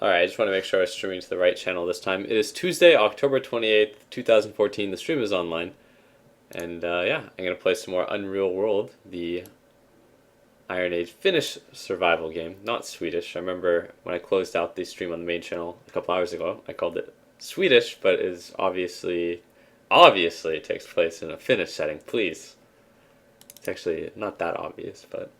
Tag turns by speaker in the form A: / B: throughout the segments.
A: Alright, I just want to make sure I was streaming to the right channel this time. It is Tuesday, October 28th, 2014. The stream is online. And yeah, I'm going to play some more Unreal World, the Iron Age Finnish survival game, not Swedish. I remember when I closed out the stream on the main channel a couple hours ago, I called it Swedish, but it is obviously it takes place in a Finnish setting, please. It's actually not that obvious, but...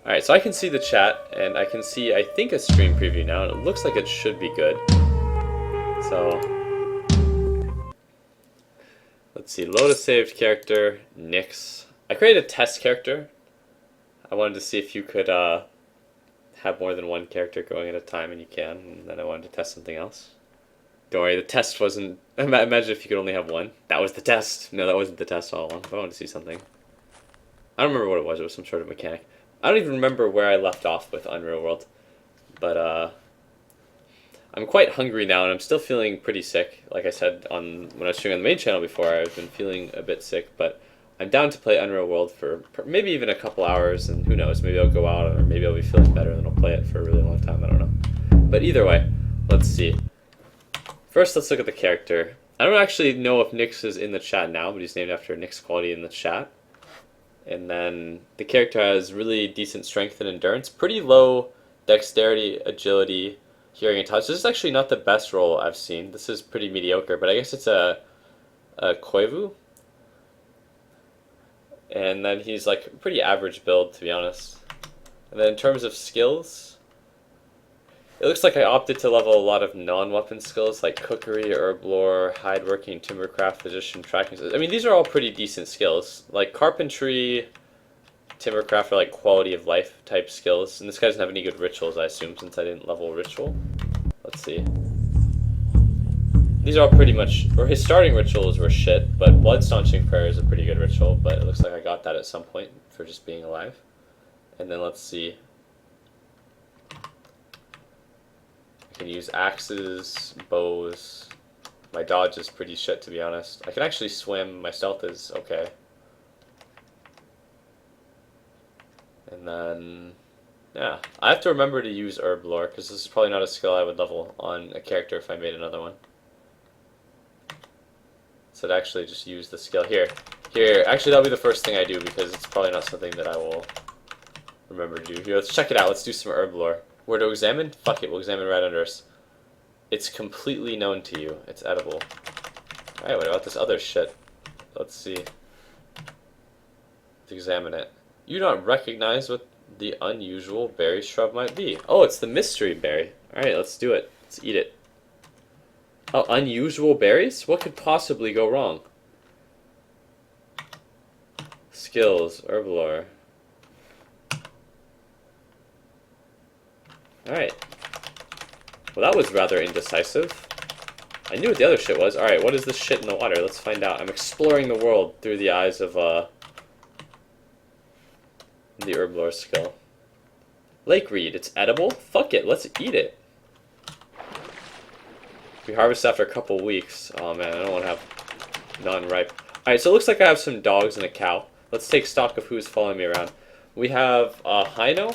A: Alright, so I can see the chat, and I can see, I think, a stream preview now, and it looks like it should be good. So, let's see, load a saved character, Nyx. I created a test character. I wanted to see if you could have more than one character going at a time, and you can, and then I wanted to test something else. Don't worry, the test wasn't... Imagine if you could only have one. That was the test. No, that wasn't the test all along. I wanted to see something. I don't remember what it was. It was some sort of mechanic. I don't even remember where I left off with Unreal World. But, I'm quite hungry now, and I'm still feeling pretty sick. Like I said when I was streaming on the main channel before, I've been feeling a bit sick, but I'm down to play Unreal World for maybe even a couple hours, and who knows, maybe I'll go out, or maybe I'll be feeling better, and I'll play it for a really long time, I don't know. But either way, let's see. First, let's look at the character. I don't actually know if Nyx is in the chat now, but he's named after Nyx Quality in the chat. And then the character has really decent strength and endurance, pretty low dexterity, agility, hearing, and touch. This is actually not the best roll I've seen. This is pretty mediocre, but I guess it's a Koivu. And then he's like pretty average build, to be honest. And then in terms of skills, it looks like I opted to level a lot of non-weapon skills like cookery, herb lore, hide working, timbercraft, physician, tracking. I mean, these are all pretty decent skills. Like carpentry, timbercraft are like quality of life type skills. And this guy doesn't have any good rituals, I assume, since I didn't level ritual. Let's see. These are all pretty much, or his starting rituals were shit, but blood staunching prayer is a pretty good ritual, but it looks like I got that at some point for just being alive. And then let's see. I can use axes, bows. My dodge is pretty shit, to be honest. I can actually swim. My stealth is okay. And then, yeah. I have to remember to use herb lore, because this is probably not a skill I would level on a character if I made another one. So to actually just use the skill here. Actually that'll be the first thing I do, because it's probably not something that I will remember to do. Here, let's check it out. Let's do some herb lore. Where to examine? Fuck it, we'll examine right under us. It's completely known to you. It's edible. Alright, what about this other shit? Let's see. Let's examine it. You don't recognize what the unusual berry shrub might be. Oh, it's the mystery berry. Alright, let's do it. Let's eat it. Oh, unusual berries? What could possibly go wrong? Skills, herb lore. Alright. Well, that was rather indecisive. I knew what the other shit was. Alright, what is this shit in the water? Let's find out. I'm exploring the world through the eyes of, the herb lore skill. Lake reed. It's edible? Fuck it, let's eat it. We harvest after a couple weeks. Oh man, I don't want to have non-ripe. Alright, so it looks like I have some dogs and a cow. Let's take stock of who's following me around. We have Hino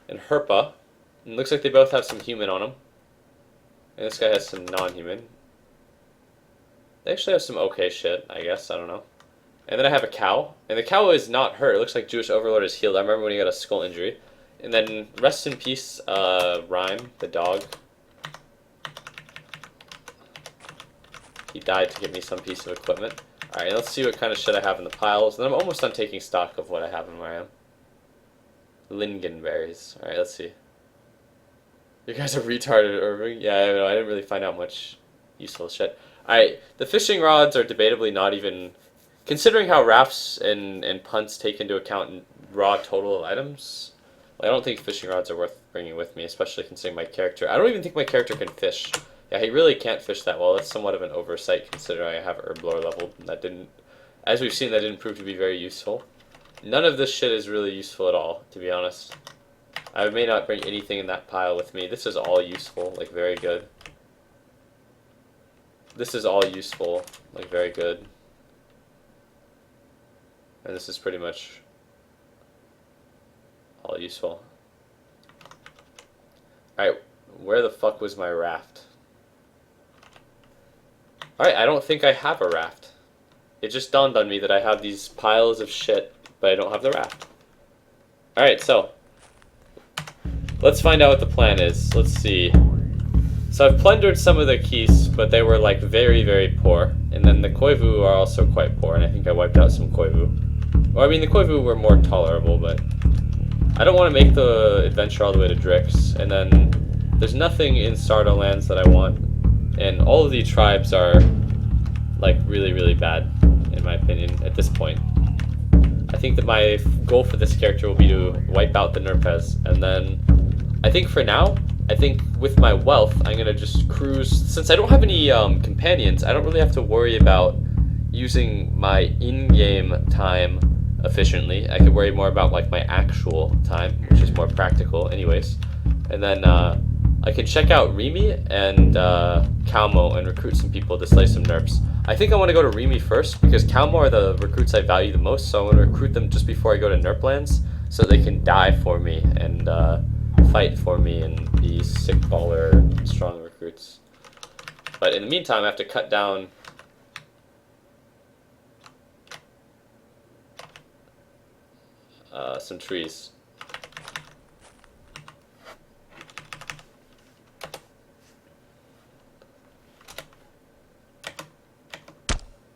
A: and Herpa. And it looks like they both have some human on them. And this guy has some non-human. They actually have some okay shit, I guess. I don't know. And then I have a cow. And the cow is not hurt. It looks like Jewish Overlord is healed. I remember when he got a skull injury. And then rest in peace, Rhyme, the dog. He died to give me some piece of equipment. Alright, let's see what kind of shit I have in the piles. And then I'm almost done taking stock of what I have and where I am. Lingonberries. Alright, let's see. You guys are retarded, Irving. Yeah, I know, I didn't really find out much useful shit. Alright, the fishing rods are debatably not even... Considering how rafts and punts take into account raw total of items, I don't think fishing rods are worth bringing with me, especially considering my character. I don't even think my character can fish. Yeah, he really can't fish that well. That's somewhat of an oversight considering I have herb lore leveled. That didn't, as we've seen, that didn't prove to be very useful. None of this shit is really useful at all, to be honest. I may not bring anything in that pile with me. This is all useful, like very good. This is all useful, like very good. And this is pretty much all useful. Alright, where the fuck was my raft? Alright, I don't think I have a raft. It just dawned on me that I have these piles of shit, but I don't have the raft. Alright, so let's find out what the plan is. Let's see. So I've plundered some of the keys, but they were like very, very poor. And then the Koivu are also quite poor, and I think I wiped out some Koivu. Well, I mean, the Koivu were more tolerable, but I don't want to make the adventure all the way to Drix. And then there's nothing in Stardew Lands that I want. And all of the tribes are like really, really bad, in my opinion, at this point. I think that my goal for this character will be to wipe out the Nerpes, and then I think for now, I think with my wealth, I'm gonna just cruise. Since I don't have any companions, I don't really have to worry about using my in-game time efficiently. I could worry more about like my actual time, which is more practical anyways. And then I can check out Remy and Calmo and recruit some people to slay some Nerps. I think I want to go to Remy first because Calmo are the recruits I value the most, so I want to recruit them just before I go to Nerplands so they can die for me and fight for me and be sick baller strong recruits. But in the meantime, I have to cut down some trees.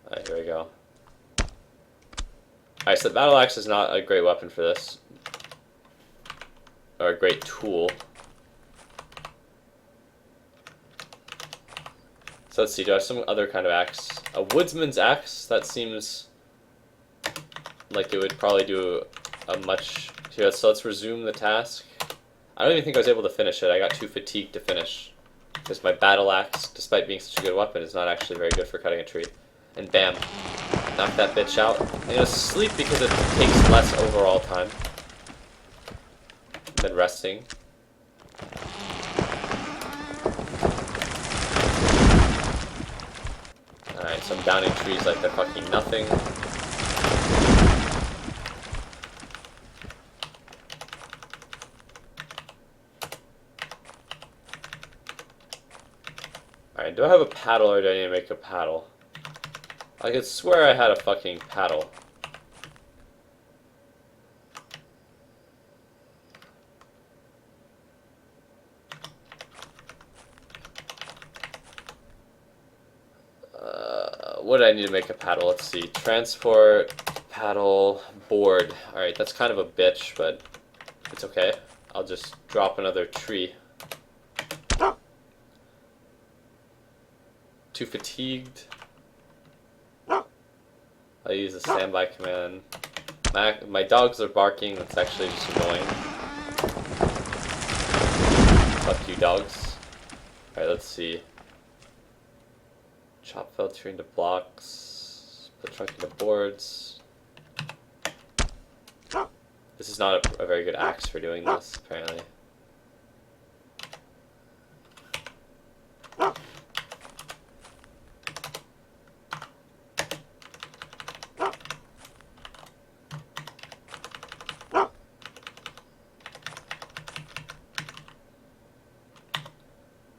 A: Alright, here we go. Alright, so the battle axe is not a great weapon for this. Or a great tool. So let's see, do I have some other kind of axe? A woodsman's axe? That seems like it would probably do a much... Here, so let's resume the task. I don't even think I was able to finish it. I got too fatigued to finish. Because my battle axe, despite being such a good weapon, is not actually very good for cutting a tree. And bam. Knock that bitch out. I'm gonna sleep because it takes less overall time than resting. Alright, so I'm downing trees like they're fucking nothing. Alright, do I have a paddle or do I need to make a paddle? I could swear I had a fucking paddle. What do I need to make a paddle? Let's see. Transport, paddle, board. Alright, that's kind of a bitch, but it's okay. I'll just drop another tree. Too fatigued. I'll use the standby command. My dogs are barking, that's actually just annoying. Fuck you, dogs. Alright, let's see. Chop felled tree into blocks. Put trunk into boards. This is not a very good axe for doing this, apparently.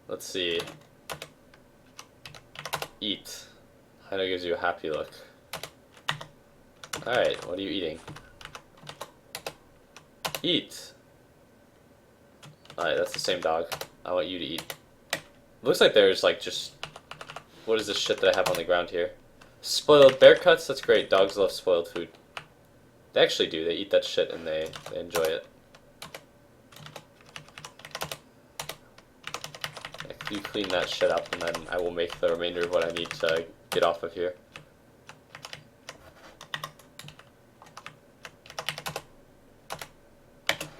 A: Let's see. Eat. I know it gives you a happy look. Alright, what are you eating? Eat! Alright, that's the same dog. I want you to eat. Looks like there's like just... What is this shit that I have on the ground here? Spoiled bear cuts? That's great. Dogs love spoiled food. They actually do. They eat that shit and they enjoy it. You clean that shit up and then I will make the remainder of what I need to get off of here.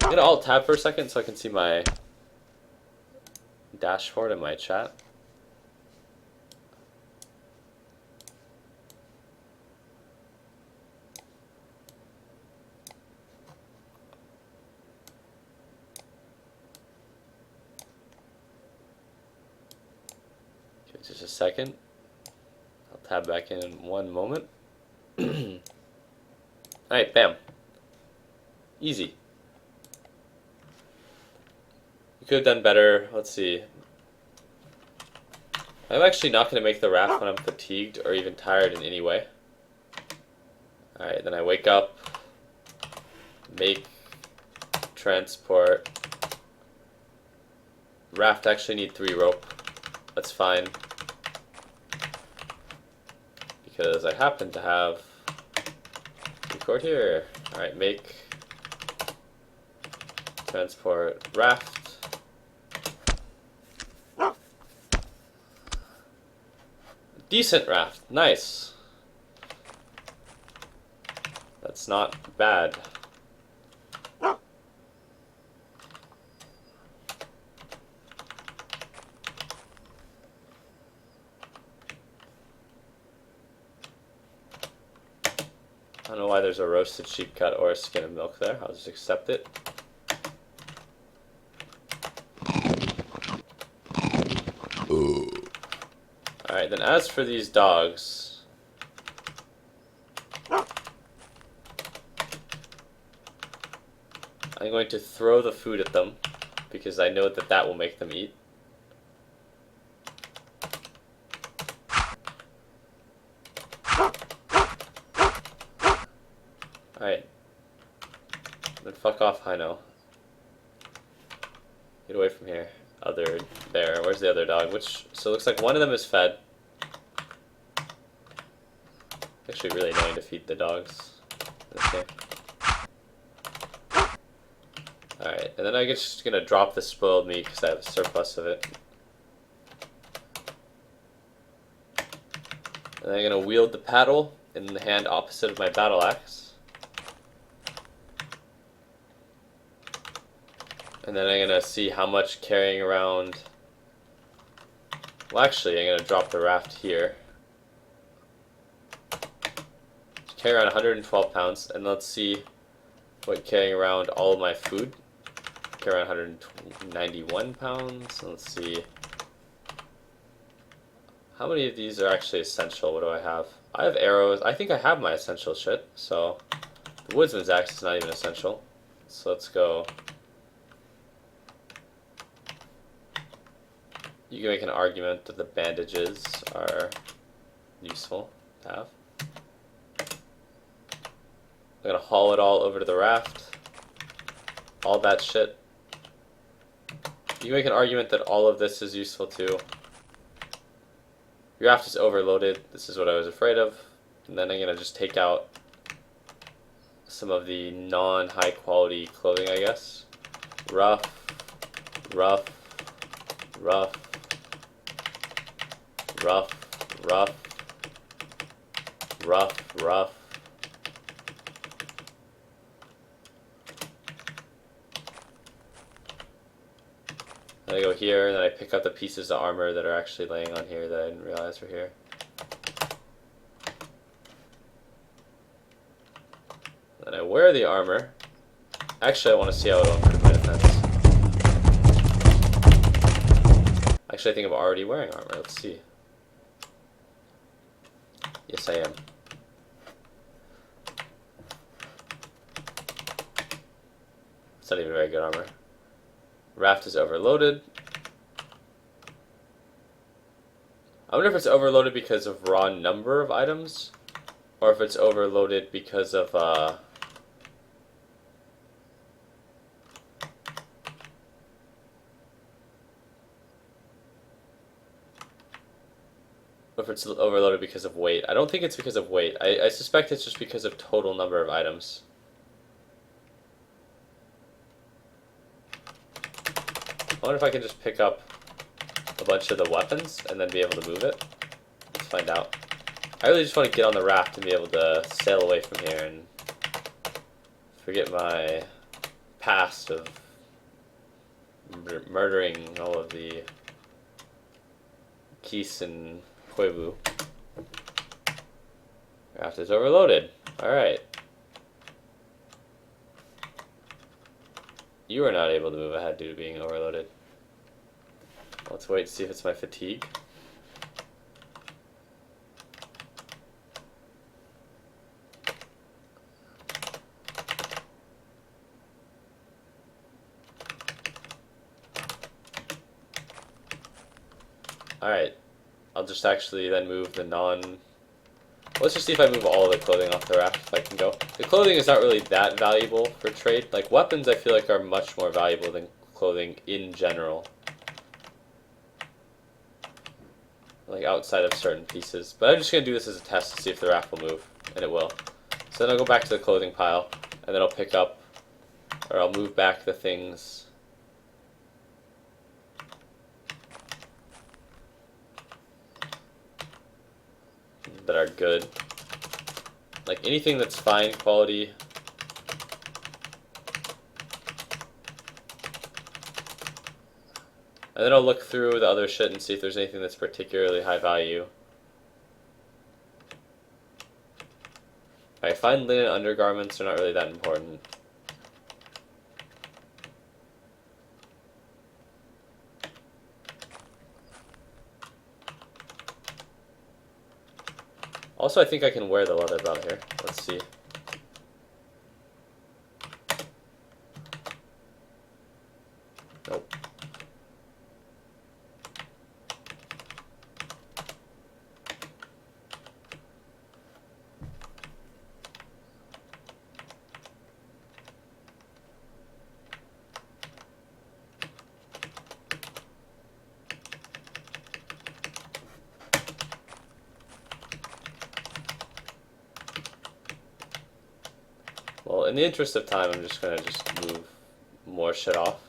A: I'm gonna alt tab for a second so I can see my dashboard and my chat. Just a second. I'll tab back in 1 moment. Alright, bam. Easy. We could have done better. Let's see. I'm actually not going to make the raft when I'm fatigued or even tired in any way. Alright, then I wake up, make, transport. Raft actually need 3 rope. That's fine. Because I happen to have record here. Alright, make, transport, raft. Decent raft. Nice. That's not bad. I don't know why there's a roasted sheep cut or a skin of milk there. I'll just accept it. Alright, then as for these dogs, I'm going to throw the food at them because I know that that will make them eat. Alright. Then fuck off, Hino. Get away from here. Other there. Where's the other dog? So it looks like one of them is fed. Actually really annoying to feed the dogs in this game. Alright, and then I'm just gonna drop the spoiled meat because I have a surplus of it. And then I'm gonna wield the paddle in the hand opposite of my battle axe. And then I'm gonna see how much carrying around. Well, actually, I'm gonna drop the raft here. Carry around 112 pounds, and let's see what carrying around all of my food. Carry around 191 pounds. Let's see. How many of these are actually essential? What do I have? I have arrows. I think I have my essential shit, so the woodsman's axe is not even essential. So let's go. You can make an argument that the bandages are useful to have. I'm gonna haul it all over to the raft. All that shit. You can make an argument that all of this is useful too. Your raft is overloaded. This is what I was afraid of. And then I'm gonna just take out some of the non-high quality clothing, I guess. Rough, rough, rough, rough, rough, rough, rough. Then I go here, and then I pick up the pieces of armor that are actually laying on here that I didn't realize were here. Then I wear the armor. Actually, I want to see how it'll improve my defense. Actually, I think I'm already wearing armor. Let's see. Yes, I am. It's not even very good armor. Raft is overloaded. I wonder if it's overloaded because of raw number of items, or if it's overloaded because of if it's overloaded because of weight. I don't think it's because of weight. I suspect it's just because of total number of items. I wonder if I can just pick up a bunch of the weapons and then be able to move it. Let's find out. I really just want to get on the raft and be able to sail away from here and forget my past of murdering all of the Keese and Koivu. Raft is overloaded. Alright. You are not able to move ahead due to being overloaded. Let's wait to see if it's my fatigue. Alright, I'll just actually then move the non... Let's just see if I move all the clothing off the raft, if I can go. The clothing is not really that valuable for trade. Like, weapons I feel like are much more valuable than clothing in general. Like, outside of certain pieces. But I'm just going to do this as a test to see if the raft will move. And it will. So then I'll go back to the clothing pile. And then I'll pick up... Or I'll move back the things... that are good. Like anything that's fine quality. And then I'll look through the other shit and see if there's anything that's particularly high value. Alright, fine linen undergarments are not really that important. Also, I think I can wear the leather belt here. Let's see. Nope. Well, in the interest of time, I'm just gonna move more shit off.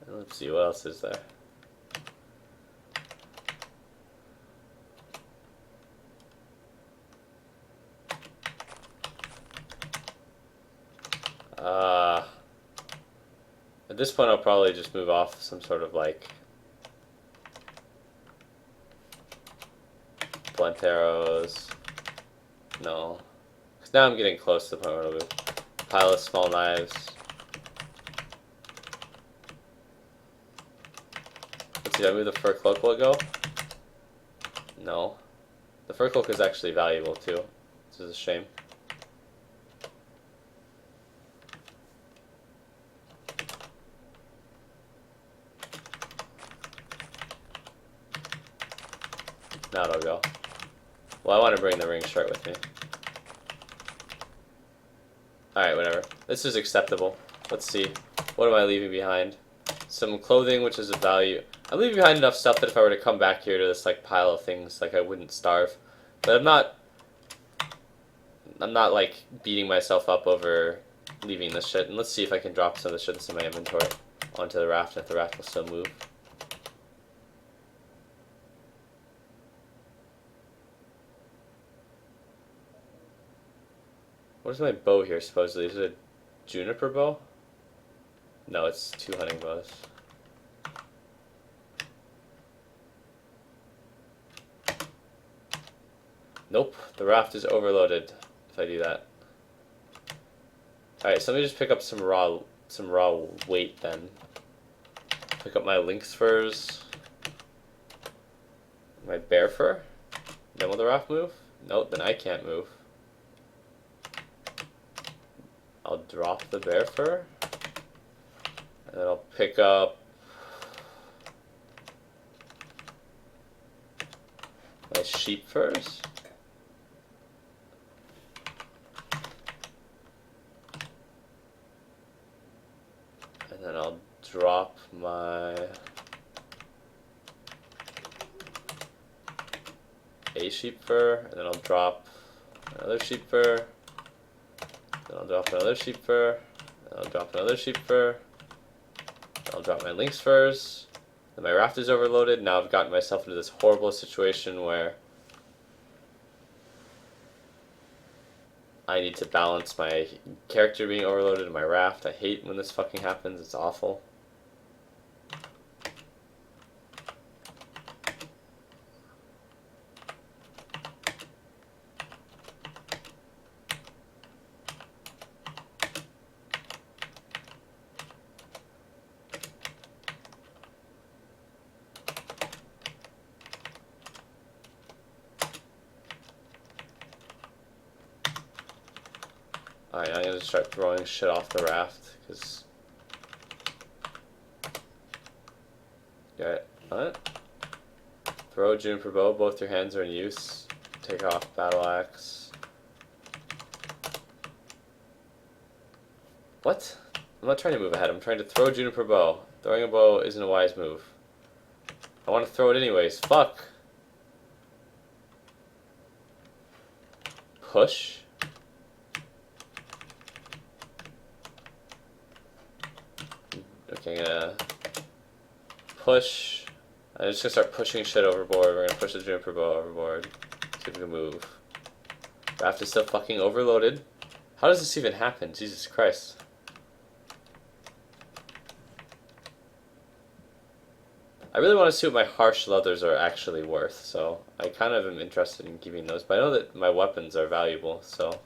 A: Let's see, what else is there? At this point, I'll probably just move off some sort of like blunt arrows. No, because now I'm getting close to the point where I'll move. Pile of small knives. Let's see, did I move the fur cloak? Will it go? No. The fur cloak is actually valuable too. This is a shame. Now it'll go. Well, I want to bring the ring shirt with me. Alright, whatever. This is acceptable. Let's see. What am I leaving behind? Some clothing, which is of value. I'm leaving behind enough stuff that if I were to come back here to this like pile of things, like I wouldn't starve. But I'm not like beating myself up over leaving this shit. And let's see if I can drop some of the shit that's in my inventory onto the raft, if the raft will still move. What is my bow here, supposedly? Is it a juniper bow? No, it's 2 hunting bows. Nope, the raft is overloaded if I do that. Alright, so let me just pick up some raw weight then. Pick up my lynx furs. My bear fur. Then will the raft move? Nope, then I can't move. I'll drop the bear fur. And then I'll pick up my sheep furs. And then I'll drop my sheep fur, and then I'll drop another sheep fur. Then I'll drop another sheep fur. Then I'll drop another sheep fur. Then I'll drop my lynx furs. Then my raft is overloaded. Now I've gotten myself into this horrible situation where I need to balance my character being overloaded and my raft. I hate when this fucking happens. It's awful. Alright, I'm gonna start throwing shit off the raft, because... Alright, what? Throw Juniper Bow, both your hands are in use. Take off Battle Axe. What? I'm not trying to move ahead, I'm trying to throw Juniper Bow. Throwing a bow isn't a wise move. I want to throw it anyways, fuck! Push? Okay, I'm gonna push. I'm just gonna start pushing shit overboard. We're gonna push the Juniper Bow overboard. See if we can move. Raft is still fucking overloaded. How does this even happen? Jesus Christ. I really want to see what my harsh leathers are actually worth, so I kind of am interested in keeping those, but I know that my weapons are valuable, so...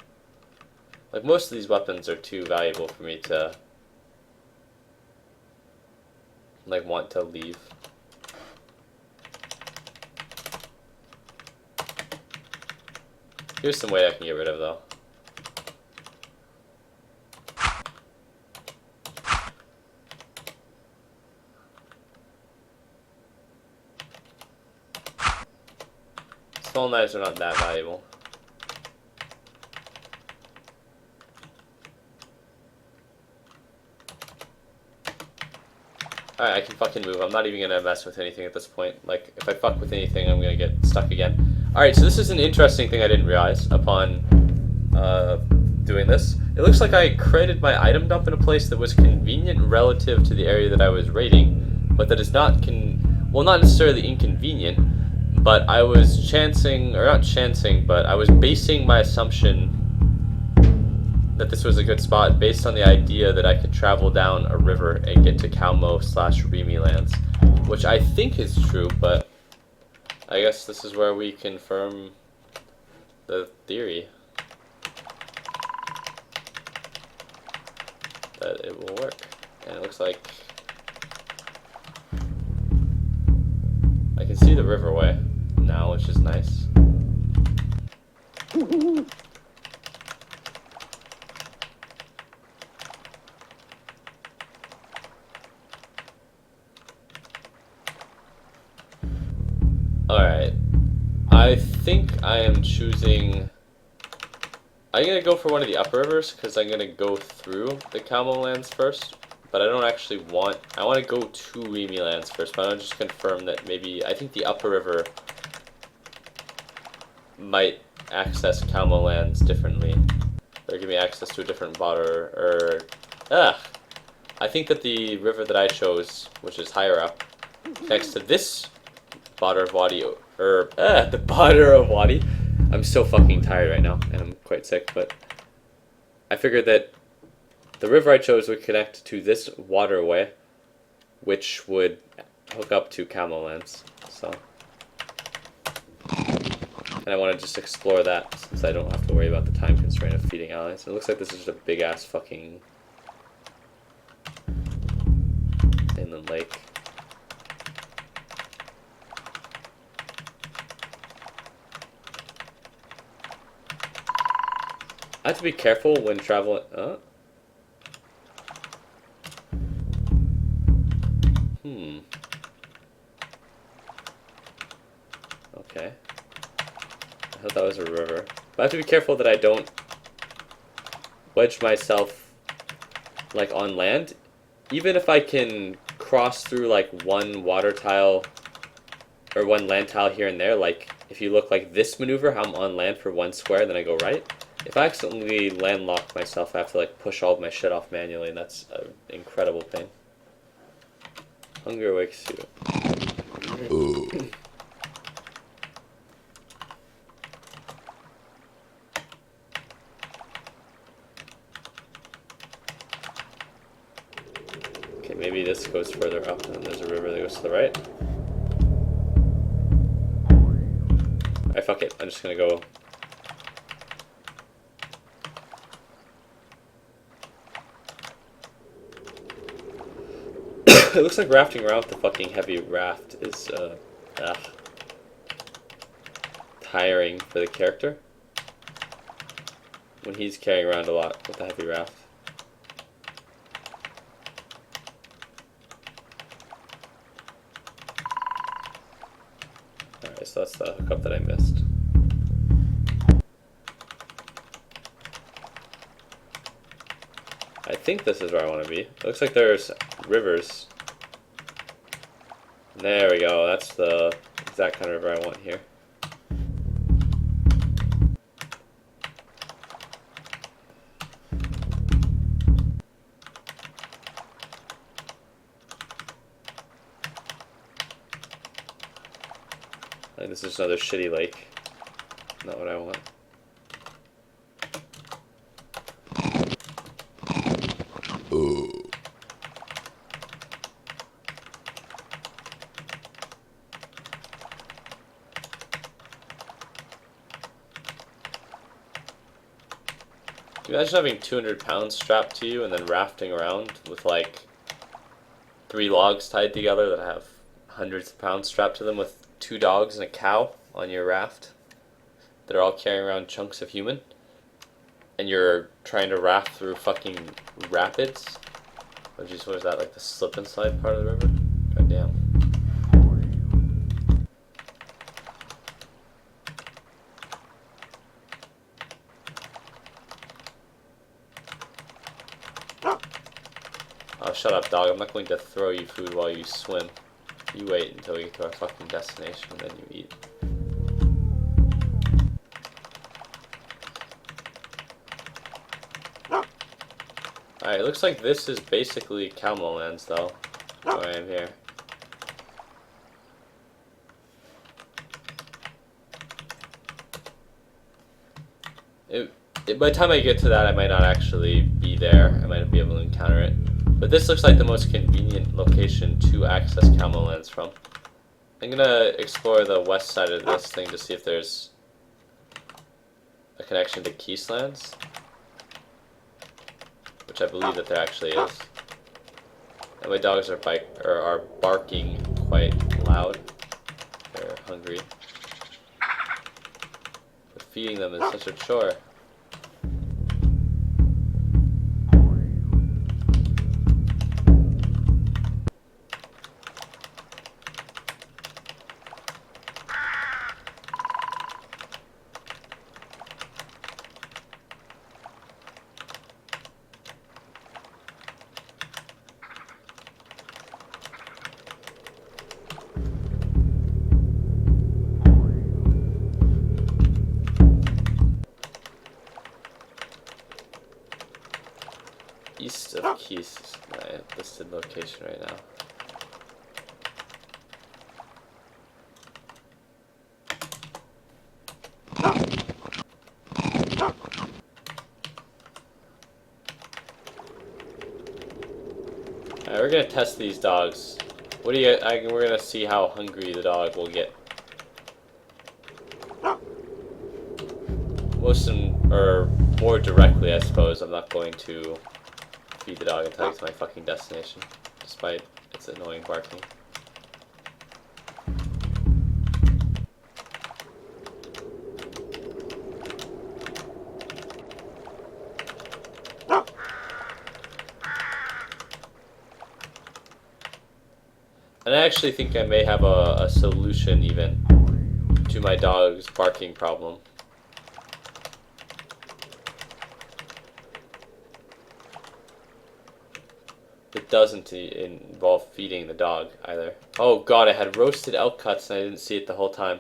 A: Like, most of these weapons are too valuable for me to... like, want to leave. Here's some way I can get rid of, though. Small knives are not that valuable. Alright, I can fucking move. I'm not even gonna mess with anything at this point. Like, if I fuck with anything, I'm gonna get stuck again. Alright, so this is an interesting thing I didn't realize upon doing this. It looks like I created my item dump in a place that was convenient relative to the area that I was raiding, but that is not well, not necessarily inconvenient, but I was chancing, or not chancing, but I was basing my assumption that this was a good spot based on the idea that I could travel down a river and get to Kalmo/Remy lands, which I think is true, but I guess this is where we confirm the theory that it will work. And it looks like I can see the riverway now, which is nice. Alright, I think I am choosing... I'm gonna go for one of the upper rivers, because I'm gonna go through the Kalmo lands first, but I don't actually want... I want to go to Remy lands first, but I want to just confirm that maybe... I think the upper river might access Kalmo lands differently, or give me access to a different border, or... I think that the river that I chose, which is higher up, connects to this Badr of Wadi, or the Badr of Wadi. I'm so fucking tired right now, and I'm quite sick, but I figured that the river I chose would connect to this waterway, which would hook up to Kalmo lands, so. And I want to just explore that, since I don't have to worry about the time constraint of feeding allies. It looks like this is just a big-ass fucking inland lake. I have to be careful when traveling. Okay. I thought that was a river. But I have to be careful that I don't wedge myself, like, on land. Even if I can cross through, like, one water tile or one land tile here and there, like, if you look like this maneuver, how I'm on land for one square, then I go right. If I accidentally landlock myself, I have to, like, push all of my shit off manually, and that's an incredible pain. Hunger wakes you. Okay, maybe this goes further up, and then there's a river that goes to the right. Alright, fuck it. I'm just gonna go... It looks like rafting around with the fucking heavy raft is, tiring for the character. when he's carrying around a lot with the heavy raft. Alright, so that's the hookup that I missed. I think this is where I want to be. It looks like there's rivers. There we go, that's the exact kind of river I want here. Like, this is another shitty lake. Not what I want. Can you imagine having 200 pounds strapped to you and then rafting around with like 3 logs tied together that have hundreds of pounds strapped to them with 2 dogs and a cow on your raft that are all carrying around chunks of human, and you're trying to raft through fucking rapids? Oh jeez, what is that, like the slip and slide part of the river? God damn. Oh, shut up, dog. I'm not going to throw you food while you swim. You wait until we get to our fucking destination and then you eat. Alright, it looks like this is basically Calmo Lands, though, where I am here. By the time I get to that, I might not actually be there. I might not be able to encounter it. But this looks like the most convenient location to access Calmo Lands from. I'm gonna explore the west side of this thing to see if there's a connection to Keystlands, which I believe that there actually is. And my dogs are barking quite loud. They're hungry. But feeding them is such a chore. East of Keys is my listed location right now. Alright, we're gonna test these dogs. What do you? We're gonna see how hungry the dog will get. Or more directly, I suppose. I'm not going to feed the dog until I get to my fucking destination, despite its annoying barking. And I actually think I may have a solution even to my dog's barking problem. It doesn't involve feeding the dog either. Oh god, I had roasted elk cuts and I didn't see it the whole time.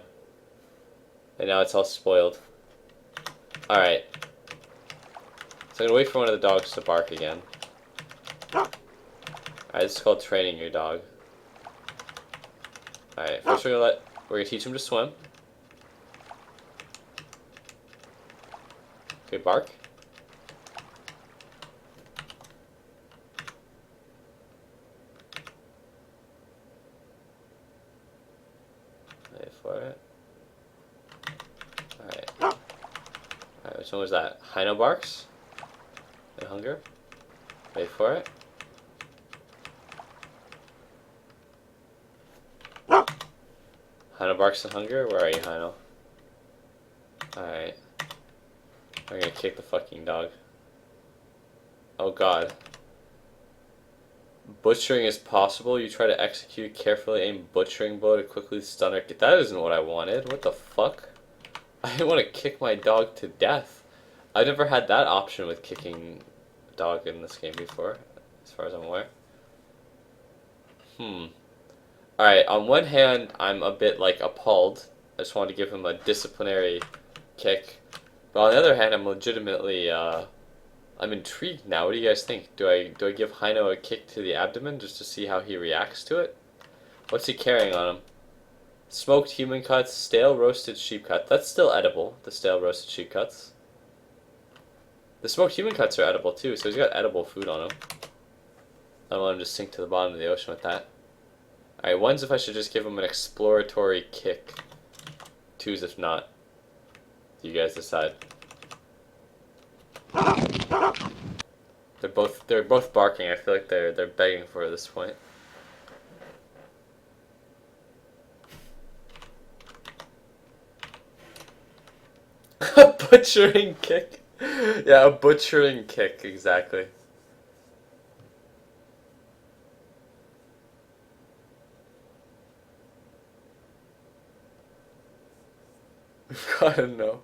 A: And now it's all spoiled. Alright. So I'm gonna wait for one of the dogs to bark again. Alright, this is called training your dog. Alright, first we're gonna teach him to swim. Okay, bark. Wait for it. Alright. Alright, which one was that? Hino barks? And hunger? Wait for it. Hino barks and hunger? Where are you, Hino? Alright. I'm gonna kick the fucking dog. Oh god. Butchering is possible. You try to execute carefully aimed butchering blow to quickly stun her. That isn't what I wanted. What the fuck? I didn't want to kick my dog to death. I never had that option with kicking a dog in this game before, as far as I'm aware. Alright, on one hand, I'm a bit, like, appalled. I just wanted to give him a disciplinary kick. But on the other hand, I'm legitimately, I'm intrigued now. What do you guys think? Do I give Hino a kick to the abdomen just to see how he reacts to it? What's he carrying on him? Smoked human cuts, stale roasted sheep cuts. That's still edible, the stale roasted sheep cuts. The smoked human cuts are edible too, so he's got edible food on him. I don't want him to sink to the bottom of the ocean with that. Alright, one's if I should just give him an exploratory kick. Two's if not. You guys decide. They're both barking. I feel like they're begging for it at this point. A butchering kick. Yeah, a butchering kick, exactly. Gotta know.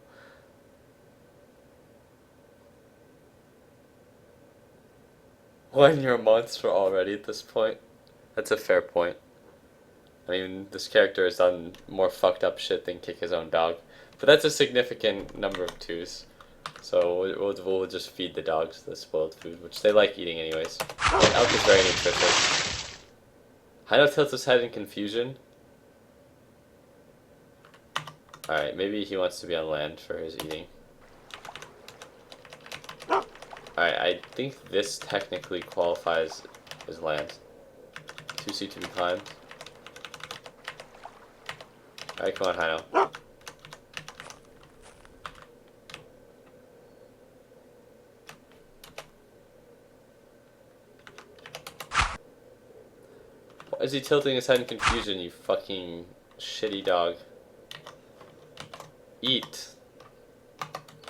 A: When you're a monster already at this point. That's a fair point. I mean, this character has done more fucked up shit than kick his own dog. But that's a significant number of twos. So we'll just feed the dogs the spoiled food, which they like eating anyways. Elk is very nutritious. Hino tilts his head in confusion. Alright, maybe he wants to be on land for his eating. Alright, I think this technically qualifies as land. 2C to be climbed. Alright, come on, Hino. Why is he tilting his head in confusion, you fucking shitty dog? Eat.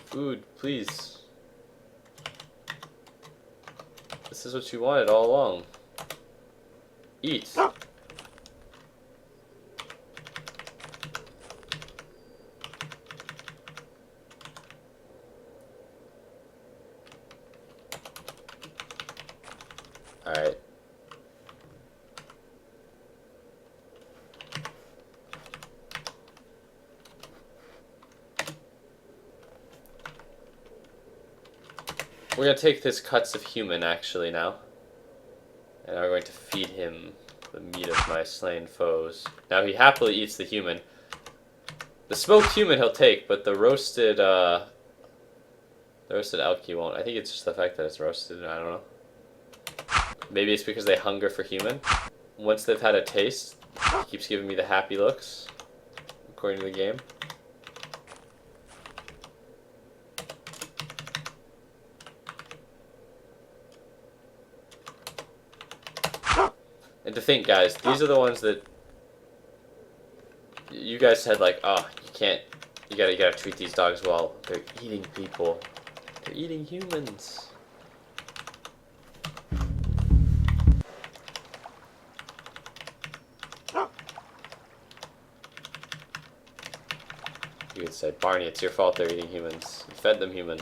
A: Food, please. This is what you wanted all along. Eat. Alright. We're gonna take this cuts of human actually now. And we're going to feed him the meat of my slain foes. Now he happily eats the human. The smoked human he'll take, but the roasted elk he won't. I think it's just the fact that it's roasted, I don't know. Maybe it's because they hunger for human. Once they've had a taste, he keeps giving me the happy looks, according to the game. And to think, guys, these are the ones that you guys said, like, oh, you gotta treat these dogs well. They're eating people. They're eating humans. You could say, Barney, it's your fault they're eating humans. You fed them human.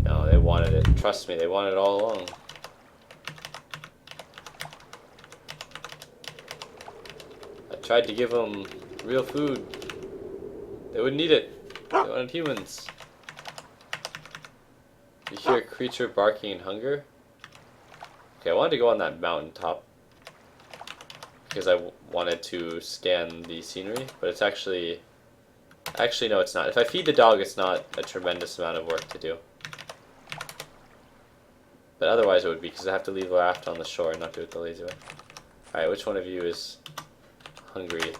A: No, they wanted it. Trust me, they wanted it all along. I tried to give them real food. They wouldn't eat it. They wanted humans. You hear a creature barking in hunger? Okay, I wanted to go on that mountaintop because I wanted to scan the scenery, but it's actually... Actually, no, it's not. If I feed the dog, it's not a tremendous amount of work to do. But otherwise it would be, because I have to leave the raft on the shore and not do it the lazy way. Alright, which one of you is hungry?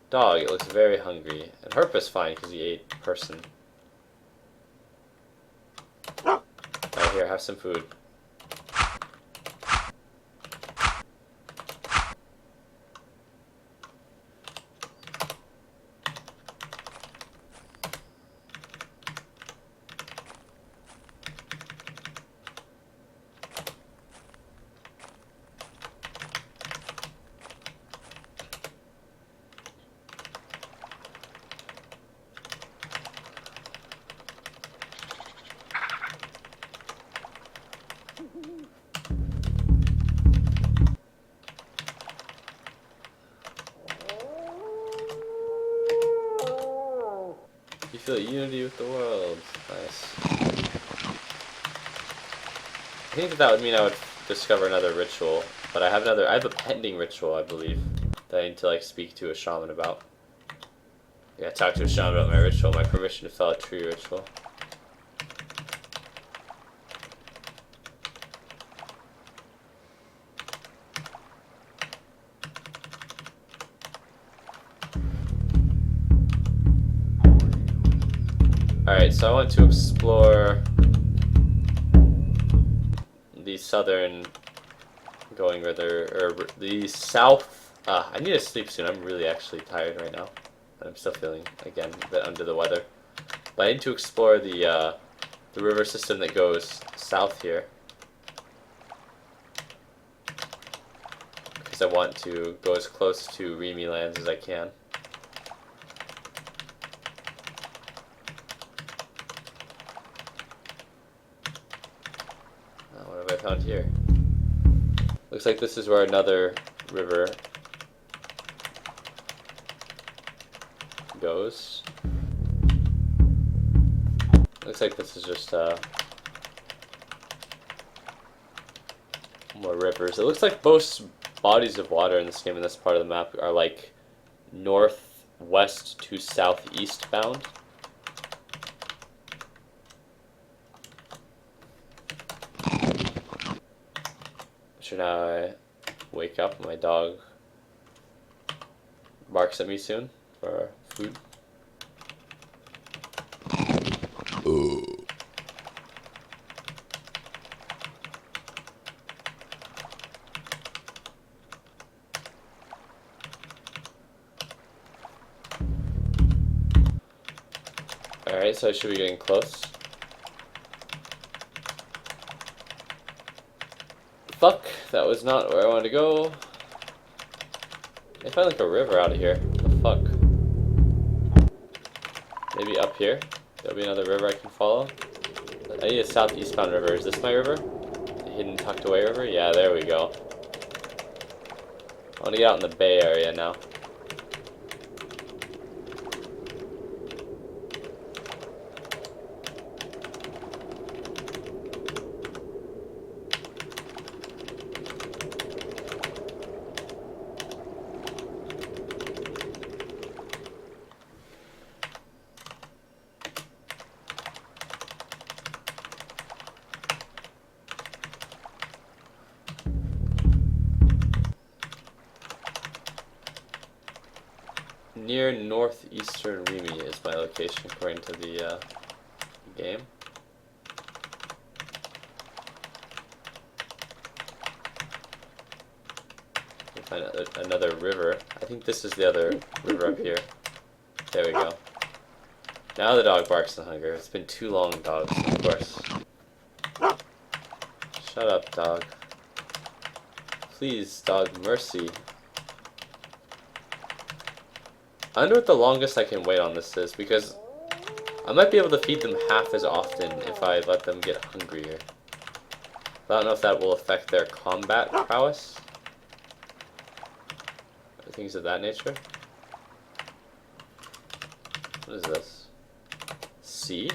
A: Dog, it looks very hungry. And Herp is fine, because he ate person. Alright, here, have some food. feel unity with the world. Nice. I think that would mean I would discover another ritual, but I have a pending ritual, I believe, that I need to like speak to a shaman about. Yeah, talk to a shaman about my ritual, my permission to fell a tree ritual. Alright, so I want to explore the southern going river, or the south. I need to sleep soon. I'm really actually tired right now. I'm still feeling, again, a bit under the weather. But I need to explore the river system that goes south here. Because I want to go as close to Remy lands as I can. What have I found here? Looks like this is where another river goes. Looks like this is just more rivers. It looks like most bodies of water in this game in this part of the map are like northwest to southeast bound. Sure, now I wake up and my dog barks at me soon for food. Alright, so I should be getting close. Fuck, that was not where I wanted to go. I find like a river out of here. What the fuck? Maybe up here? There'll be another river I can follow. I need a southeastbound river. Is this my river? The hidden tucked away river? Yeah, there we go. I want to get out in the Bay Area now. Near northeastern Remy is my location according to the game. Find another river. I think this is the other river up here. There we go. Now the dog barks in hunger. It's been too long, dogs, of course. Shut up, dog. Please, dog, mercy. I wonder what the longest I can wait on this is, because I might be able to feed them half as often if I let them get hungrier. But I don't know if that will affect their combat prowess. Or things of that nature. What is this? C?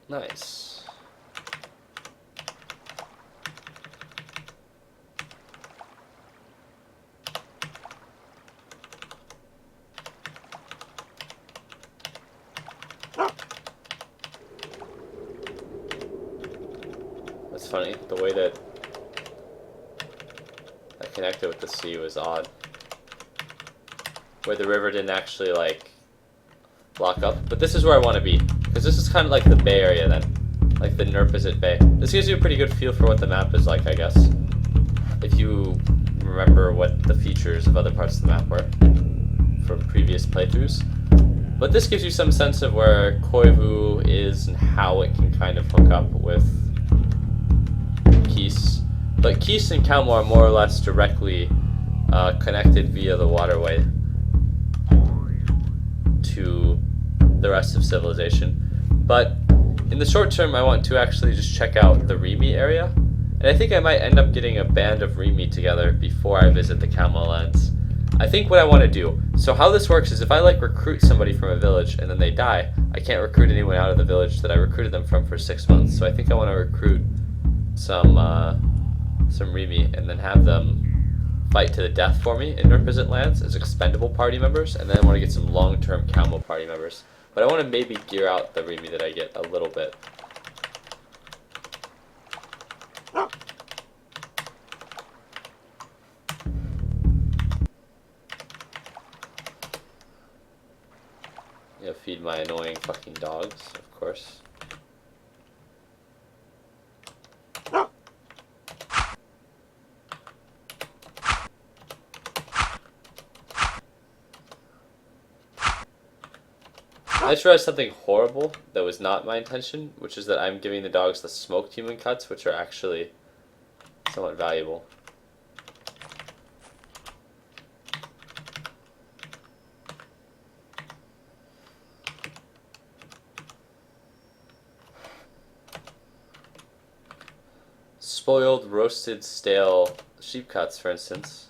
A: Nice. That's funny. The way that I connected with the sea was odd. Where the river didn't actually, like, block up. But this is where I want to be. Because this is kind of like the Bay Area then. Like the Nurpizit Bay. This gives you a pretty good feel for what the map is like, I guess. If you remember what the features of other parts of the map were from previous playthroughs. But this gives you some sense of where Koivu is and how it can kind of hook up with Keese. But Keese and Kalmar are more or less directly connected via the waterway to the rest of civilization. But in the short term, I want to actually just check out the Remy area. And I think I might end up getting a band of Remy together before I visit the Camo lands. I think what I want to do, so how this works is if I like recruit somebody from a village and then they die, I can't recruit anyone out of the village that I recruited them from for 6 months. So I think I want to recruit some Remy and then have them fight to the death for me in Represent lands as expendable party members, and then I want to get some long-term Camo party members. But I want to maybe gear out the Remy that I get a little bit. Feed my annoying fucking dogs, of course. I just realized something horrible that was not my intention, which is that I'm giving the dogs the smoked human cuts, which are actually somewhat valuable. Spoiled, roasted, stale sheep cuts, for instance,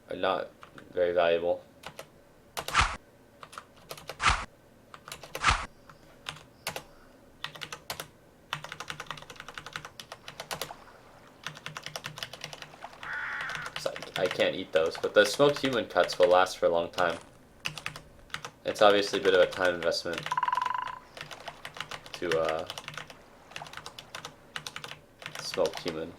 A: are not very valuable. So I can't eat those, but the smoked human cuts will last for a long time. It's obviously a bit of a time investment to smoked human.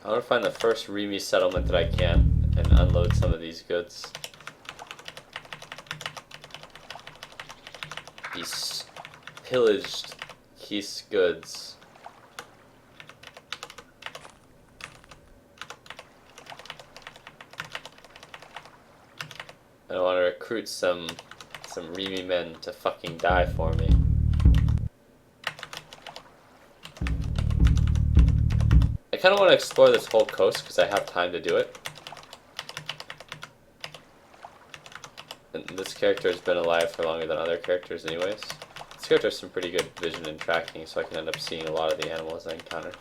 A: I want to find the first Remy settlement that I can and unload some of these goods. These pillaged Keith's goods. I want to recruit some Remy men to fucking die for me. I kind of want to explore this whole coast because I have time to do it. And this character has been alive for longer than other characters anyways. This character has some pretty good vision and tracking, so I can end up seeing a lot of the animals I encounter.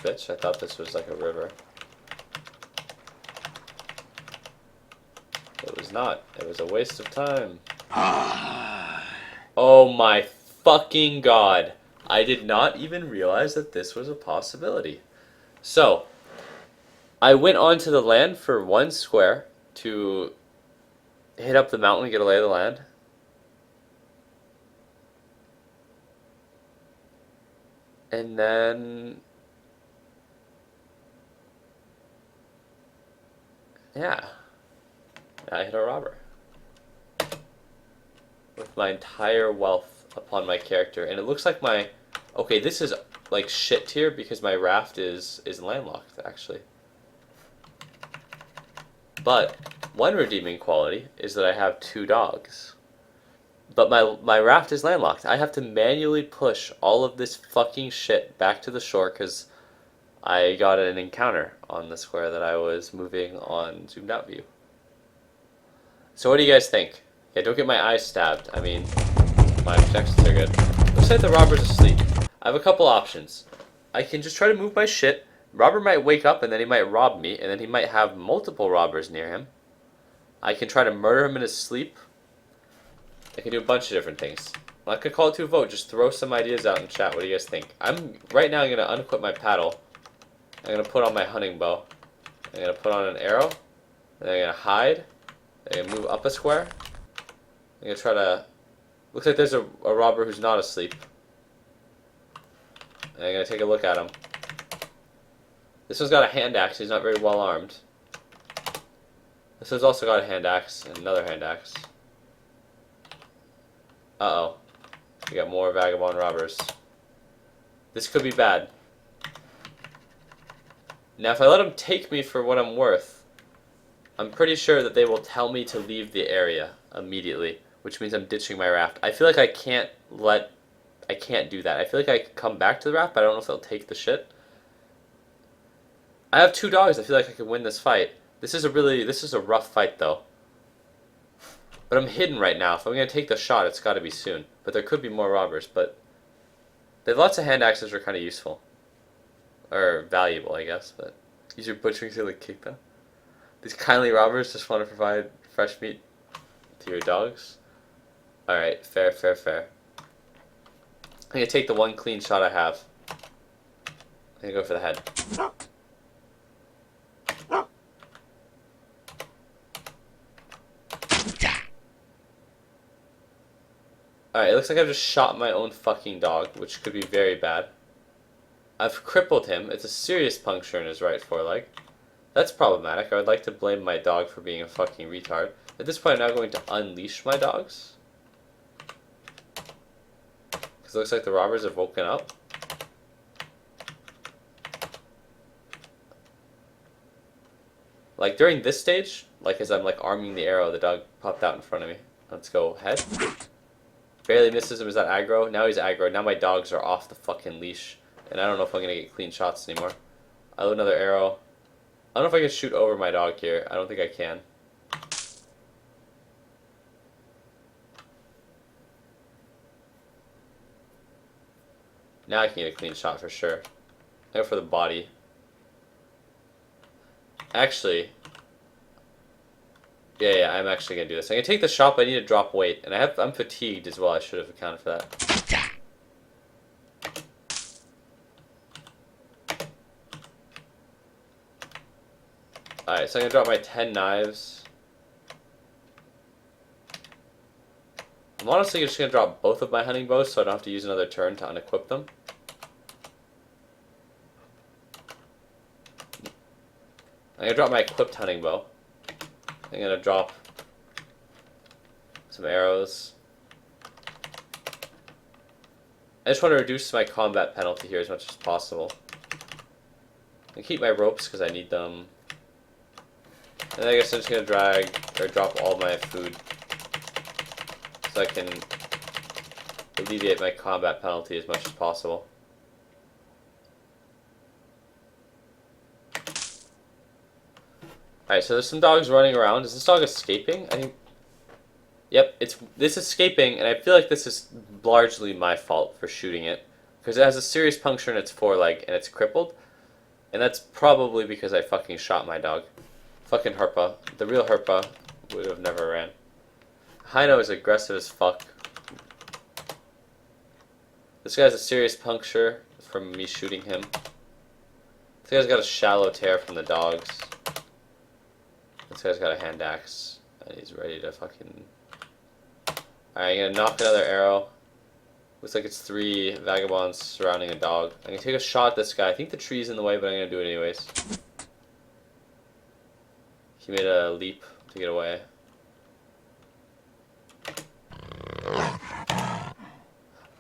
A: Bitch, I thought this was like a river. It was not. It was a waste of time. Oh my fucking god. I did not even realize that this was a possibility. So, I went onto the land for 1 square to hit up the mountain and get a lay of the land. And then... yeah, I hit a robber with my entire wealth upon my character, and it looks like my... okay, this is like shit tier because my raft is landlocked, actually. But one redeeming quality is that I have 2 dogs. But my raft is landlocked. I have to manually push all of this fucking shit back to the shore because I got an encounter on the square that I was moving on zoomed out view. So what do you guys think? Yeah, don't get my eyes stabbed. I mean, my projections are good. Looks like the robber's asleep. I have a couple options. I can just try to move my shit. Robber might wake up and then he might rob me, and then he might have multiple robbers near him. I can try to murder him in his sleep. I can do a bunch of different things. I'm not gonna call it to a vote. Just throw some ideas out in chat. What do you guys think? Right now. I'm gonna unequip my paddle. I'm gonna put on my hunting bow. I'm gonna put on an arrow. Then I'm gonna hide. I'm gonna move up a square. I'm gonna try to. Looks like there's a robber who's not asleep. And I'm gonna take a look at him. This one's got a hand axe. He's not very well armed. This one's also got a hand axe and another hand axe. Uh-oh. We got more vagabond robbers. This could be bad. Now, if I let them take me for what I'm worth, I'm pretty sure that they will tell me to leave the area immediately, which means I'm ditching my raft. I feel like I can't do that. I feel like I can come back to the raft, but I don't know if they'll take the shit. I have 2 dogs. I feel like I can win this fight. This is a rough fight, though. But I'm hidden right now. If I'm going to take the shot, it's got to be soon. But there could be more robbers, but lots of hand axes are kind of useful. Or valuable, I guess, but use your butchering to like kick them. These kindly robbers just want to provide fresh meat to your dogs. Alright, fair, fair, fair. I'm going to take the one clean shot I have. I'm going to go for the head. Alright, it looks like I've just shot my own fucking dog, which could be very bad. I've crippled him. It's a serious puncture in his right foreleg. That's problematic. I would like to blame my dog for being a fucking retard. At this point, I'm now going to unleash my dogs. Because it looks like the robbers have woken up. Like, during this stage, like as I'm like arming the arrow, the dog popped out in front of me. Let's go head. Barely misses him. Is that aggro? Now he's aggro. Now my dogs are off the fucking leash. And I don't know if I'm going to get clean shots anymore. I load another arrow. I don't know if I can shoot over my dog here. I don't think I can. Now I can get a clean shot for sure. I go for the body. Actually, yeah, I'm actually going to do this. I'm going to take the shot, but I need to drop weight. And I'm fatigued as well. I should have accounted for that. Alright, so I'm going to drop my 10 knives. I'm honestly just going to drop both of my hunting bows so I don't have to use another turn to unequip them. I'm going to drop my equipped hunting bow. I'm going to drop some arrows. I just want to reduce my combat penalty here as much as possible. And keep my ropes because I need them. And I guess I'm just going to drop all my food so I can alleviate my combat penalty as much as possible. Alright, so there's some dogs running around. Is this dog escaping? I think... Yep, this is escaping, and I feel like this is largely my fault for shooting it. Because it has a serious puncture in its foreleg, and it's crippled. And that's probably because I fucking shot my dog. Fucking Herpa. The real Herpa would have never ran. Hino is aggressive as fuck. This guy's a serious puncture from me shooting him. This guy's got a shallow tear from the dogs. This guy's got a hand axe. And he's ready to fucking... Alright, I'm gonna knock another arrow. Looks like it's 3 vagabonds surrounding a dog. I'm gonna take a shot at this guy. I think the tree's in the way, but I'm gonna do it anyways. He made a leap to get away.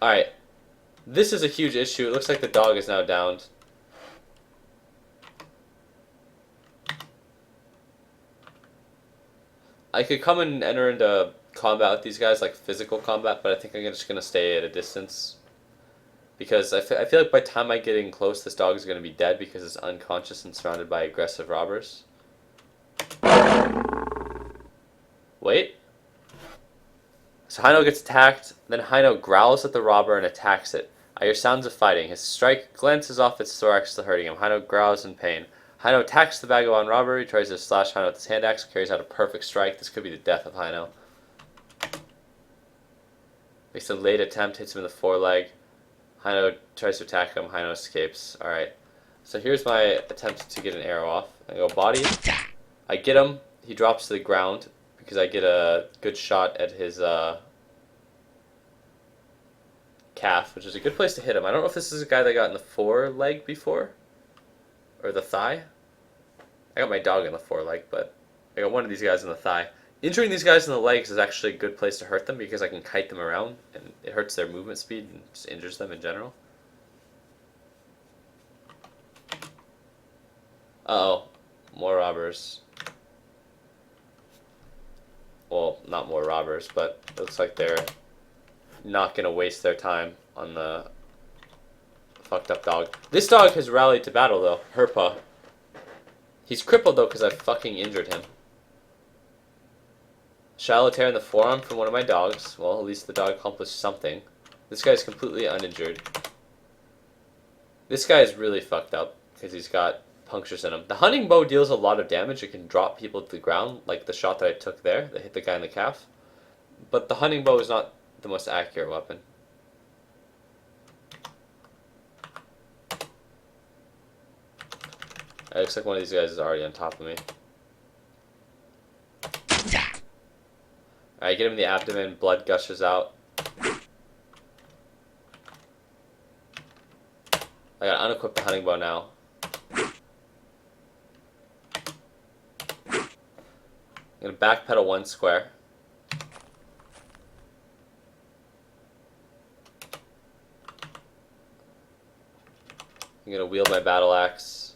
A: Alright. This is a huge issue. It looks like the dog is now downed. I could come and enter into combat with these guys, like physical combat, but I think I'm just going to stay at a distance. Because I feel like by the time I get in close, this dog is going to be dead because it's unconscious and surrounded by aggressive robbers. Wait. So Hino gets attacked, then Hino growls at the robber and attacks it. I hear sounds of fighting. His strike glances off its thorax, still hurting him. Hino growls in pain. Hino attacks the vagabond robber. He tries to slash Hino with his hand axe, carries out a perfect strike. This could be the death of Hino. But Makes a late attempt, hits him in the foreleg. Hino tries to attack him, Hino escapes. Alright. So here's my attempt to get an arrow off. I go body. I get him. He drops to the ground because I get a good shot at his calf, which is a good place to hit him. I don't know if this is a guy that got in the foreleg before. Or the thigh. I got my dog in the foreleg, but I got one of these guys in the thigh. Injuring these guys in the legs is actually a good place to hurt them because I can kite them around and it hurts their movement speed and just injures them in general. Uh-oh. More robbers. Well, not more robbers, but it looks like they're not going to waste their time on the fucked up dog. This dog has rallied to battle, though. Herpa. He's crippled, though, because I fucking injured him. Shallow tear in the forearm from one of my dogs. Well, at least the dog accomplished something. This guy's completely uninjured. This guy is really fucked up because he's got punctures in him. The hunting bow deals a lot of damage. It can drop people to the ground, like the shot that I took there that hit the guy in the calf. But the hunting bow is not the most accurate weapon. It looks like one of these guys is already on top of me. Alright, get him in the abdomen, blood gushes out. I gotta unequip the hunting bow now. I'm gonna backpedal one square. I'm gonna wield my battle axe.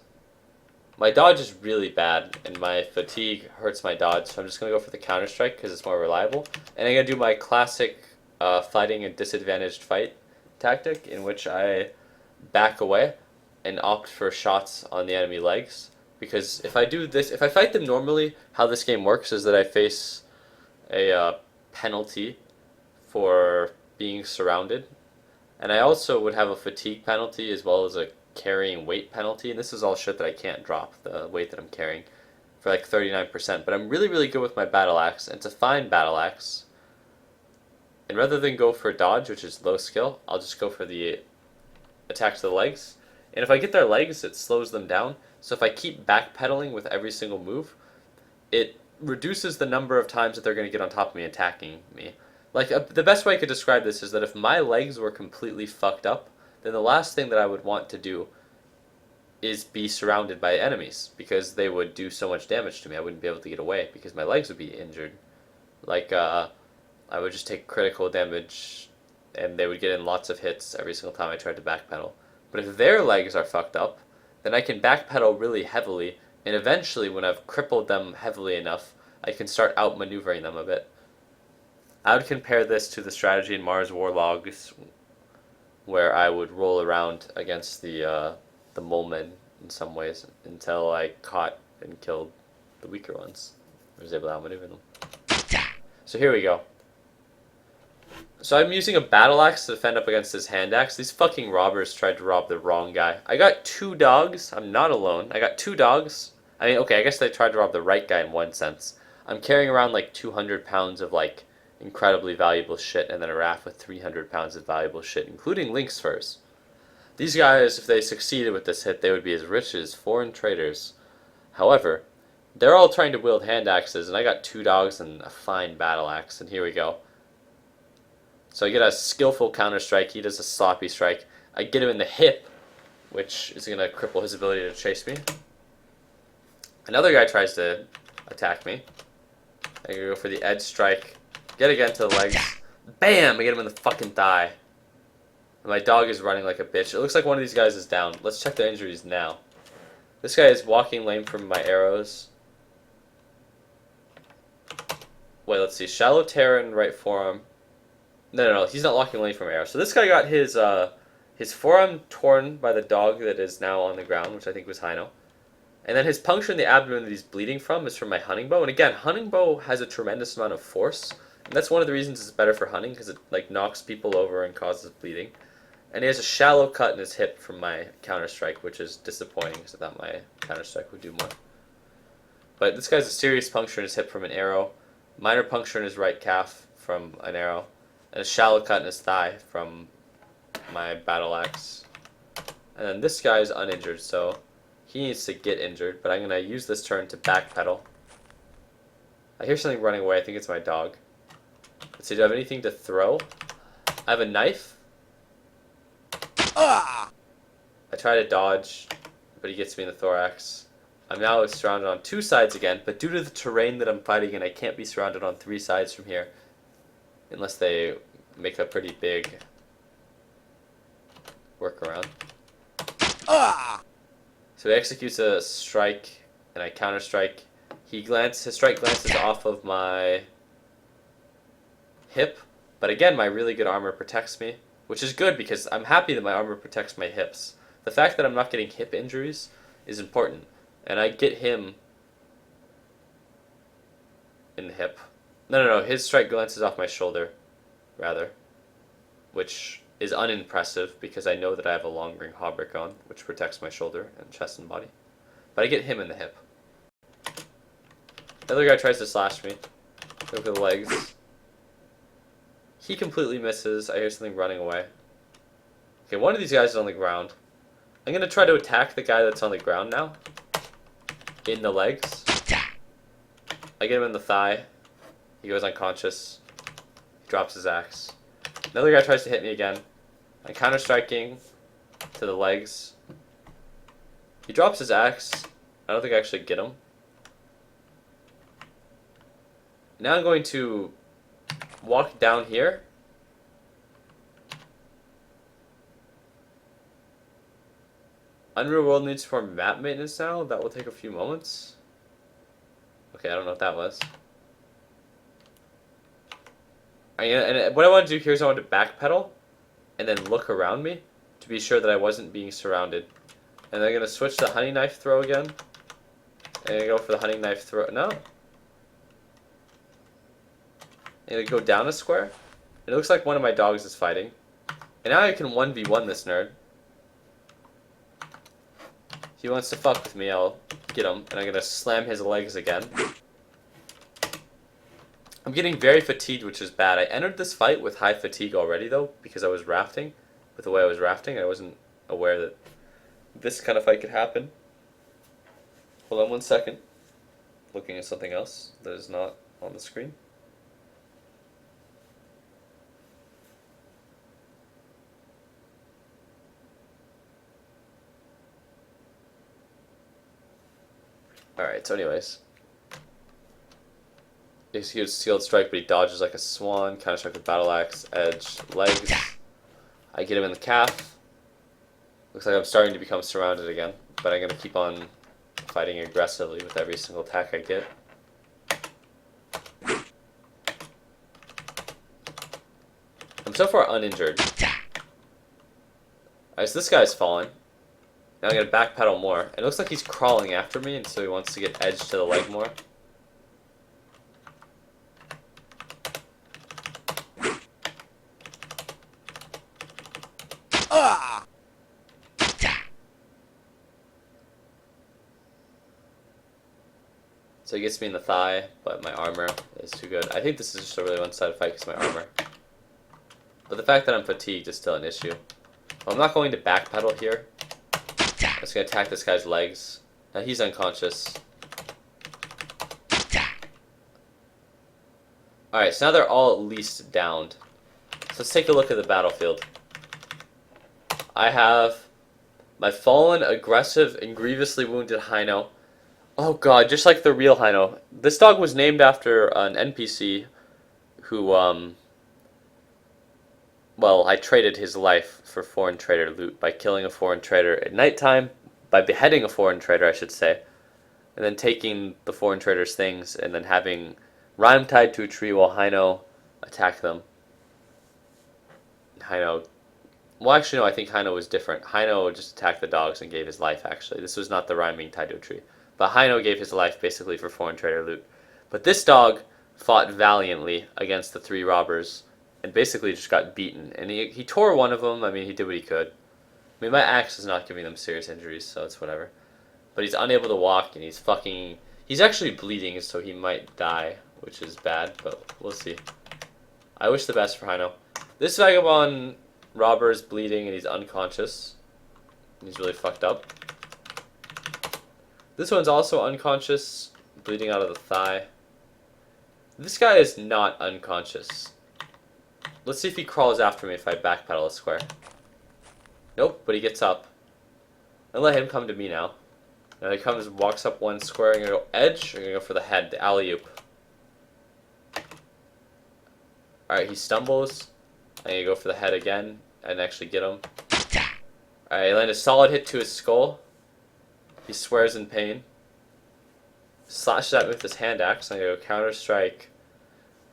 A: My dodge is really bad, and my fatigue hurts my dodge, so I'm just going to go for the counter-strike because it's more reliable. And I'm going to do my classic fighting a disadvantaged fight tactic, in which I back away and opt for shots on the enemy legs. Because if I do this, if I fight them normally, how this game works is that I face a penalty for being surrounded. And I also would have a fatigue penalty as well as a carrying weight penalty, and this is all shit that I can't drop, the weight that I'm carrying, for like 39%, but I'm really, really good with my battle axe, and it's a fine battle axe, and rather than go for dodge, which is low skill, I'll just go for the attack to the legs, and if I get their legs, it slows them down, so if I keep backpedaling with every single move, it reduces the number of times that they're going to get on top of me attacking me. Like, the best way I could describe this is that if my legs were completely fucked up, then the last thing that I would want to do is be surrounded by enemies, because they would do so much damage to me. I wouldn't be able to get away because my legs would be injured. Like, I would just take critical damage, and they would get in lots of hits every single time I tried to backpedal. But if their legs are fucked up, then I can backpedal really heavily, and eventually, when I've crippled them heavily enough, I can start outmaneuvering them a bit. I would compare this to the strategy in Mars War Logs, where I would roll around against the mole men in some ways until I caught and killed the weaker ones. I was able to outmaneuver them. So here we go. So I'm using a battle axe to defend up against this hand axe. These fucking robbers tried to rob the wrong guy. I got 2 dogs. I'm not alone. I got 2 dogs. I mean, okay, I guess they tried to rob the right guy in one sense. I'm carrying around like 200 pounds of like incredibly valuable shit, and then a raft with 300 pounds of valuable shit, including lynx furs. These guys, if they succeeded with this hit, they would be as rich as foreign traders. However, they're all trying to wield hand axes, and I got 2 dogs and a fine battle axe, and here we go. So I get a skillful counter strike, he does a sloppy strike. I get him in the hip, which is going to cripple his ability to chase me. Another guy tries to attack me. I go for the edge strike. Get again to the legs. Bam! I get him in the fucking thigh. And my dog is running like a bitch. It looks like one of these guys is down. Let's check their injuries now. This guy is walking lame from my arrows. Wait, let's see. Shallow tear in right forearm. No, he's not walking lame from arrows. So this guy got his forearm torn by the dog that is now on the ground, which I think was Hino. And then his puncture in the abdomen that he's bleeding from is from my hunting bow. And again, hunting bow has a tremendous amount of force. And that's one of the reasons it's better for hunting, because it like knocks people over and causes bleeding. And he has a shallow cut in his hip from my counter-strike, which is disappointing, because I thought my counter-strike would do more. But this guy's a serious puncture in his hip from an arrow. Minor puncture in his right calf from an arrow. and a shallow cut in his thigh from my battle axe. And then this guy is uninjured, so he needs to get injured, but I'm going to use this turn to backpedal. I hear something running away. I think it's my dog. Let's see, do I have anything to throw? I have a knife. I try to dodge, but he gets me in the thorax. I'm now surrounded on 2 sides again, but due to the terrain that I'm fighting in, I can't be surrounded on 3 sides from here. Unless they make a pretty big workaround. So he executes a strike, and I counter strike. His strike glances off of my hip, but again, my really good armor protects me, which is good because I'm happy that my armor protects my hips. The fact that I'm not getting hip injuries is important, and I get him in the hip. No, his strike glances off my shoulder, rather, which is unimpressive because I know that I have a long ring hauberk on, which protects my shoulder and chest and body. But I get him in the hip. The other guy tries to slash me. Go for the legs. He completely misses. I hear something running away. Okay, one of these guys is on the ground. I'm going to try to attack the guy that's on the ground now. In the legs. I get him in the thigh. He goes unconscious. He drops his axe. Another guy tries to hit me again. I'm counter-striking to the legs. He drops his axe. I don't think I actually get him. Now I'm going to walk down here. Unreal World needs to perform map maintenance now. That will take a few moments. Okay, I don't know what that was. And what I want to do here is I want to backpedal and then look around me to be sure that I wasn't being surrounded. And then I'm going to switch to honey knife throw again. And I go for the honey knife throw. No. And I go down a square. It looks like one of my dogs is fighting. And now I can 1v1 this nerd. If he wants to fuck with me, I'll get him. And I'm going to slam his legs again. I'm getting very fatigued, which is bad. I entered this fight with high fatigue already, though, because I was rafting. With the way I was rafting, I wasn't aware that this kind of fight could happen. Hold on 1 second. Looking at something else that is not on the screen. Alright, so anyways. He executes Sealed Strike, but he dodges like a swan. Counter strike with Battle Axe, edge, legs. I get him in the calf. Looks like I'm starting to become surrounded again, but I'm going to keep on fighting aggressively with every single attack I get. I'm so far uninjured. Alright, so this guy's fallen. Now I'm going to backpedal more. It looks like he's crawling after me, and so he wants to get edge to the leg more. So he gets me in the thigh, but my armor is too good. I think this is just a really one-sided fight because of my armor. But the fact that I'm fatigued is still an issue. Well, I'm not going to backpedal here. I'm just going to attack this guy's legs. Now he's unconscious. Alright, so now they're all at least downed. So let's take a look at the battlefield. I have my fallen, aggressive, and grievously wounded Hino. Oh god, just like the real Hino. This dog was named after an NPC who, well, I traded his life for foreign trader loot by killing a foreign trader at nighttime, by beheading a foreign trader, I should say, and then taking the foreign trader's things and then having Rhyme tied to a tree while Hino attacked them. Hino, well, actually, no, I think Hino was different. Hino just attacked the dogs and gave his life, actually. This was not the Rhyme being tied to a tree. But Hino gave his life basically for foreign trader loot. But this dog fought valiantly against the 3 robbers and basically just got beaten. And he tore one of them. I mean, he did what he could. I mean, my axe is not giving them serious injuries, so it's whatever. But he's unable to walk, and he's actually bleeding, so he might die, which is bad, but we'll see. I wish the best for Hino. This vagabond robber is bleeding and he's unconscious. He's really fucked up. This one's also unconscious, bleeding out of the thigh. This guy is not unconscious. Let's see if he crawls after me if I backpedal a square. Nope, but he gets up. I'll let him come to me now. Now he comes, walks up one square. I'm gonna go edge. I'm gonna go for the head, the alley-oop. Alright, he stumbles. I'm gonna go for the head again and actually get him. Alright, I land a solid hit to his skull. He swears in pain. Slashes at me with his hand axe. I'm gonna go counter strike.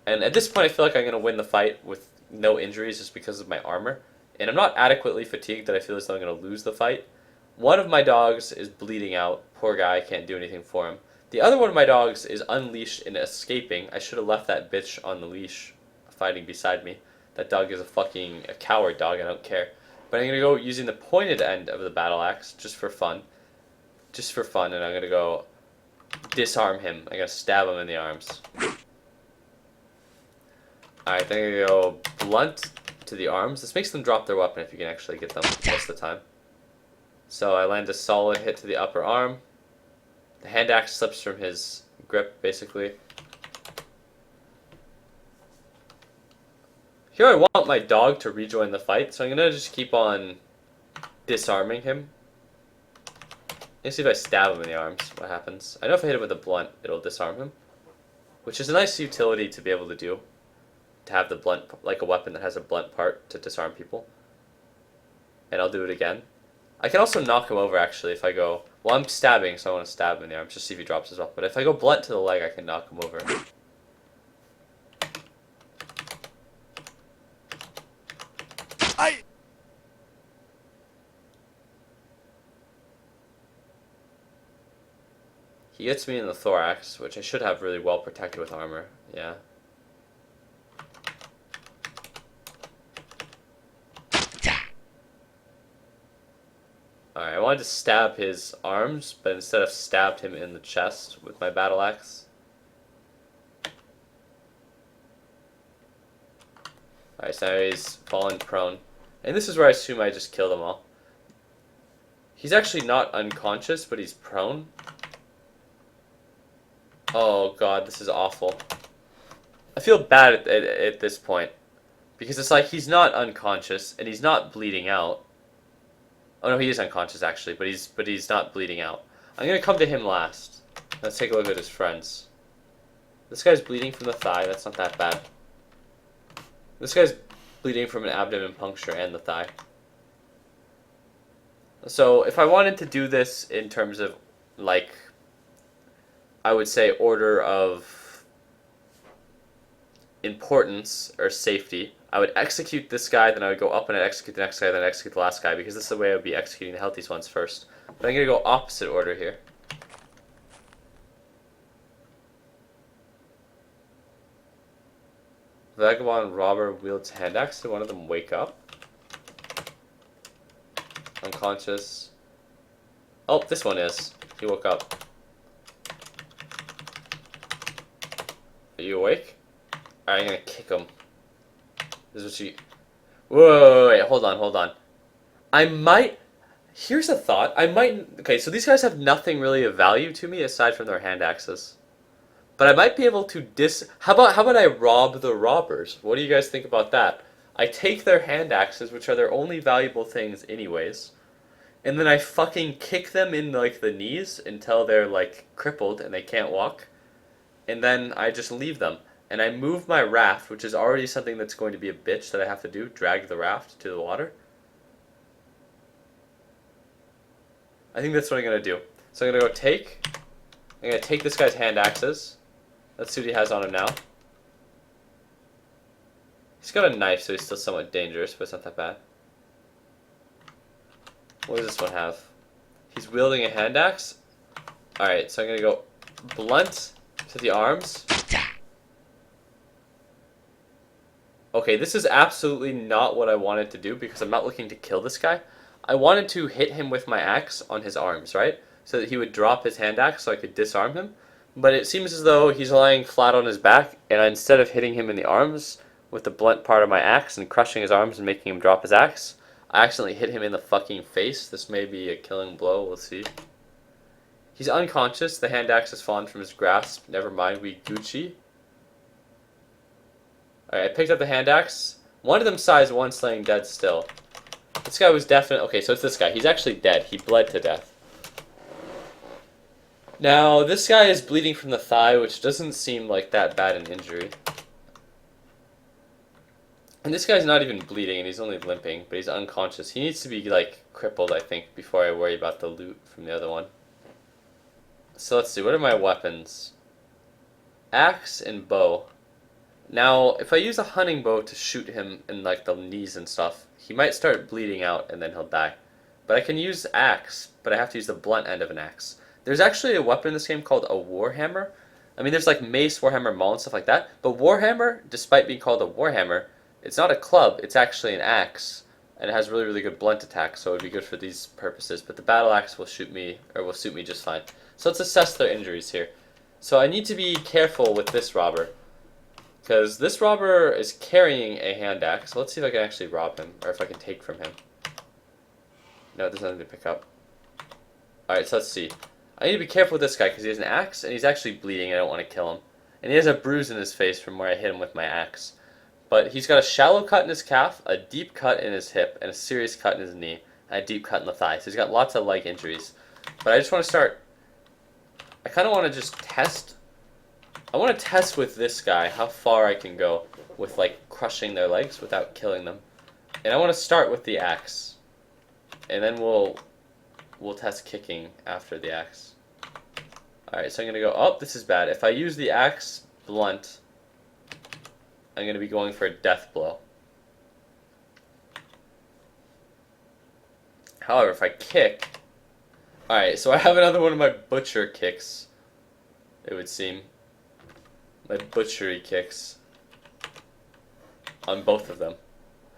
A: And at this point, I feel like I'm gonna win the fight with no injuries just because of my armor. And I'm not adequately fatigued that I feel as though I'm gonna lose the fight. One of my dogs is bleeding out. Poor guy, I can't do anything for him. The other one of my dogs is unleashed and escaping. I should have left that bitch on the leash fighting beside me. That dog is a coward dog, I don't care. But I'm gonna go using the pointed end of the battle axe just for fun. Just for fun, and I'm gonna go disarm him. I'm gonna stab him in the arms. Alright, then I'm gonna go blunt to the arms. This makes them drop their weapon if you can actually get them most of the time. So I land a solid hit to the upper arm. The hand axe slips from his grip, basically. Here I want my dog to rejoin the fight, so I'm gonna just keep on disarming him. Let's see if I stab him in the arms, what happens. I know if I hit him with a blunt, it'll disarm him. Which is a nice utility to be able to do. To have the blunt, like a weapon that has a blunt part to disarm people. And I'll do it again. I can also knock him over, actually, if I go... Well, I'm stabbing, so I want to stab him in the arms, just see if he drops his weapon. But if I go blunt to the leg, I can knock him over. He hits me in the thorax, which I should have really well protected with armor. Yeah. Alright, I wanted to stab his arms, but instead I've stabbed him in the chest with my battle axe. Alright, so now he's fallen prone. And this is where I assume I just killed them all. He's actually not unconscious, but he's prone. Oh god, this is awful. I feel bad at this point. Because it's like he's not unconscious, and he's not bleeding out. Oh no, he is unconscious actually, but he's not bleeding out. I'm gonna come to him last. Let's take a look at his friends. This guy's bleeding from the thigh, that's not that bad. This guy's bleeding from an abdomen puncture and the thigh. So if I wanted to do this in terms of, like, I would say order of importance or safety, I would execute this guy, then I would go up and I'd execute the next guy, then I'd execute the last guy, because this is the way I would be executing the healthiest ones first. But I'm going to go opposite order here. Vagabond robber wields hand axe. Did one of them wake up? Unconscious. Oh, this one is. He woke up. Are you awake? Alright, I'm gonna kick him. This is what she... Whoa, wait, hold on. I might... Here's a thought. I might... Okay, so these guys have nothing really of value to me aside from their hand axes. But I might be able to How about I rob the robbers? What do you guys think about that? I take their hand axes, which are their only valuable things anyways, and then I fucking kick them in, like, the knees until they're, like, crippled and they can't walk. And then I just leave them. And I move my raft, which is already something that's going to be a bitch that I have to do, drag the raft to the water. I think that's what I'm going to do. So I'm going to I'm going to take this guy's hand axes. Let's see what he has on him now. He's got a knife, so he's still somewhat dangerous, but it's not that bad. What does this one have? He's wielding a hand axe. Alright, so I'm going to go blunt to the arms. Okay, this is absolutely not what I wanted to do because I'm not looking to kill this guy. I wanted to hit him with my axe on his arms, right? So that he would drop his hand axe so I could disarm him. But it seems as though he's lying flat on his back, and instead of hitting him in the arms, with the blunt part of my axe and crushing his arms and making him drop his axe. I accidentally hit him in the fucking face. This may be a killing blow. We'll see. He's unconscious. The hand axe has fallen from his grasp. Never mind. We Gucci. Alright, I picked up the hand axe. One of them size one slaying dead still. This guy was definitely... Okay, so it's this guy. He's actually dead. He bled to death. Now, this guy is bleeding from the thigh, which doesn't seem like that bad an injury. And this guy's not even bleeding, and he's only limping, but he's unconscious. He needs to be, like, crippled, I think, before I worry about the loot from the other one. So let's see, what are my weapons? Axe and bow. Now, if I use a hunting bow to shoot him in, like, the knees and stuff, he might start bleeding out, and then he'll die. But I can use axe, but I have to use the blunt end of an axe. There's actually a weapon in this game called a warhammer. I mean, there's, like, mace, warhammer, maul, and stuff like that. But warhammer, despite being called a warhammer, it's not a club, it's actually an axe. And it has really, really good blunt attack, so it would be good for these purposes. But the battle axe will shoot me, or will suit me just fine. So let's assess their injuries here. So I need to be careful with this robber, because this robber is carrying a hand axe. So let's see if I can actually rob him, or if I can take from him. No, there's nothing to pick up. Alright, so let's see. I need to be careful with this guy, because he has an axe, and he's actually bleeding, and I don't want to kill him. And he has a bruise in his face from where I hit him with my axe. But he's got a shallow cut in his calf, a deep cut in his hip, and a serious cut in his knee, and a deep cut in the thigh. So he's got lots of leg injuries. But I just want to start... I kind of want to just test... I want to test with this guy how far I can go with, like, crushing their legs without killing them. And I want to start with the axe. And then we'll test kicking after the axe. Alright, so I'm going to go... Oh, this is bad. If I use the axe blunt, I'm going to be going for a death blow. However, if I kick... Alright, so I have another one of my butcher kicks, it would seem. My butchery kicks. On both of them.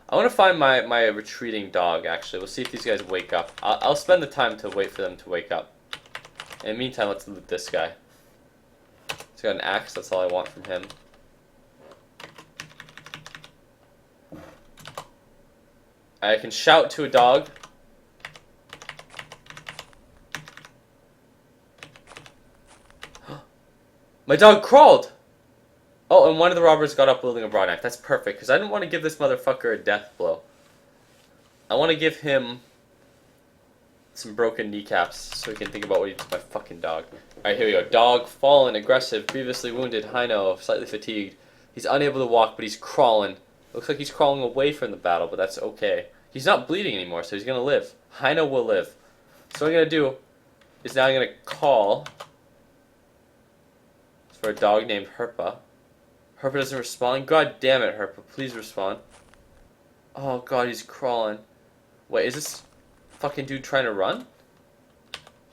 A: I want to find my retreating dog, actually. We'll see if these guys wake up. I'll spend the time to wait for them to wake up. In the meantime, let's loot this guy. He's got an axe, that's all I want from him. I can shout to a dog. My dog crawled! Oh, and one of the robbers got up wielding a broad knife. That's perfect, because I didn't want to give this motherfucker a death blow. I want to give him some broken kneecaps so he can think about what he did to my fucking dog. Alright, here we go. Dog, fallen, aggressive, grievously wounded, Hino, slightly fatigued. He's unable to walk, but he's crawling. Looks like he's crawling away from the battle, but that's okay. He's not bleeding anymore, so he's going to live. Hino will live. So what I'm going to do is now I'm going to call for a dog named Herpa. Herpa doesn't respond. God damn it, Herpa. Please respond. Oh, God, he's crawling. Wait, is this fucking dude trying to run?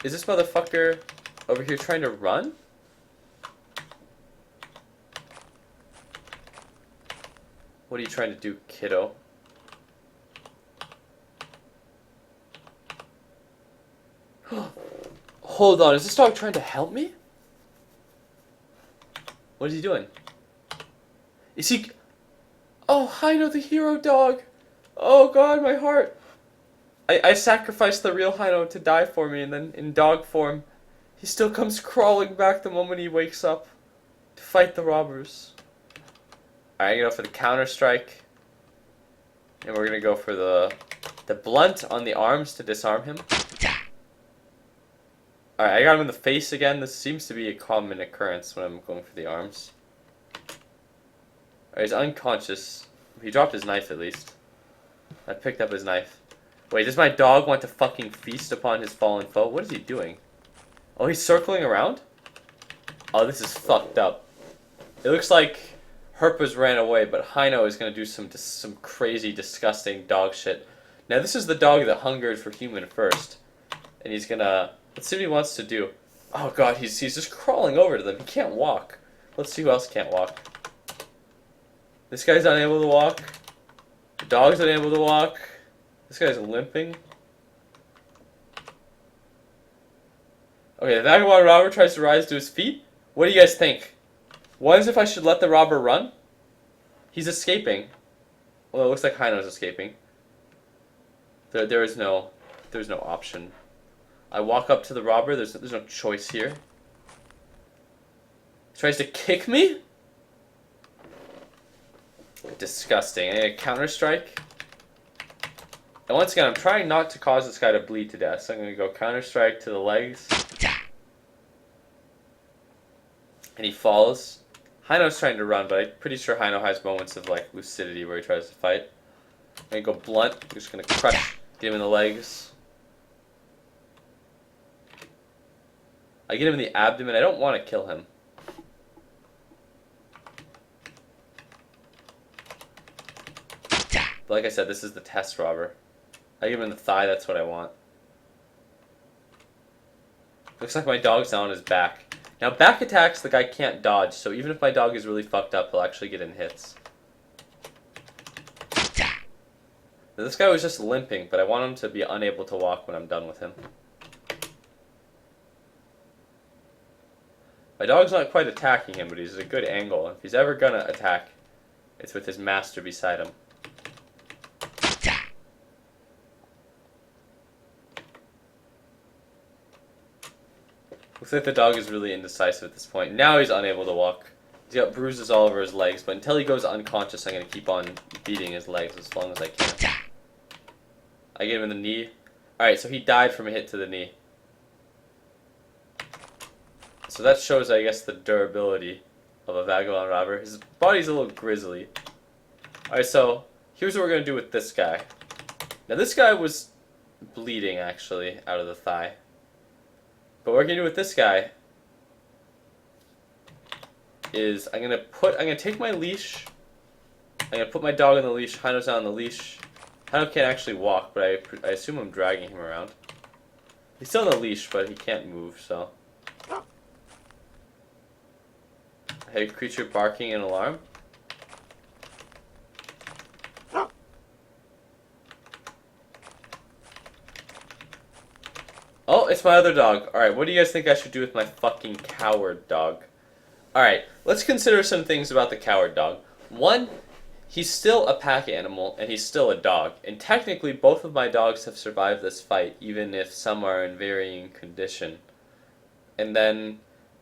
A: Is this motherfucker over here trying to run? What are you trying to do, kiddo? Hold on, is this dog trying to help me? What is he doing? Is he... Oh, Hino, the hero dog! Oh God, my heart! I sacrificed the real Hino to die for me, and then in dog form, he still comes crawling back the moment he wakes up to fight the robbers. Alright, I'm gonna go for the counter strike. And we're gonna go for the blunt on the arms to disarm him. Alright, I got him in the face again. This seems to be a common occurrence when I'm going for the arms. Alright, he's unconscious. He dropped his knife at least. I picked up his knife. Wait, does my dog want to fucking feast upon his fallen foe? What is he doing? Oh, he's circling around? Oh, this is fucked up. It looks like Herpa's ran away, but Hino is going to do some crazy, disgusting dog shit. Now, this is the dog that hungered for human first. And he's going to... Let's see what he wants to do. Oh God, he's just crawling over to them. He can't walk. Let's see who else can't walk. This guy's unable to walk. The dog's unable to walk. This guy's limping. Okay, the vagabond robber tries to rise to his feet. What do you guys think? One is if I should let the robber run. He's escaping. Well, it looks like Hino's escaping. There's no option. I walk up to the robber. There's no choice here. He tries to kick me? Disgusting. And a counter strike. And once again, I'm trying not to cause this guy to bleed to death. So I'm going to go counter strike to the legs. And he falls. Hino's trying to run, but I'm pretty sure Hino has moments of like lucidity where he tries to fight. I'm going to go blunt. I'm just going to crush, get him in the legs. I get him in the abdomen. I don't want to kill him. But like I said, this is the test robber. I give him in the thigh, that's what I want. Looks like my dog's now on his back. Now back attacks the guy can't dodge, so even if my dog is really fucked up, he'll actually get in hits. Now, this guy was just limping, but I want him to be unable to walk when I'm done with him. My dog's not quite attacking him, but he's at a good angle. If he's ever gonna attack, it's with his master beside him. Looks like the dog is really indecisive at this point. Now he's unable to walk. He's got bruises all over his legs, but until he goes unconscious, I'm going to keep on beating his legs as long as I can. I get him in the knee. Alright, so he died from a hit to the knee. So that shows, I guess, the durability of a vagabond robber. His body's a little grisly. Alright, so here's what we're going to do with this guy. Now this guy was bleeding, actually, out of the thigh. But what we're gonna do with this guy is I'm gonna take my leash. I'm gonna put my dog on the leash. Hino's on the leash. Hino can't actually walk, but I assume I'm dragging him around. He's still on the leash, but he can't move. So, hey, creature barking in alarm. Oh, it's my other dog. Alright, what do you guys think I should do with my fucking coward dog? Alright, let's consider some things about the coward dog. One, he's still a pack animal, and he's still a dog. And technically, both of my dogs have survived this fight, even if some are in varying condition. And then,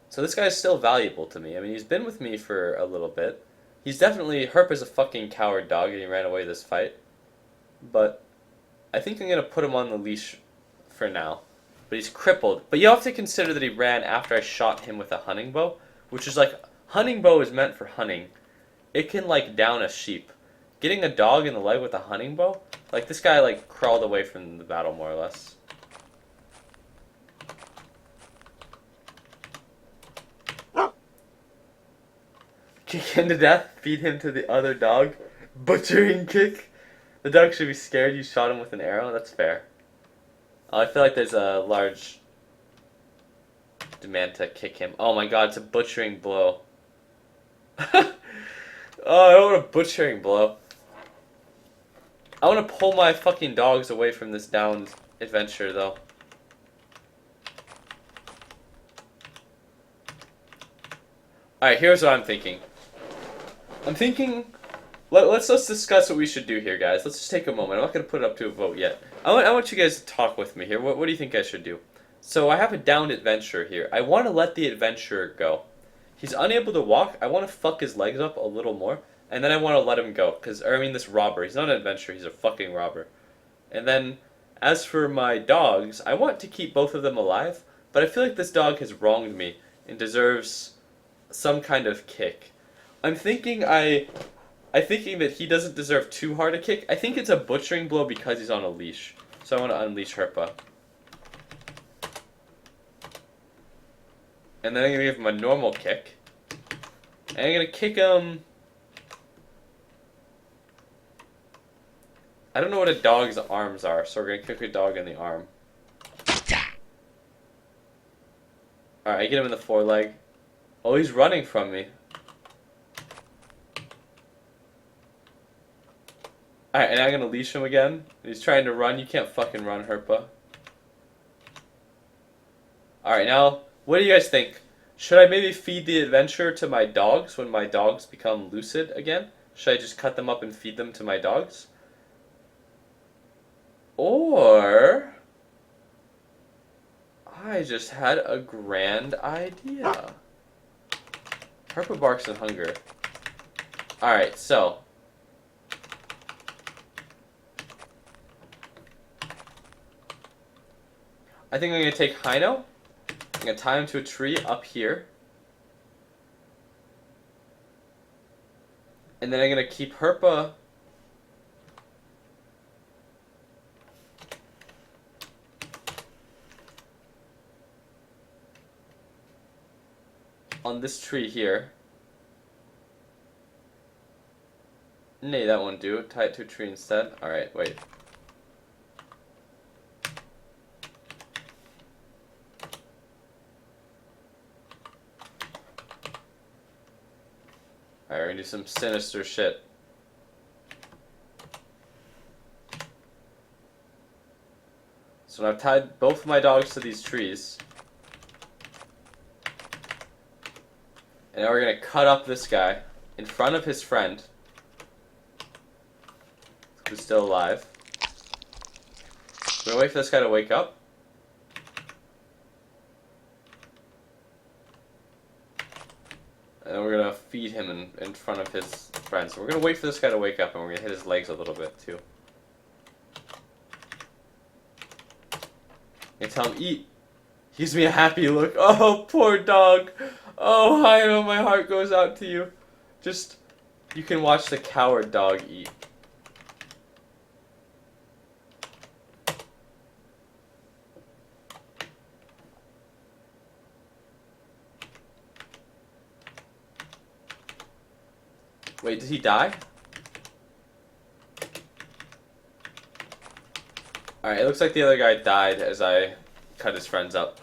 A: so this guy's still valuable to me. I mean, he's been with me for a little bit. He's definitely, Herp is a fucking coward dog, and he ran away this fight. But I think I'm going to put him on the leash for now. But he's crippled. But you have to consider that he ran after I shot him with a hunting bow, which is like, hunting bow is meant for hunting. It can like down a sheep. Getting a dog in the leg with a hunting bow, like this guy like crawled away from the battle more or less. Kick him to death, feed him to the other dog, butchering kick. The dog should be scared you shot him with an arrow, that's fair. I feel like there's a large demand to kick him. Oh my god, it's a butchering blow. Oh, I don't want a butchering blow. I want to pull my fucking dogs away from this downed adventure, though. Alright, here's what I'm thinking. I'm thinking... Let's discuss what we should do here, guys. Let's just take a moment. I'm not going to put it up to a vote yet. I want you guys to talk with me here. What do you think I should do? So I have a downed adventurer here. I want to let the adventurer go. He's unable to walk. I want to fuck his legs up a little more. And then I want to let him go. This robber. He's not an adventurer. He's a fucking robber. And then, as for my dogs, I want to keep both of them alive. But I feel like this dog has wronged me and deserves some kind of kick. I'm thinking that he doesn't deserve too hard a kick. I think it's a butchering blow because he's on a leash. So I want to unleash Herpa. And then I'm going to give him a normal kick. And I'm going to kick him... I don't know what a dog's arms are, so we're going to kick a dog in the arm. Alright, I get him in the foreleg. Oh, he's running from me. Alright, and I'm gonna leash him again. He's trying to run. You can't fucking run, Herpa. Alright, now, what do you guys think? Should I maybe feed the adventure to my dogs when my dogs become lucid again? Should I just cut them up and feed them to my dogs? Or I just had a grand idea. Herpa barks in hunger. Alright, so I think I'm going to take Hino. I'm going to tie him to a tree up here. And then I'm going to keep Herpa on this tree here. Nay, that won't do. Tie it to a tree instead. Alright, wait. Alright, we're gonna do some sinister shit. So I've tied both of my dogs to these trees. And now we're gonna cut up this guy in front of his friend, who's still alive. We're gonna wait for this guy to wake up. And then we're gonna feed him in front of his friend. So we're gonna wait for this guy to wake up, and we're gonna hit his legs a little bit too. And tell him, eat. He gives me a happy look. Oh, poor dog. Oh, Hino, my heart goes out to you. Just, you can watch the coward dog eat. Wait, did he die? Alright, it looks like the other guy died as I cut his friends up.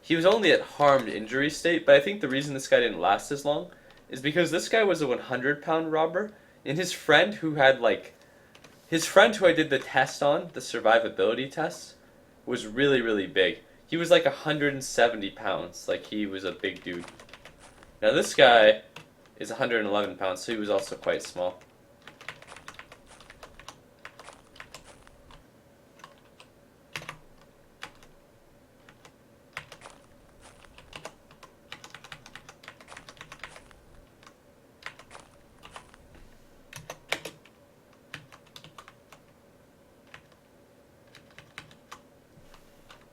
A: He was only at harmed injury state, but I think the reason this guy didn't last as long is because this guy was a 100-pound robber, and his friend who had, like, his friend who I did the test on, the survivability test, was really, really big. He was like 170 pounds, like he was a big dude. Now this guy is 111 pounds, so he was also quite small.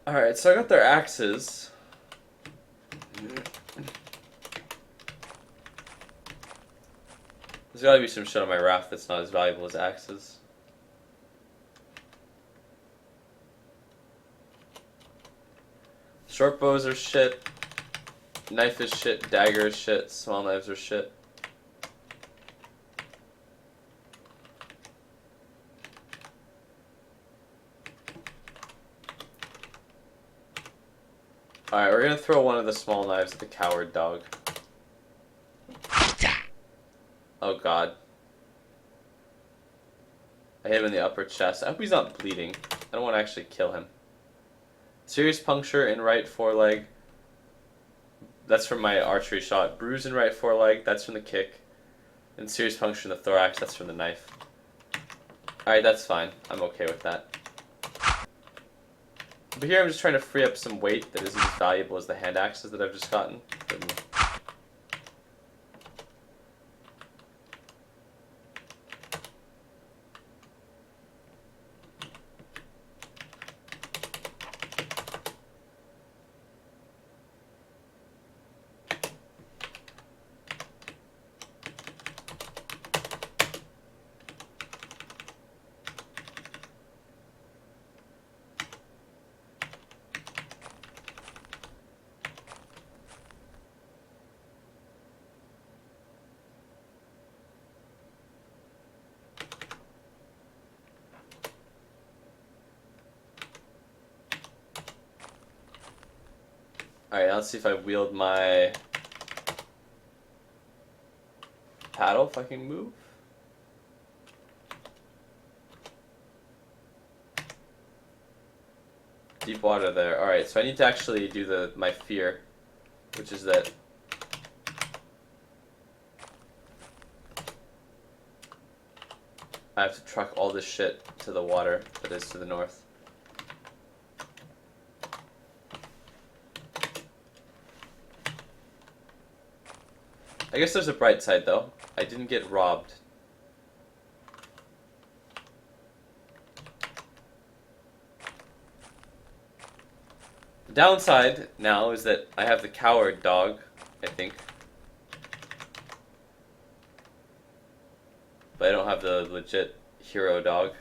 A: Alright, so I got their axes. There's gotta be some shit on my raft that's not as valuable as axes. Short bows are shit. Knife is shit. Dagger is shit. Small knives are shit. Alright, we're gonna throw one of the small knives at the coward dog. Oh god. I hit him in the upper chest. I hope he's not bleeding. I don't want to actually kill him. Serious puncture in right foreleg. That's from my archery shot. Bruise in right foreleg. That's from the kick. And serious puncture in the thorax. That's from the knife. Alright, that's fine. I'm okay with that. But here I'm just trying to free up some weight that isn't as valuable as the hand axes that I've just gotten. Alright, let's see if I wield my paddle, if I can move. Deep water there. Alright, so I need to actually do my fear, which is that I have to truck all this shit to the water that is to the north. I guess there's a bright side though. I didn't get robbed. The downside now is that I have the coward dog, I think. But I don't have the legit hero dog.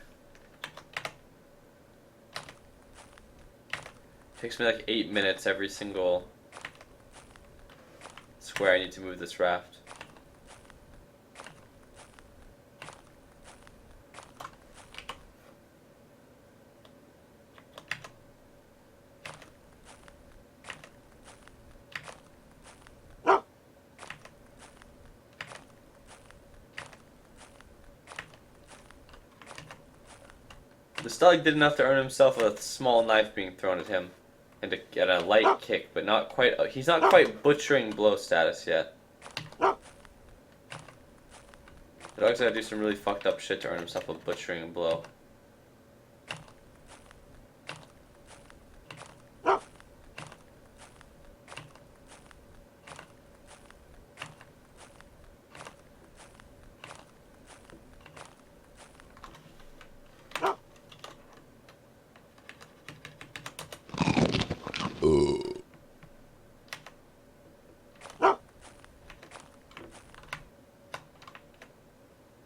A: It takes me like 8 minutes every single square I need to move this raft. This dog did enough to earn himself a small knife being thrown at him, and to get a light kick, but not quite. He's not quite butchering blow status yet. The dog's gotta do some really fucked up shit to earn himself a butchering blow.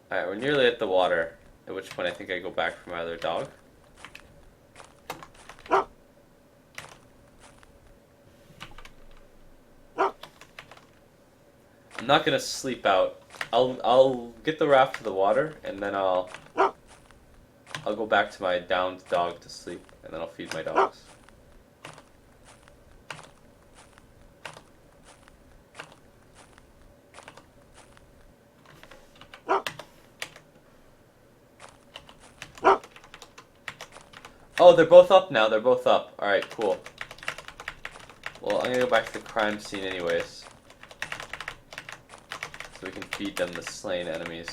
A: Alright, we're nearly at the water, at which point I think I go back for my other dog. I'm not gonna sleep out. I'll get the raft to the water, and then I'll go back to my downed dog to sleep, and then I'll feed my dogs. Oh, they're both up now. They're both up. Alright, cool. Well, I'm gonna go back to the crime scene anyways. So we can feed them the slain enemies.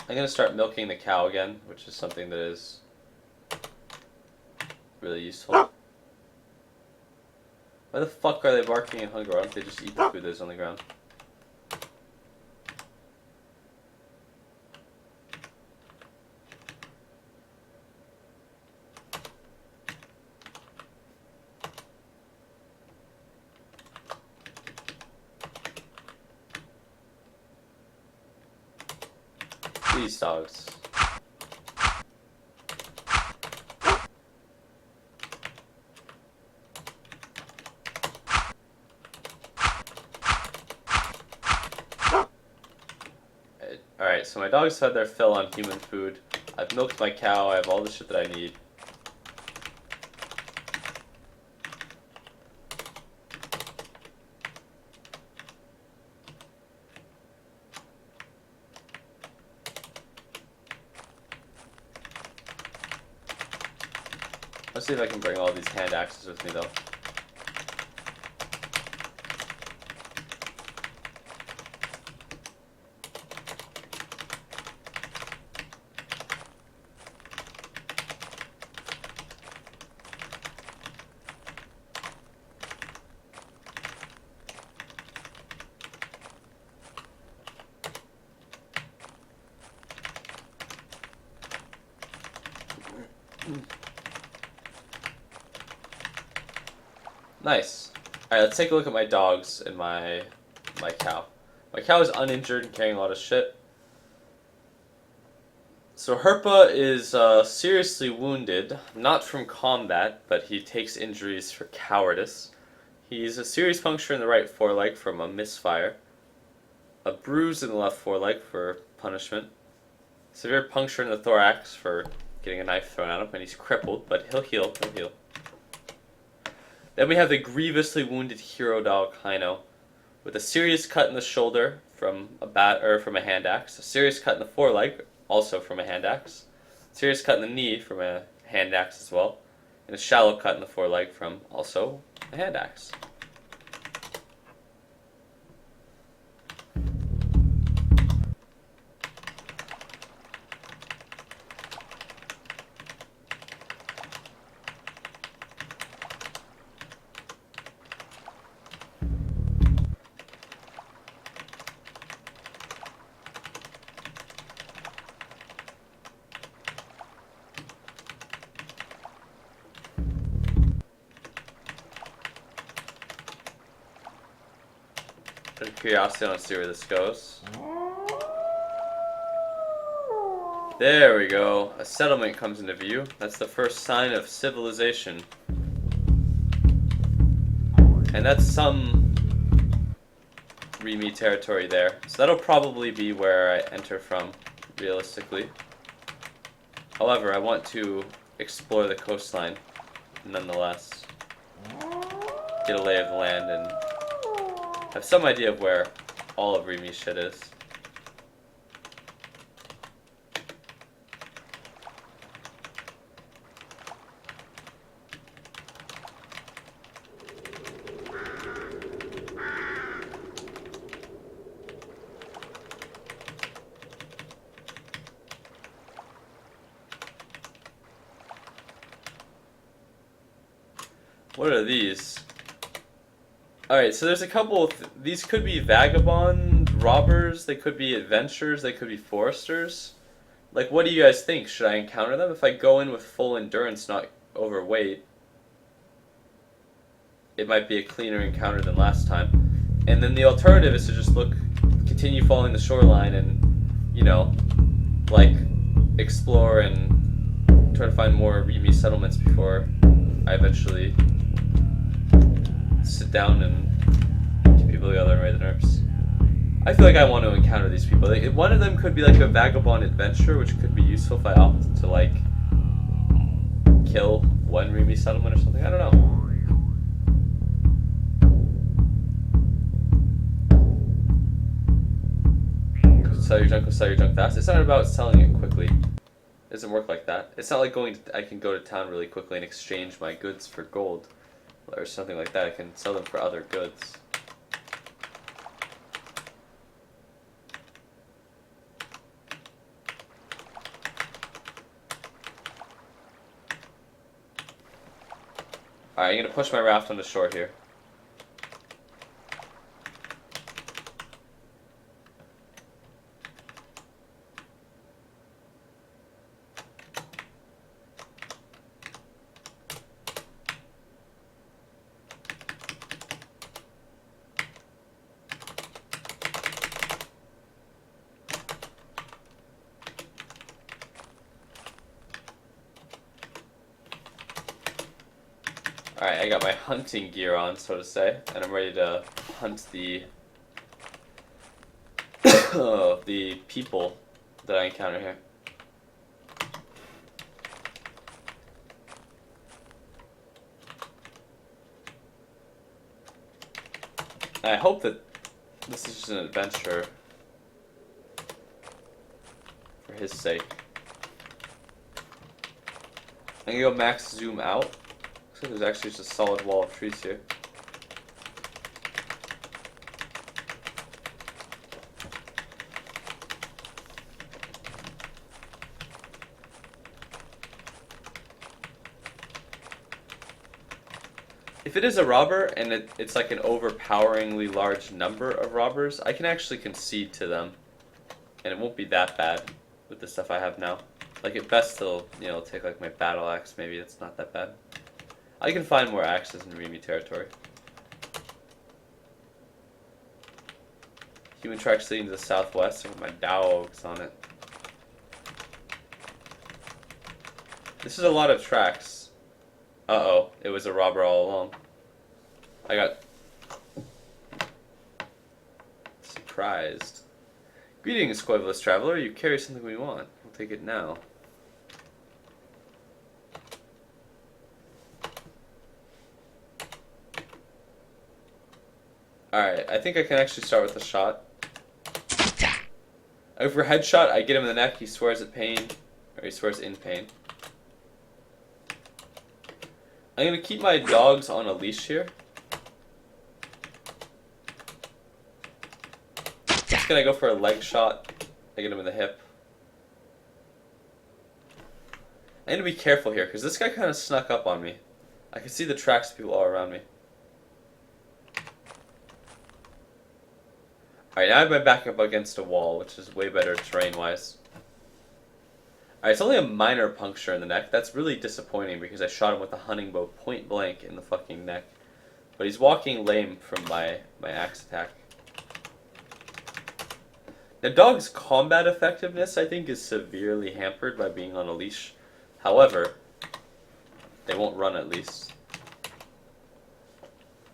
A: I'm gonna start milking the cow again, which is something that is really useful. Why the fuck are they barking in hunger? Why don't they just eat the food that's on the ground? These dogs. Alright, so my dogs had their fill on human food. I've milked my cow, I have all the shit that I need. Let's see if I can bring all these hand axes with me though. Nice. Alright, let's take a look at my dogs and my cow. My cow is uninjured and carrying a lot of shit. So Herpa is seriously wounded, not from combat, but he takes injuries for cowardice. He's a serious puncture in the right foreleg from a misfire, a bruise in the left foreleg for punishment. Severe puncture in the thorax for getting a knife thrown at him, and he's crippled, but he'll heal. He'll heal. Then we have the grievously wounded hero dog Hino, with a serious cut in the shoulder from a hand axe, a serious cut in the foreleg, also from a hand axe, a serious cut in the knee from a hand axe as well, and a shallow cut in the foreleg from also a hand axe. Out of curiosity, I want to see where this goes. There we go. A settlement comes into view. That's the first sign of civilization. And that's some Remy territory there. So that'll probably be where I enter from, realistically. However, I want to explore the coastline, nonetheless. Get a lay of the land and have some idea of where all of Remy's shit is. What are these? Alright, so there's a couple of these could be vagabond robbers, they could be adventurers, they could be foresters. Like, what do you guys think? Should I encounter them? If I go in with full endurance, not overweight, it might be a cleaner encounter than last time. And then the alternative is to just continue following the shoreline and, you know, like, explore and try to find more Remy settlements before I eventually sit down and get people together and raid the nerfs. I feel like I want to encounter these people. Like, one of them could be like a vagabond adventure, which could be useful if I opt to like kill one Remy settlement or something. I don't know. Sell your junk fast. It's not about selling it quickly. It doesn't work like that. It's not like I can go to town really quickly and exchange my goods for gold or something like that. I can sell them for other goods. Alright, I'm going to push my raft on the shore here. Alright, I got my hunting gear on, so to say, and I'm ready to hunt the the people that I encounter here. I hope that this is just an adventure for his sake. I'm gonna go max zoom out. Looks like there's actually just a solid wall of trees here. If it is a robber and it's like an overpoweringly large number of robbers, I can actually concede to them. And it won't be that bad with the stuff I have now. Like, at best they'll, you know, take like my battle axe, maybe it's not that bad. I can find more axes in Remy territory. Human tracks leading to the southwest with my dogs on it. This is a lot of tracks. Uh-oh, it was a robber all along. I got surprised. Greetings, Coiveless Traveler. You carry something we want. We'll take it now. Alright, I think I can actually start with a shot. For a headshot, I get him in the neck, he swears at pain, or he swears in pain. I'm going to keep my dogs on a leash here. Just going to go for a leg shot. I get him in the hip. I need to be careful here, because this guy kind of snuck up on me. I can see the tracks of people all around me. Alright, now I have my back up against a wall, which is way better terrain-wise. Alright, it's only a minor puncture in the neck. That's really disappointing because I shot him with a hunting bow point blank in the fucking neck. But he's walking lame from my axe attack. The dog's combat effectiveness, I think, is severely hampered by being on a leash. However, they won't run at least.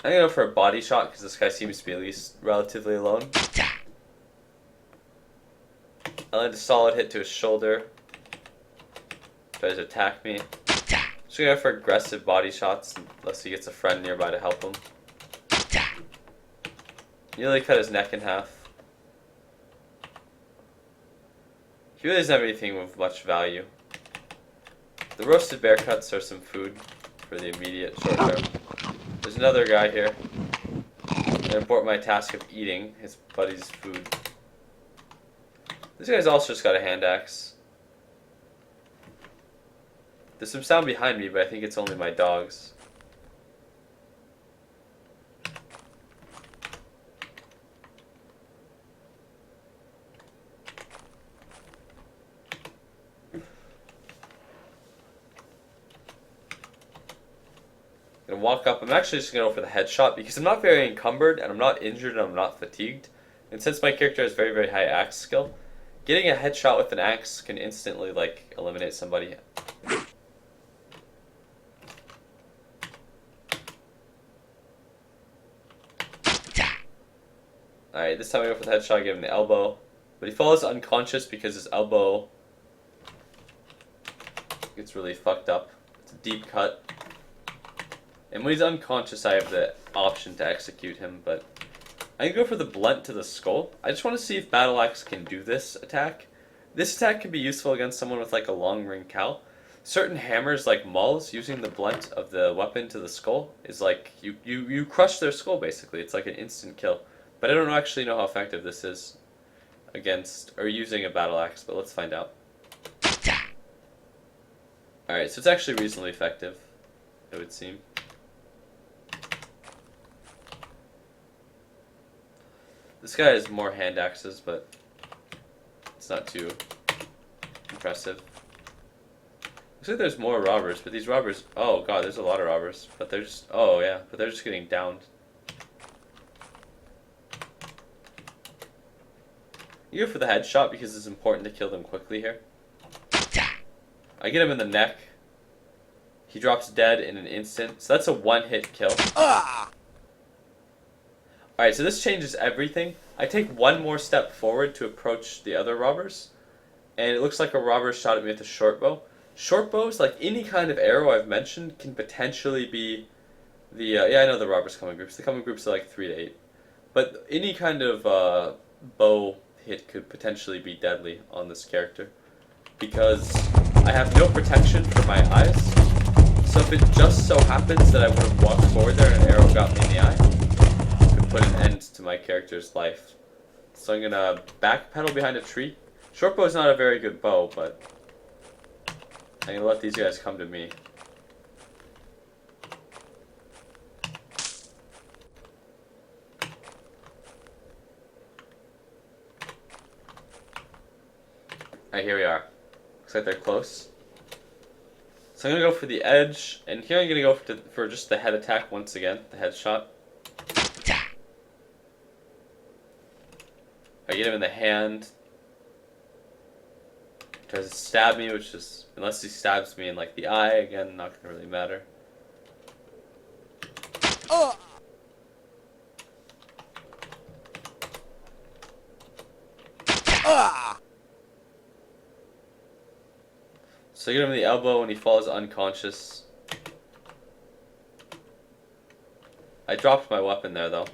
A: I'm gonna go for a body shot because this guy seems to be at least relatively alone. I land a solid hit to his shoulder. Tries to attack me. Just gonna go for aggressive body shots unless he gets a friend nearby to help him. Nearly cut his neck in half. He really doesn't have anything with much value. The roasted bear cuts are some food for the immediate short term. There's another guy here. I'm gonna abort my task of eating his buddy's food. This guy's also just got a hand axe. There's some sound behind me, but I think it's only my dogs. I'm gonna walk up. I'm actually just gonna go for the headshot because I'm not very encumbered and I'm not injured and I'm not fatigued. And since my character has very, very high axe skill, getting a headshot with an axe can instantly, like, eliminate somebody. Alright, this time I go for the headshot, give him the elbow. But he falls unconscious because his elbow gets really fucked up. It's a deep cut. And when he's unconscious, I have the option to execute him, but I can go for the blunt to the skull. I just want to see if Battle Axe can do this attack. This attack can be useful against someone with like a long ring cowl. Certain hammers like mauls, using the blunt of the weapon to the skull is like, you crush their skull basically. It's like an instant kill. But I don't actually know how effective this is against, or using a Battle Axe, but let's find out. Alright, so it's actually reasonably effective, it would seem. This guy has more hand axes, but it's not too impressive. Looks like there's more robbers, but these robbers... Oh god, there's a lot of robbers. But they're just... Oh yeah, but they're just getting downed. You go for the headshot because it's important to kill them quickly here. I get him in the neck. He drops dead in an instant. So that's a one-hit kill. Alright, so this changes everything. I take one more step forward to approach the other robbers. And it looks like a robber shot at me with a short bow. Short bows, like any kind of arrow I've mentioned, can potentially be the... yeah, I know the robbers come in groups. They come in groups of like 3 to 8. But any kind of bow hit could potentially be deadly on this character. Because I have no protection for my eyes. So if it just so happens that I would have walked forward there and an arrow got me in the eye, it could put an end to my character's life. So I'm gonna backpedal behind a tree. Short bow is not a very good bow, but I'm gonna let these guys come to me. Alright, here we are. Looks like they're close. So I'm gonna go for the edge, and here I'm gonna go for just the head attack once again, the headshot. I get him in the hand. Tries to stab me, which is, unless he stabs me in like the eye, again, not gonna really matter. So I get him in the elbow when he falls unconscious. I dropped my weapon there, though.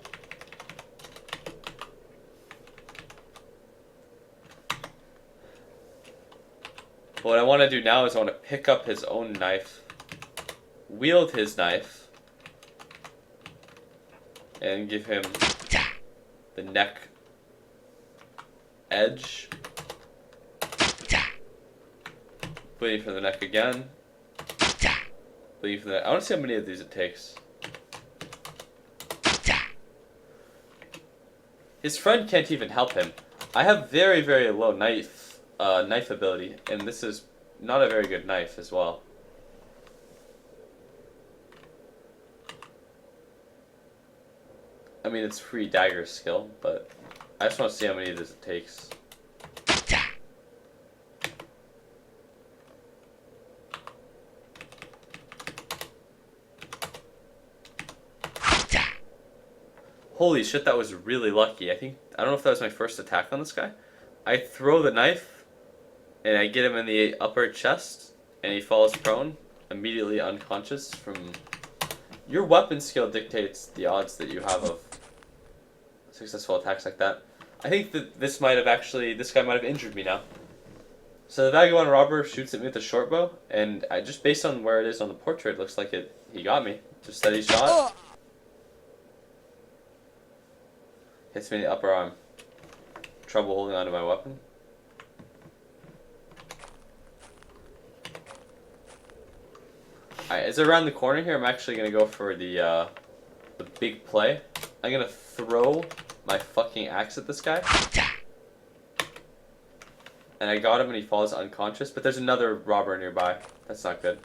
A: What I want to do now is I want to pick up his own knife, wield his knife, and give him the neck edge. Bleeding from the neck again. Bleeding from the neck. I want to see how many of these it takes. His friend can't even help him. I have very, very low knife ability, and this is not a very good knife as well. I mean, it's free dagger skill, but I just want to see how many of this it takes. Holy shit, that was really lucky. I don't know if that was my first attack on this guy. I throw the knife, and I get him in the upper chest, and he falls prone, immediately unconscious from... Your weapon skill dictates the odds that you have of successful attacks like that. I think that this guy might have injured me now. So the vagabond robber shoots at me with a short bow, and just based on where it is on the portrait, it looks like he got me. Just steady shot. Hits me in the upper arm. Trouble holding onto my weapon. Alright, as I round the corner here, I'm actually going to go for the big play. I'm going to throw my fucking axe at this guy. And I got him and he falls unconscious, but there's another robber nearby. That's not good.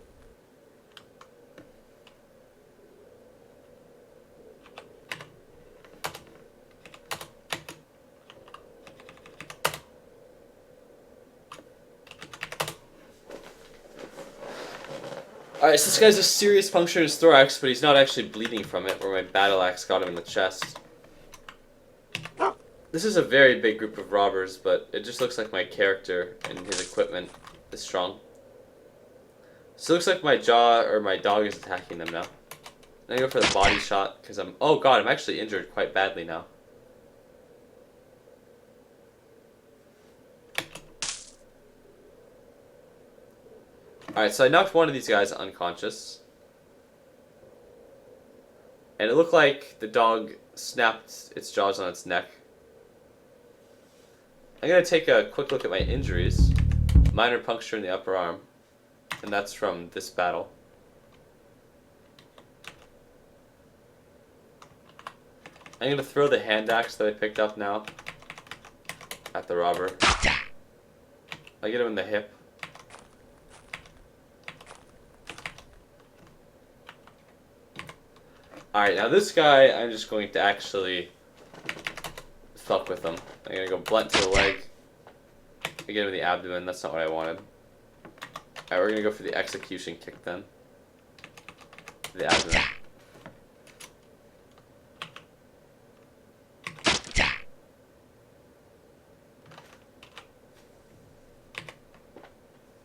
A: Alright, so this guy's a serious puncture in his thorax, but he's not actually bleeding from it, where my battle axe got him in the chest. This is a very big group of robbers, but it just looks like my character and his equipment is strong. So it looks like my dog is attacking them now. I'm gonna go for the body shot, because oh god, I'm actually injured quite badly now. Alright, so I knocked one of these guys unconscious. And it looked like the dog snapped its jaws on its neck. I'm going to take a quick look at my injuries. Minor puncture in the upper arm. And that's from this battle. I'm going to throw the hand axe that I picked up now at the robber. I get him in the hip. Alright, now this guy, I'm just going to actually fuck with him. I'm going to go blunt to the leg. I get him in the abdomen, that's not what I wanted. Alright, we're going to go for the execution kick then. The abdomen.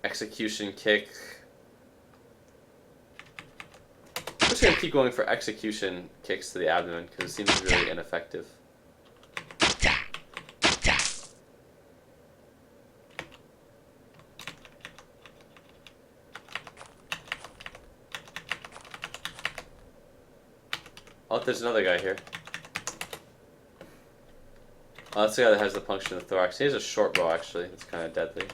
A: Execution kick. I'm just going to keep going for execution kicks to the abdomen because it seems really ineffective. Oh, there's another guy here. Oh, that's the guy that has the puncture in the thorax. He has a short bow, actually. It's kind of deadly.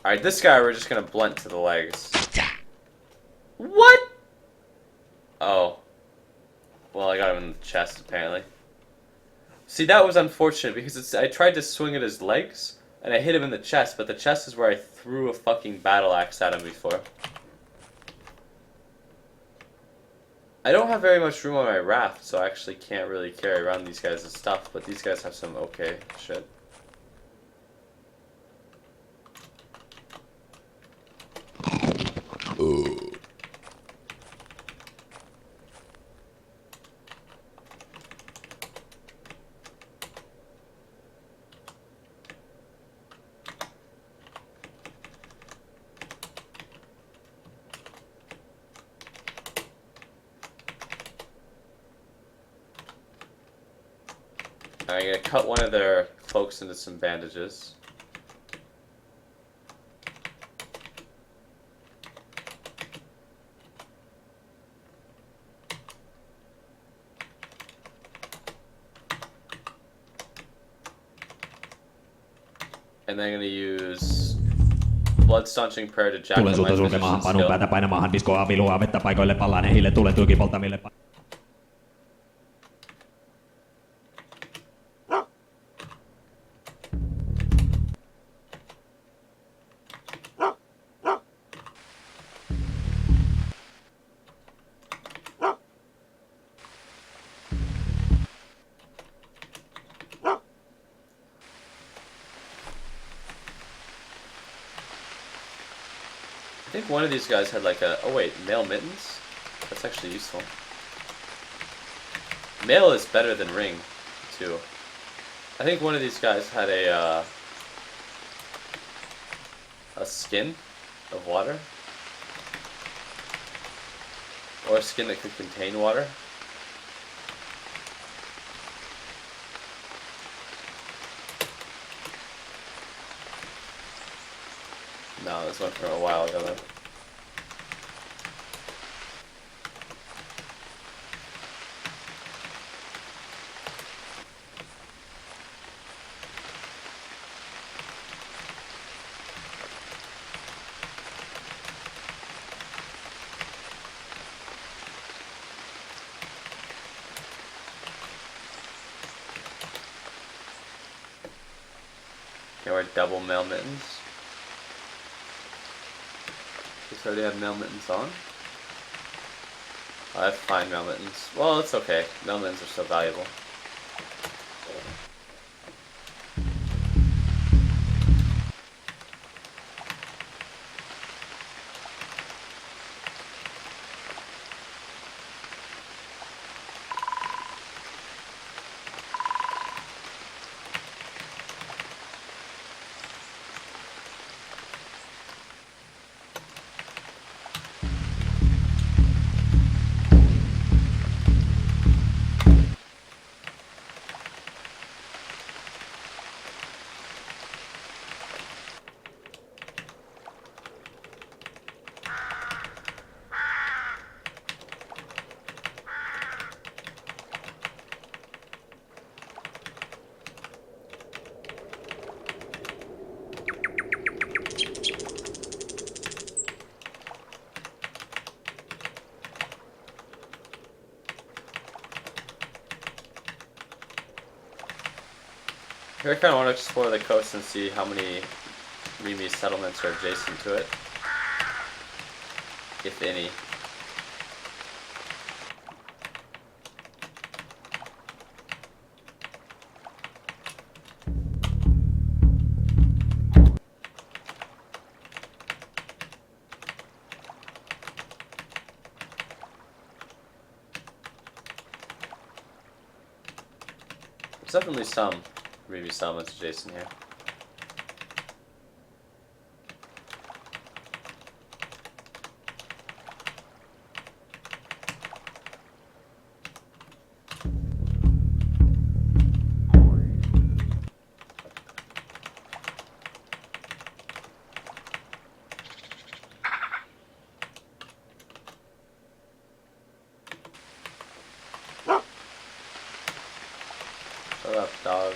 A: Alright, this guy we're just going to blunt to the legs. What? Oh. Well, I got him in the chest, apparently. See, that was unfortunate because I tried to swing at his legs, and I hit him in the chest, but the chest is where I threw a fucking battle axe at him before. I don't have very much room on my raft, so I actually can't really carry around these guys' stuff, but these guys have some okay shit. I'm gonna cut one of their cloaks into some bandages. And then I'm gonna use Blood Staunching Prayer to jack
B: Tulen
A: up
B: sulta
A: my
B: sulkemaan
A: physician's
B: panun
A: skill.
B: päätä painamaan diskoa vilua vettä paikoille pallaan ehille tulen tuiki polttamille.
A: I think one of these guys had like a... Oh wait, mail mittens? That's actually useful. Mail is better than ring, too. I think one of these guys had a skin of water. Or a skin that could contain water. No, this went from a while ago though. Okay, wear double mail mittens. Just already have mail mittens on. I have fine mail mittens. Well, it's okay. Mail mittens are so valuable. Here I kind of want to explore the coast and see how many Rimi settlements are adjacent to it. If any. There's definitely some Rimi settlements adjacent here. Shut up, dog.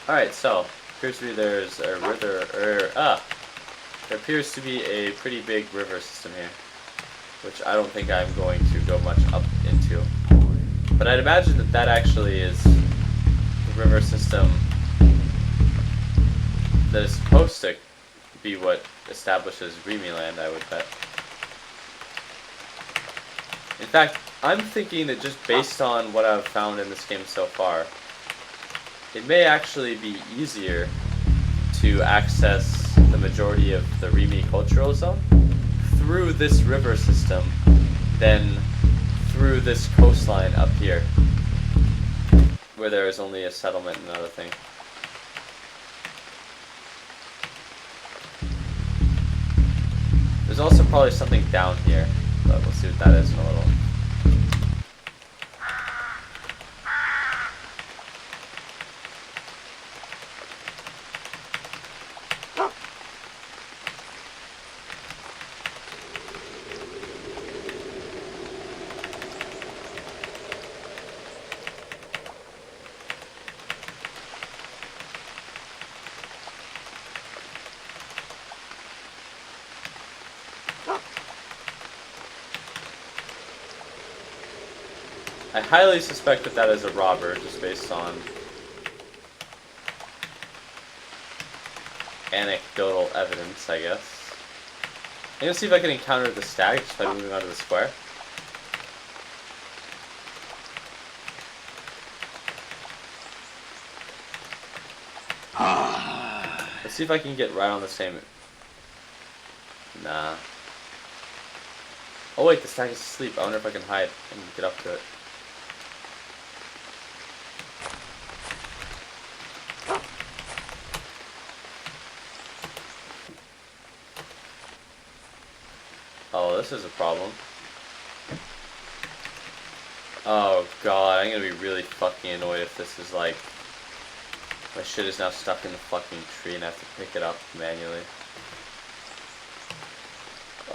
A: Alright, so appears to be there's a river there appears to be a pretty big river system here, which I don't think I'm going to go much up into. But I'd imagine that that actually is the river system that is supposed to be what establishes Rimi Land, I would bet. In fact, I'm thinking that just based on what I've found in this game so far, it may actually be easier to access the majority of the Rimi cultural zone through this river system than through this coastline up here. where there is only a settlement and another thing. There's also probably something down here, but we'll see what that is in a little. I highly suspect that that is a robber, just based on anecdotal evidence, I guess. I'm gonna see if I can encounter the stag just by moving onto the square. Let's see if I can get right on the same... Nah. Oh wait, the stag is asleep. I wonder if I can hide and get up to it. Oh, this is a problem. Oh god, I'm gonna be really fucking annoyed if this is like... My shit is now stuck in the fucking tree and I have to pick it up manually.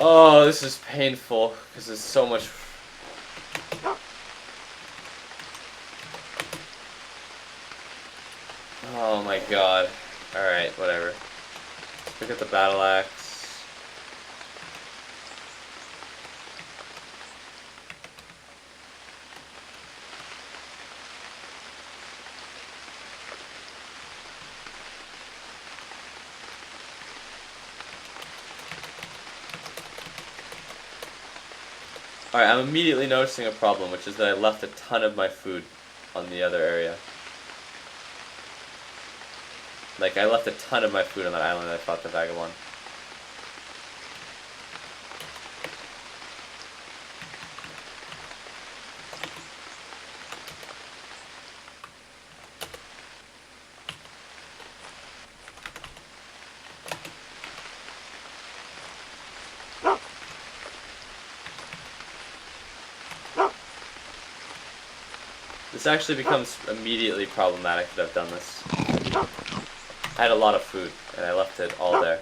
A: Oh, this is painful, because there's so much... Oh my god. Alright, whatever. Let's pick up the battle axe. Alright, I'm immediately noticing a problem, which is that I left a ton of my food on the other area. Like, I left a ton of my food on that island that I fought the Vagabond. This actually becomes immediately problematic that I've done this. I had a lot of food, and I left it all there.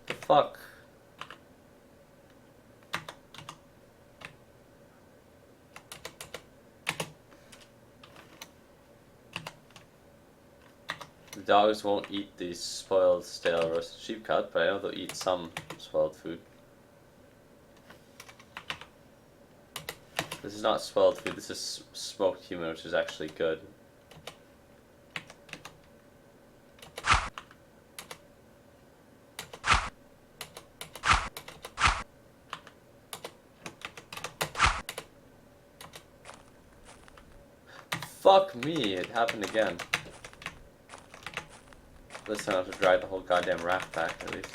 A: The fuck? The dogs won't eat the spoiled, stale, roasted sheep cut, but I know they'll eat some spoiled food. This is not spoiled food, this is smoked human, which is actually good. Fuck me, it happened again. This time I have to drive the whole goddamn raft back, at least.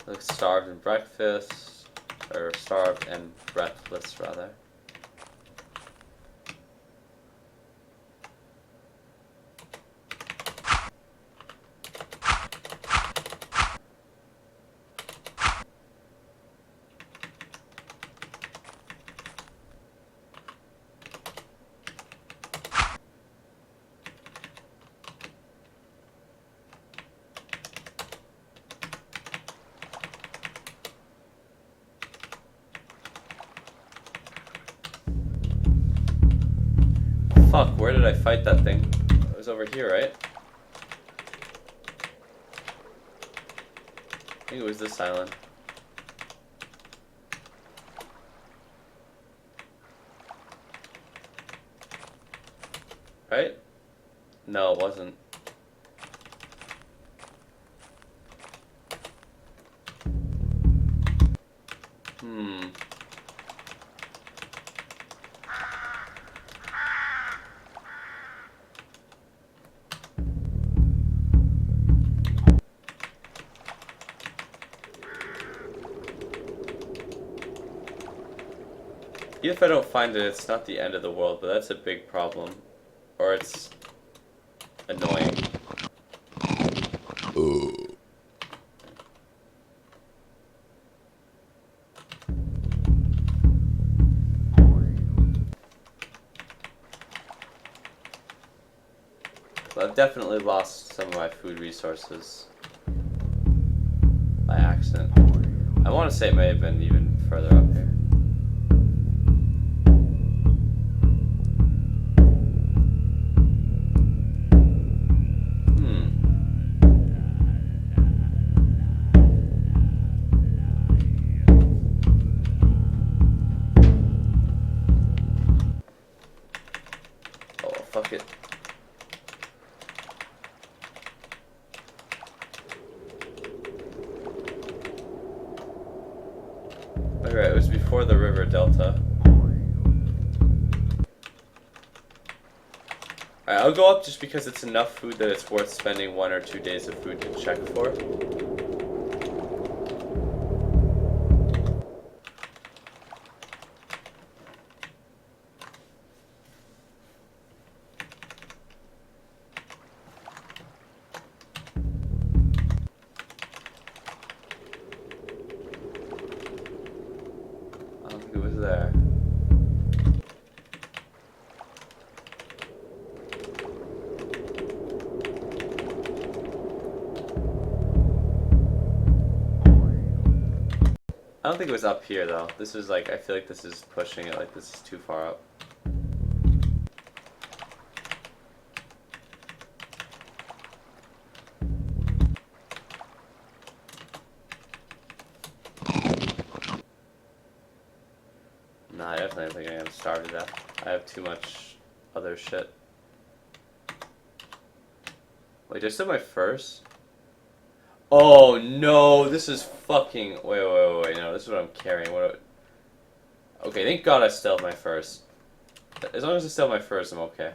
A: Looks starved in breakfast. or starved and breathless, rather. Fuck, where did I fight that thing? It was over here, right? I think it was this island. Right? No, it wasn't. Even if I don't find it, it's not the end of the world, but that's a big problem. Or it's annoying. But I've definitely lost some of my food resources by accident. I want to say it may have been even further up here. Fuck it. Alright, it was before the river delta. Alright, I'll go up just because it's enough food that it's worth spending 1 or 2 days of food to check for. Who was there? I don't think it was up here though. This is like, I feel like this is pushing it, like this is too far up. Nah, I definitely think I'm gonna starve to death. I have too much other shit. Wait, did I still my first? Oh no, this is fucking. Wait, no, this is what I'm carrying. Okay, thank God I still have my first. As long as I still have my first, I'm okay.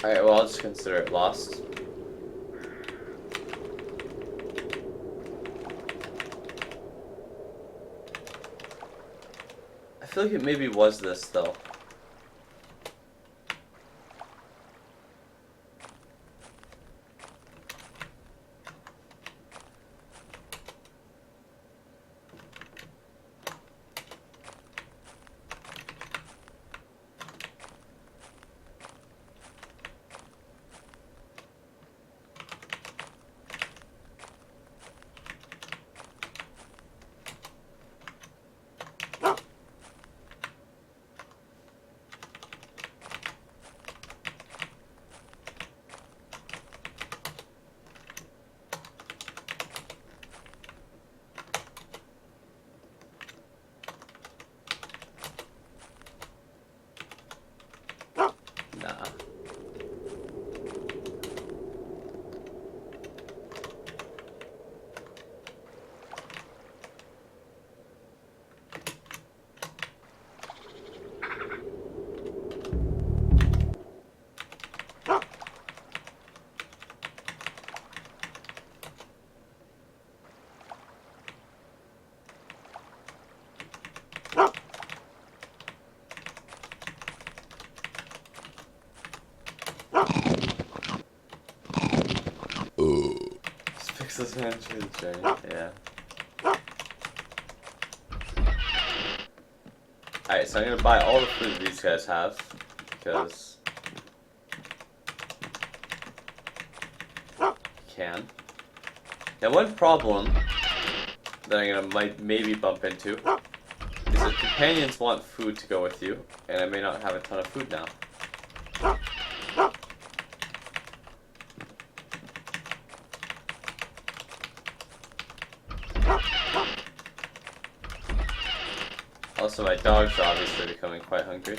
A: Alright, well, I'll just consider it lost. I feel like it maybe was this, though. Useless man through the journey. Yeah. Alright, so I'm gonna buy all the food these guys have because can. Now one problem that I'm gonna maybe bump into is that companions want food to go with you, and I may not have a ton of food now. Also, my dogs are obviously becoming quite hungry.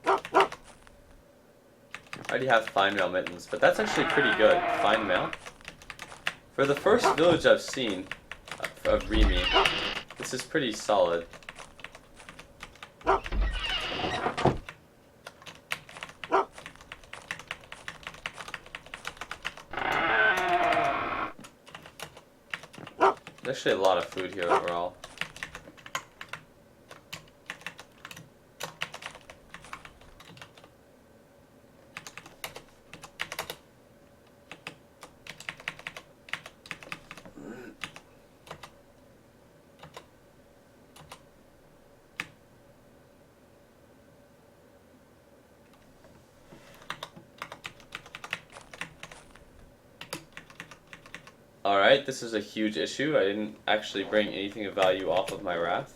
A: I already have fine mail mittens, but that's actually pretty good. Fine mail. For the first village I've seen of Remy, this is pretty solid. There's actually a lot of food here overall. Alright, this is a huge issue. I didn't actually bring anything of value off of my raft.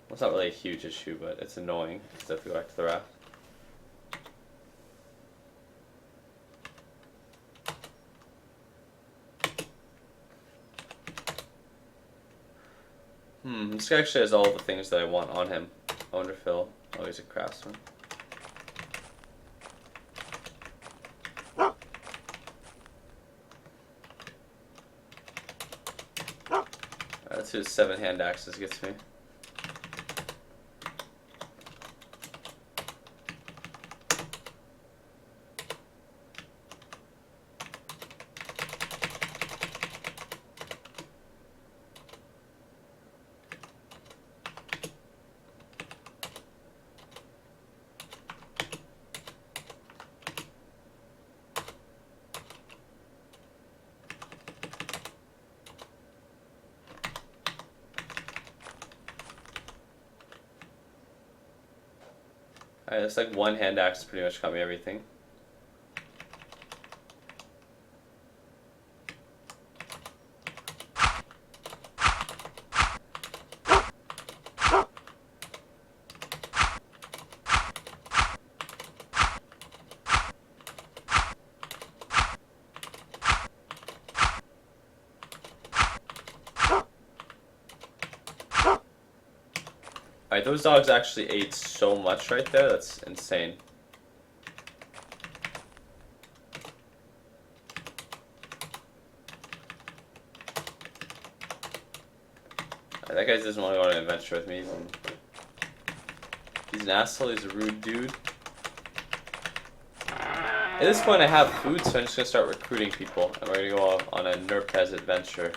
A: Well, it's not really a huge issue, but it's annoying because I have to go back to the raft. This guy actually has all the things that I want on him. I wonder if Phil. Oh, he's a craftsman. Let's see what 7 hand axes gets me. Alright, looks like 1 hand axe pretty much got me everything. Alright, those dogs actually ate so much right there, that's insane. That guy doesn't want to go on an adventure with me. He's an asshole, he's a rude dude. At this point I have food, so I'm just going to start recruiting people. And we're going to go on a Nerpez adventure.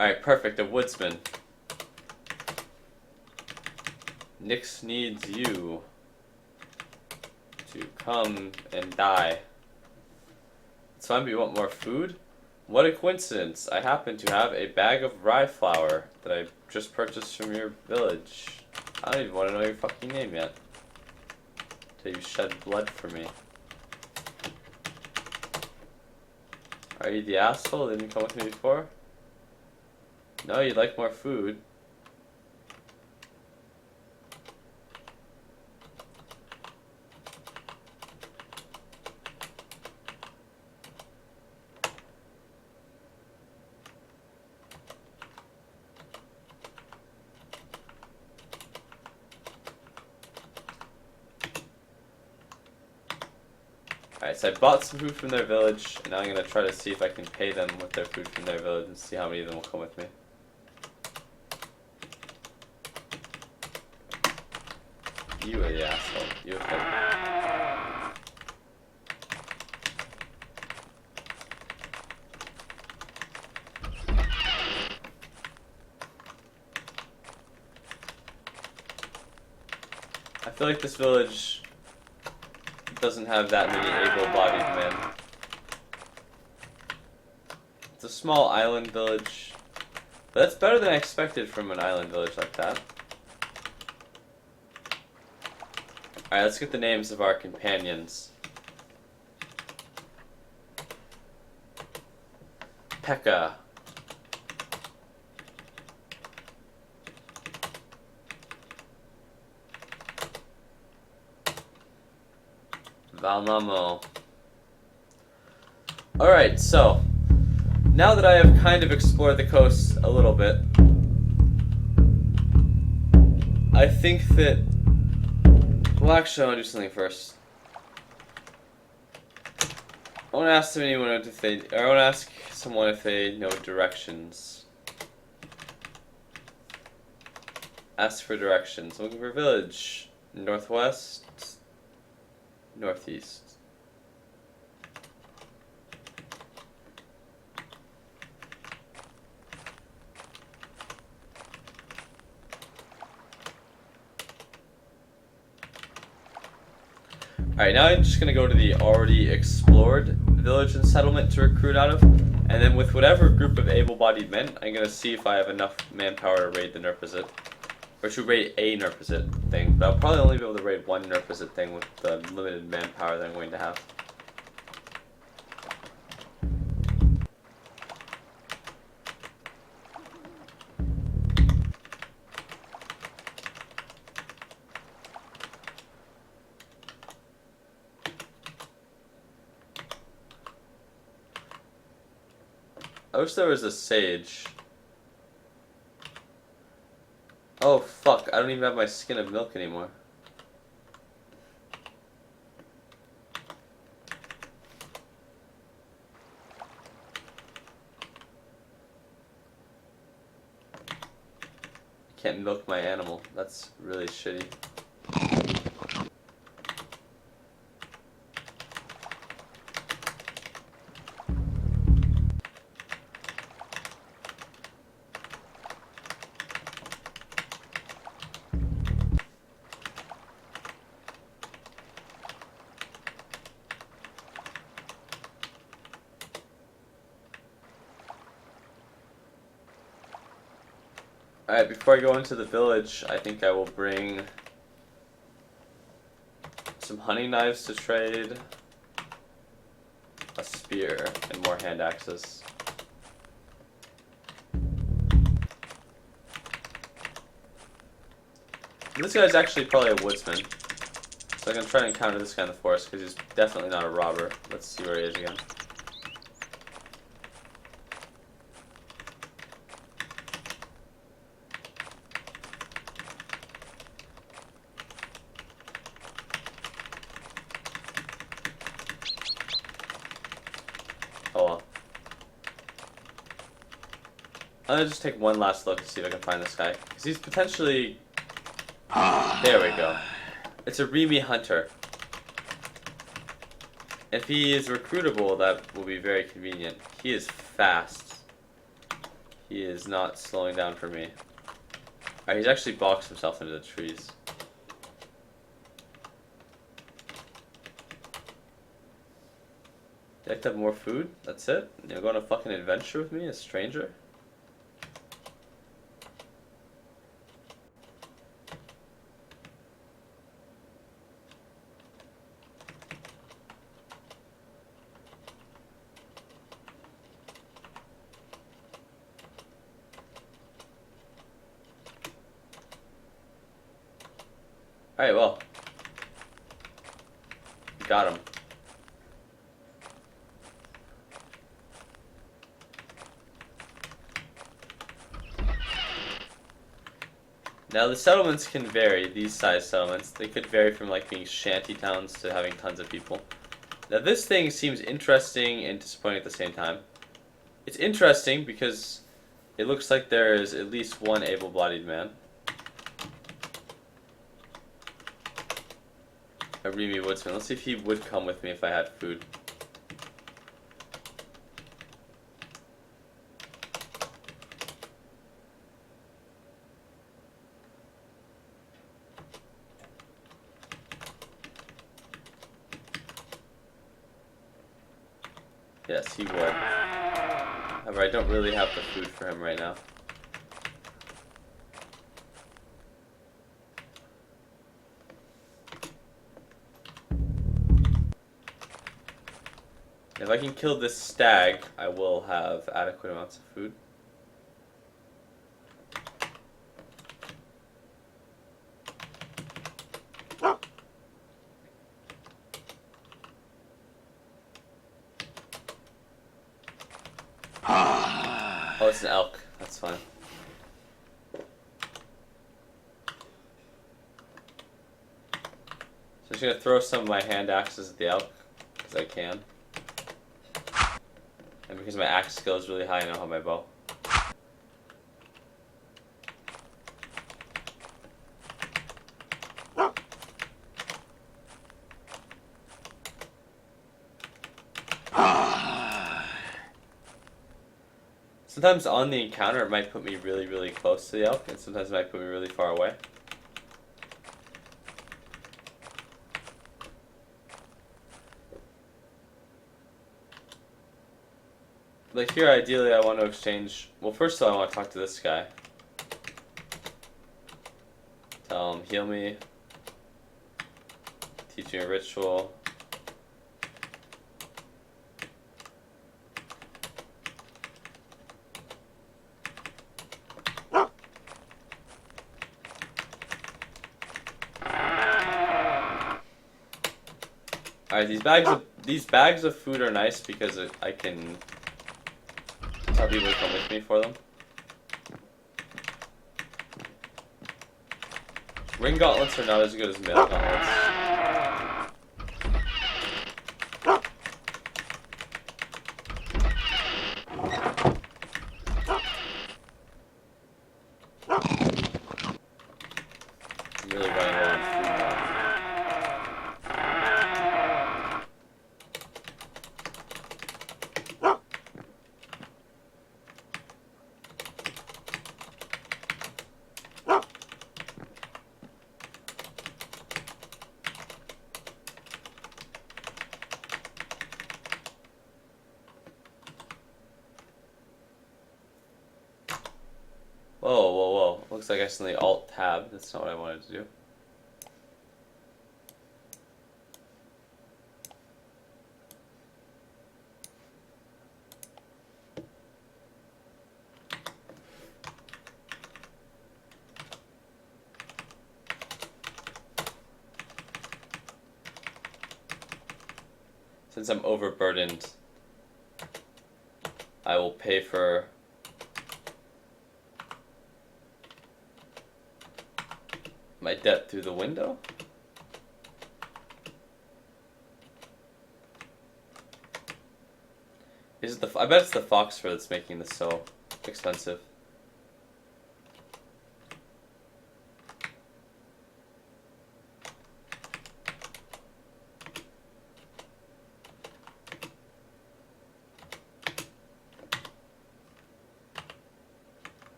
A: Alright, perfect, a woodsman. Nyx needs you to come and die. It's fine, but you want more food? What a coincidence. I happen to have a bag of rye flour that I just purchased from your village. I don't even want to know your fucking name yet. Till you shed blood for me. Are you the asshole that didn't come with me before? No, you'd like more food. Alright, so I bought some food from their village, and now I'm going to try to see if I can pay them with their food from their village and see how many of them will come with me. You are the asshole. You have feel like this village doesn't have that many able-bodied men. It's a small island village. But that's better than I expected from an island village like that. Alright, let's get the names of our companions. Pekka. Valnamo. Alright, so now that I have kind of explored the coast a little bit, I think that, well, actually I want to do something first. I want to ask anyone if they, or I want to ask someone if they know directions. Ask for directions. Looking for village. Northwest. Northeast. Alright, now I'm just going to go to the already explored village and settlement to recruit out of. And then with whatever group of able-bodied men, I'm going to see if I have enough manpower to raid the Nurpazit. Or to raid a Nurpazit thing. But I'll probably only be able to raid one Nurpazit thing with the limited manpower that I'm going to have. I wish there was a sage. Oh fuck, I don't even have my skin of milk anymore. Can't milk my animal. That's really shitty. Alright, before I go into the village, I think I will bring some hunting knives to trade, a spear, and more hand axes. This guy's actually probably a woodsman, so I'm going to try and encounter this guy in the forest, because he's definitely not a robber. Let's see where he is again. Oh well. I'm gonna just take one last look to see if I can find this guy. Because he's potentially... There we go. It's a Remy Hunter. If he is recruitable, that will be very convenient. He is fast. He is not slowing down for me. Alright, he's actually boxed himself into the trees. You like to have more food? That's it? You're going on a fucking adventure with me, a stranger? Alright, well. Got him. Now the settlements can vary, these size settlements. They could vary from like being shanty towns to having tons of people. Now this thing seems interesting and disappointing at the same time. It's interesting because it looks like there is at least one able-bodied man. A Remy woodsman. Let's see if he would come with me if I had food. Yes, he would. However, I don't really have the food for him right now. If I can kill this stag, I will have adequate amounts of food. Oh, it's an elk. That's fine. So I'm just gonna throw some of my hand axes at the elk, because I can. And because my axe skill is really high, I know how my bow. Sometimes on the encounter it might put me really, really close to the elk, and sometimes it might put me really far away. Like here, ideally I want to exchange... Well, first of all, I want to talk to this guy. Tell him, heal me. Teach me a ritual. Alright, these bags of food are nice because I can tell people to come with me for them. Ring gauntlets are not as good as mail gauntlets. I'm really running low on food now. Whoa, whoa, whoa. Looks like I accidentally alt-tab. That's not what I wanted to do. Since I'm overburdened, I will pay for my debt through the window. Is it the? I bet it's the fox fur that's making this so expensive.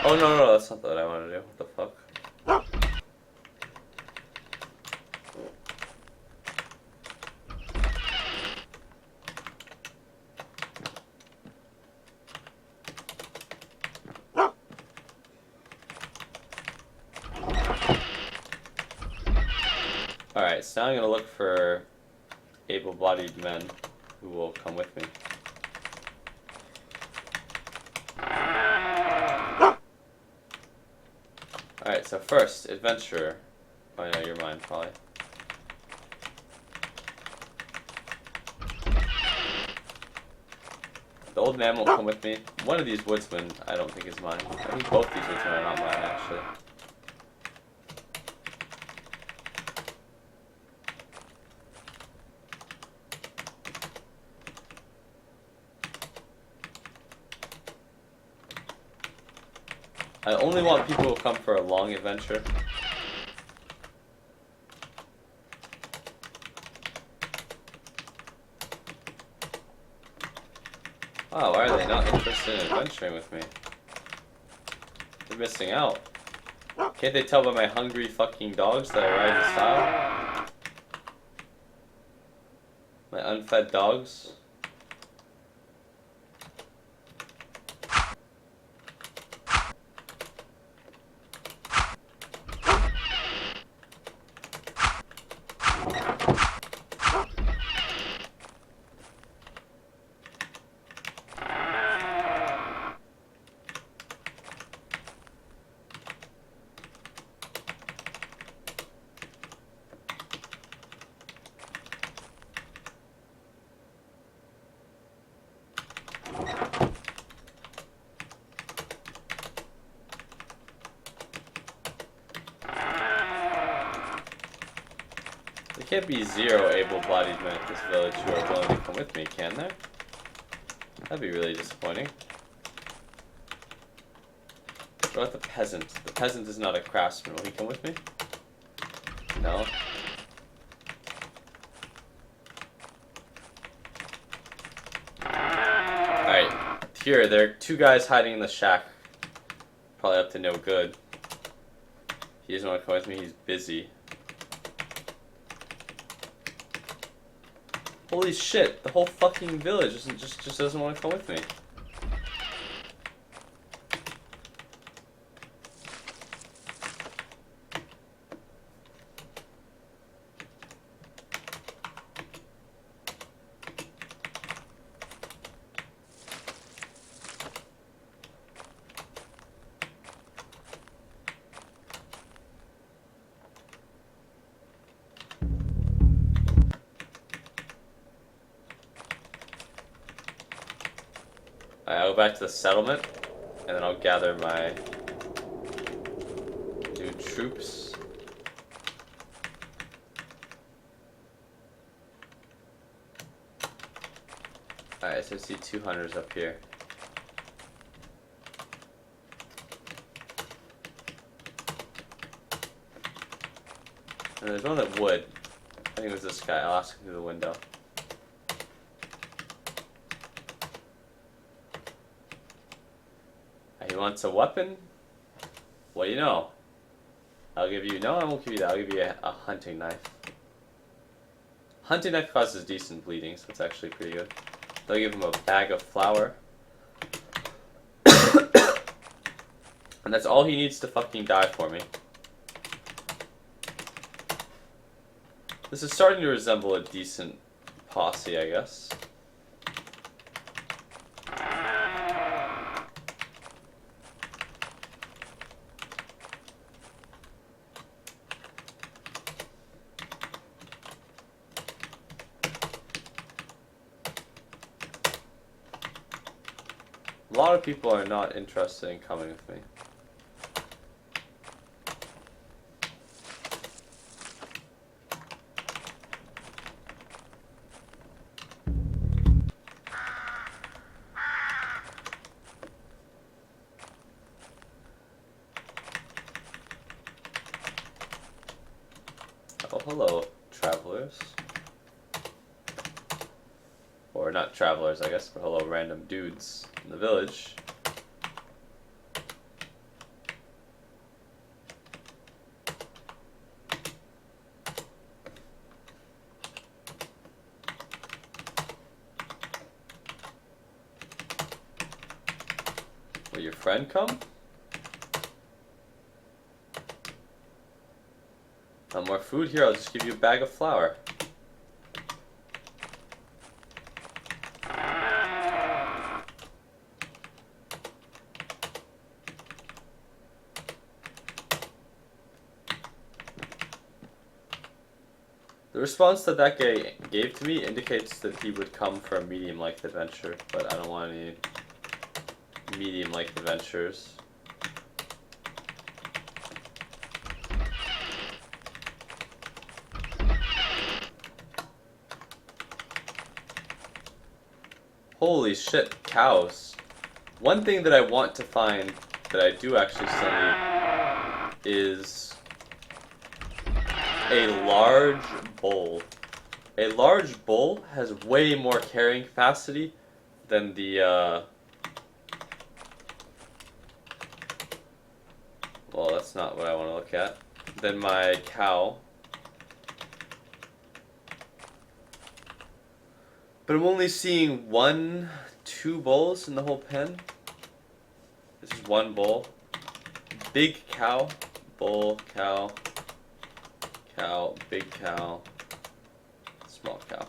A: Oh no, that's not what I want to do. What the fuck? Alright, so now I'm gonna look for able-bodied men who will come with me. Alright, so first, adventurer. Oh, I know you're mine, probably. The old man won't come with me. One of these woodsmen, I don't think is mine. I think both these woodsmen are not mine, actually. I only want people who come for a long adventure. Oh, why are they not interested in adventuring with me? They're missing out. Can't they tell by my hungry fucking dogs that I ride in style? My unfed dogs? There can't be 0 able-bodied men at this village who are willing to come with me, can there? That'd be really disappointing. What about the peasant? The peasant is not a craftsman. Will he come with me? No. Alright. Here, there are 2 guys hiding in the shack. Probably up to no good. He doesn't want to come with me. He's busy. Holy shit, the whole fucking village just doesn't want to come with me. I'll go back to the settlement, and then I'll gather my new troops. Alright, so I see 2 hunters up here. And there's one that would. I think it was this guy. I'll ask him through the window. He wants a weapon? What do you know? I'll give you... No, I won't give you that. I'll give you a hunting knife. Hunting knife causes decent bleeding, so it's actually pretty good. They'll give him a bag of flour. And that's all he needs to fucking die for me. This is starting to resemble a decent posse, I guess. A lot of people are not interested in coming with me. Oh, hello, travelers. Or not travelers, I guess, but hello, random dudes in the village. Will your friend come? Want more food? Here, I'll just give you a bag of flour. The response that guy gave to me indicates that he would come for a medium-length adventure, but I don't want any medium-length adventures. Holy shit, cows. One thing that I want to find that I do actually still need is a large bull. A large bull has way more carrying capacity than the, well, that's that's not what I want to look at. Then my cow. But I'm only seeing 2 bulls in the whole pen. This is 1 bull. Big cow, bull, cow, cow, big cow, small cow.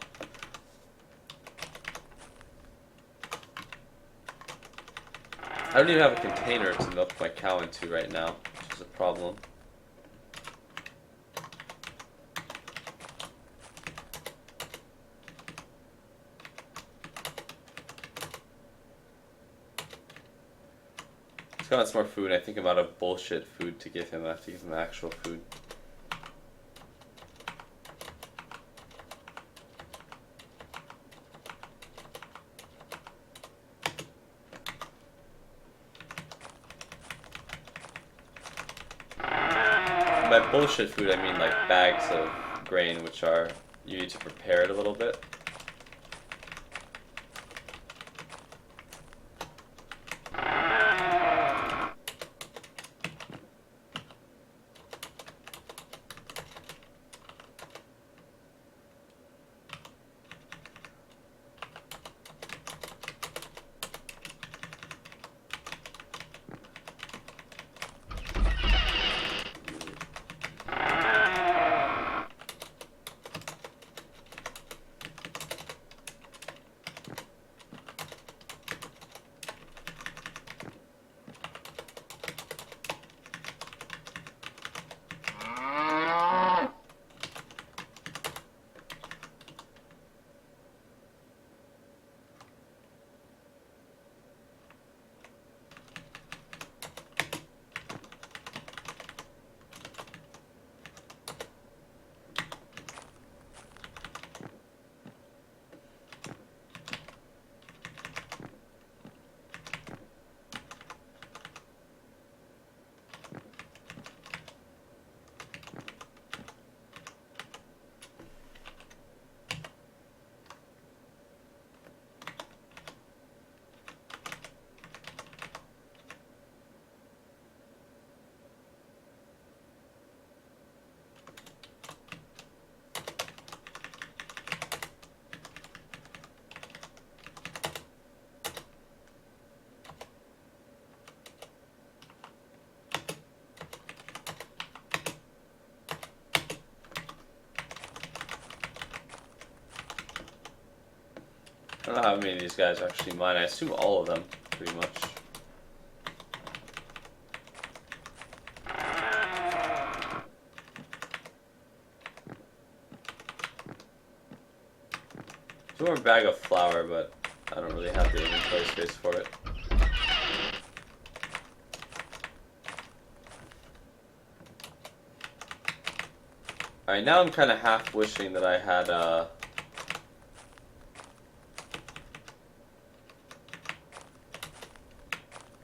A: I don't even have a container to milk my cow into right now, which is a problem. He's got some more food. I think I'm out of bullshit food to give him. I have to give him actual food. By bullshit food, I mean like bags of grain, which are, you need to prepare it a little bit. I don't know how many of these guys are actually mine. I assume all of them, pretty much. There's one more bag of flour, but I don't really have the inventory space for it. Alright, now I'm kind of half wishing that I had,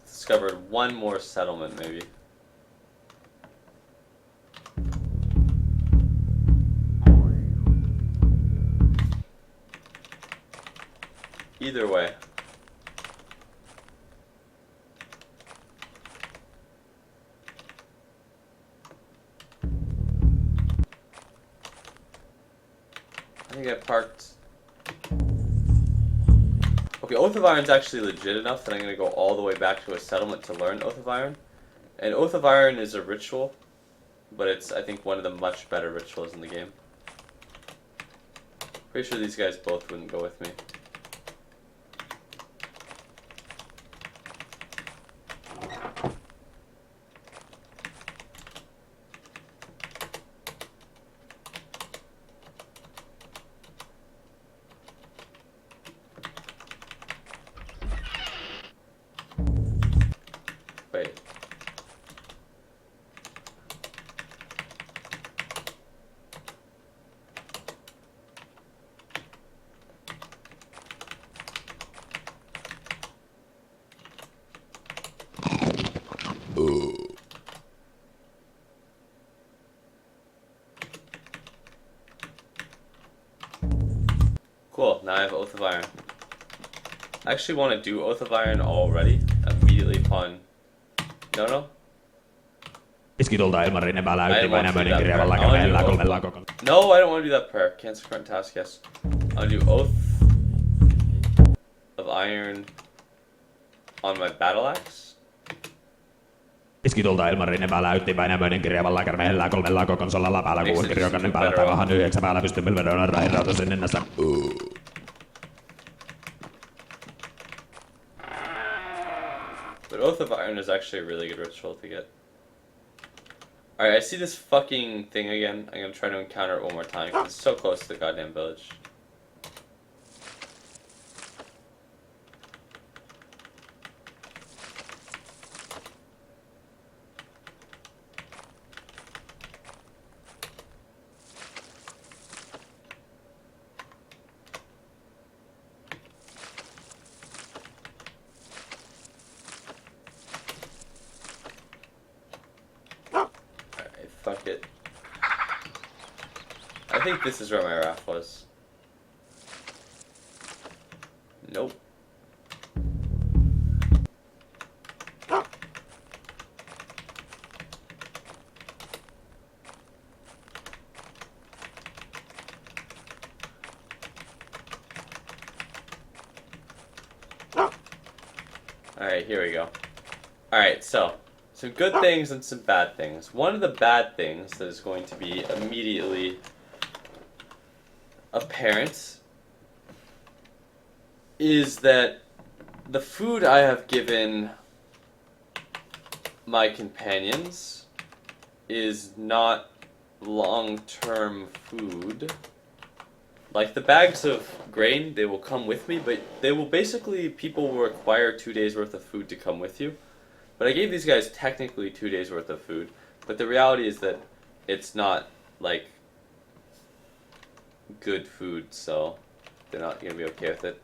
A: discovered one more settlement, maybe. Either way. I think I parked... Okay, Oath of Iron's actually legit enough that I'm going to go all the way back to a settlement to learn Oath of Iron. And Oath of Iron is a ritual, but it's, I think, one of the much better rituals in the game. Pretty sure these guys both wouldn't go with me. Wait. Cool, now I have Oath of Iron. I actually want to do Oath of Iron already, immediately upon... No.
B: Iskitulta Ilmarinen väläytti
A: I want to do
B: Väinämöinen
A: that
B: kirjavalla
A: part. I wanna
B: kävellä
A: do
B: kolmella
A: oath.
B: kokolla.
A: No, I don't want to do that prayer. Cancel current task, yes. I'll do Oath of Iron on my battle axe.
B: Iskitulta Ilmarinen väläytti Väinämöinen kirjavalla kävellä kolmella kokonsolla päällä
A: Makes
B: kuun
A: it
B: kirjokannen
A: super
B: päällä
A: better.
B: tavahan 9 päällä pystyn pilvedon rairautasen ninnässä.
A: But Oath of Iron is actually a really good ritual to get. Alright, I see this fucking thing again. I'm gonna try to encounter it one more time because it's so close to the goddamn village. Fuck it. I think this is where my raft was. Nope. Alright, here we go. Alright, so some good things and some bad things. One of the bad things that is going to be immediately apparent is that the food I have given my companions is not long-term food. Like the bags of grain, they will come with me, but they will basically, people will require 2 days worth of food to come with you. But I gave these guys technically 2 days worth of food, but the reality is that it's not like good food, so they're not gonna be okay with it.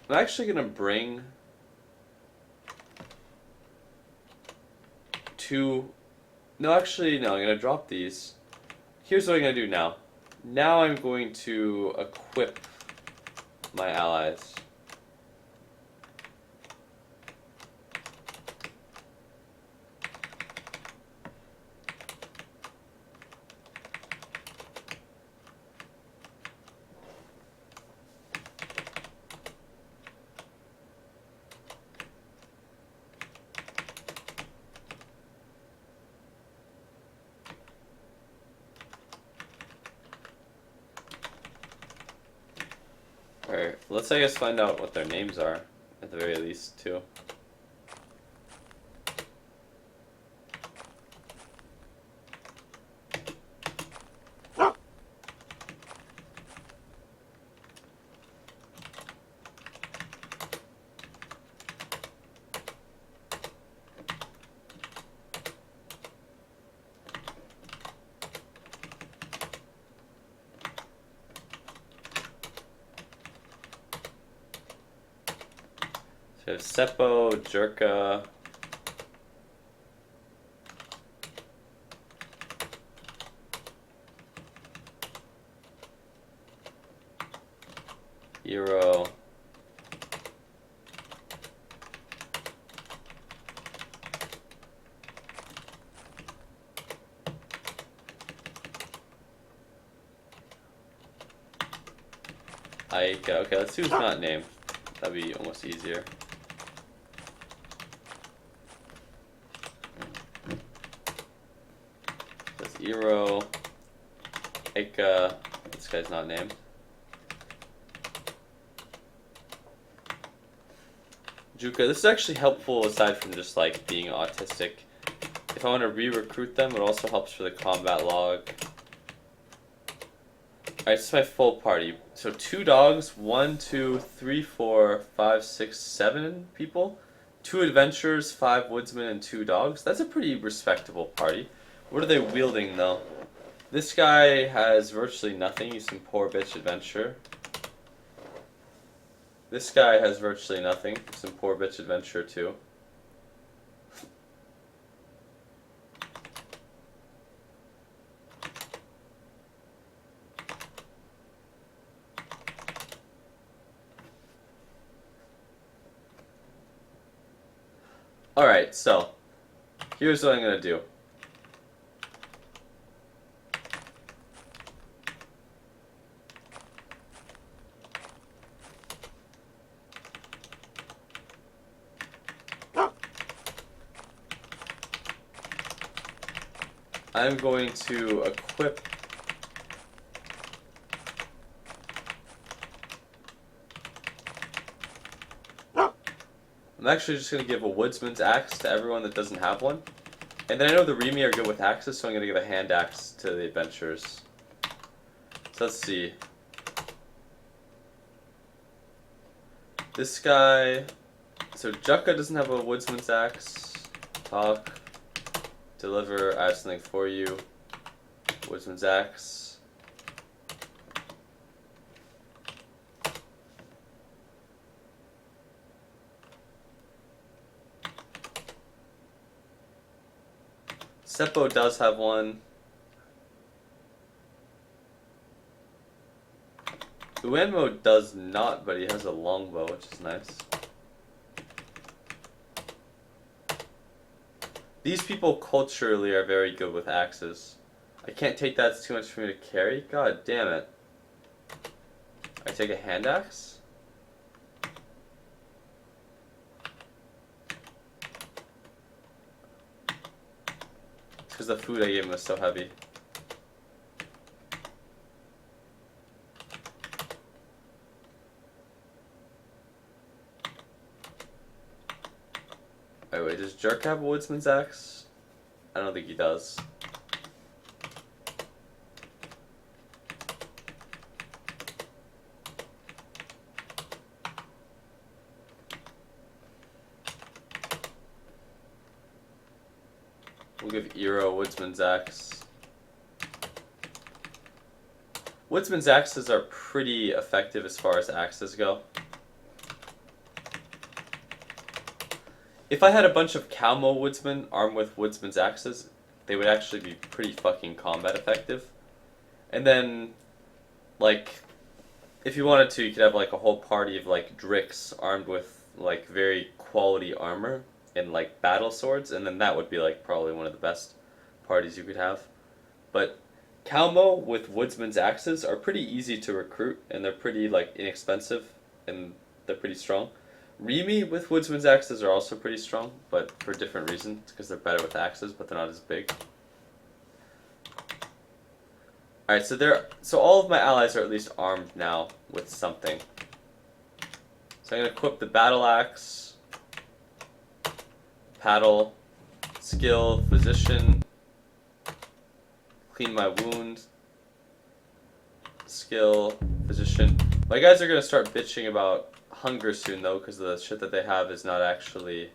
A: I'm actually gonna bring 2. No, actually, no, I'm gonna drop these. Here's what I'm gonna do now. Now I'm going to equip my allies. Alright, let's I guess find out what their names are, at the very least, too. So we have Seppo, Jerka, Hero, Aika. Okay, let's see who's not named. That'd be almost easier. That's Iro, Aika. This guy's not named. Juka. This is actually helpful aside from just like being autistic. If I want to re-recruit them, it also helps for the combat log. Alright, this is my full party. So 2 dogs, 1, 2, 3, 4, 5, 6, 7 people. 2 adventurers, 5 woodsmen, and 2 dogs. That's a pretty respectable party. What are they wielding though? This guy has virtually nothing. He's some poor bitch adventurer. This guy has virtually nothing. Some poor bitch adventurer too. Alright, so here's what I'm gonna do. I'm going to equip I'm actually just going to give a woodsman's axe to everyone that doesn't have one. And then I know the Remy are good with axes, so I'm going to give a hand axe to the adventurers. So let's see. This guy... So Jukka doesn't have a woodsman's axe. Talk. Deliver. I have something for you. Woodsman's axe. Seppo does have one. Uenmo does not, but he has a longbow, which is nice. These people culturally are very good with axes. I can't take that, it's too much for me to carry. God damn it. I take a hand axe? Because the food I gave him was so heavy. Alright, wait, does Jerk have a woodsman's axe? I don't think he does. We'll give Eero a woodsman's axe. Woodsman's axes are pretty effective as far as axes go. If I had a bunch of Calmo woodsmen armed with woodsman's axes, they would actually be pretty fucking combat effective. And then, like, if you wanted to, you could have like a whole party of like Drix armed with like very quality armor and like battle swords, and then that would be like probably one of the best parties you could have. But Calmo with woodsman's axes are pretty easy to recruit, and they're pretty like inexpensive, and they're pretty strong. Remy with woodsman's axes are also pretty strong, but for different reasons, because they're better with axes, but they're not as big. Alright, so all of my allies are at least armed now with something. So I'm going to equip the battle axe, paddle, skill, physician, clean my wound, skill, physician. My guys are going to start bitching about hunger soon though, because the shit that they have is not actually...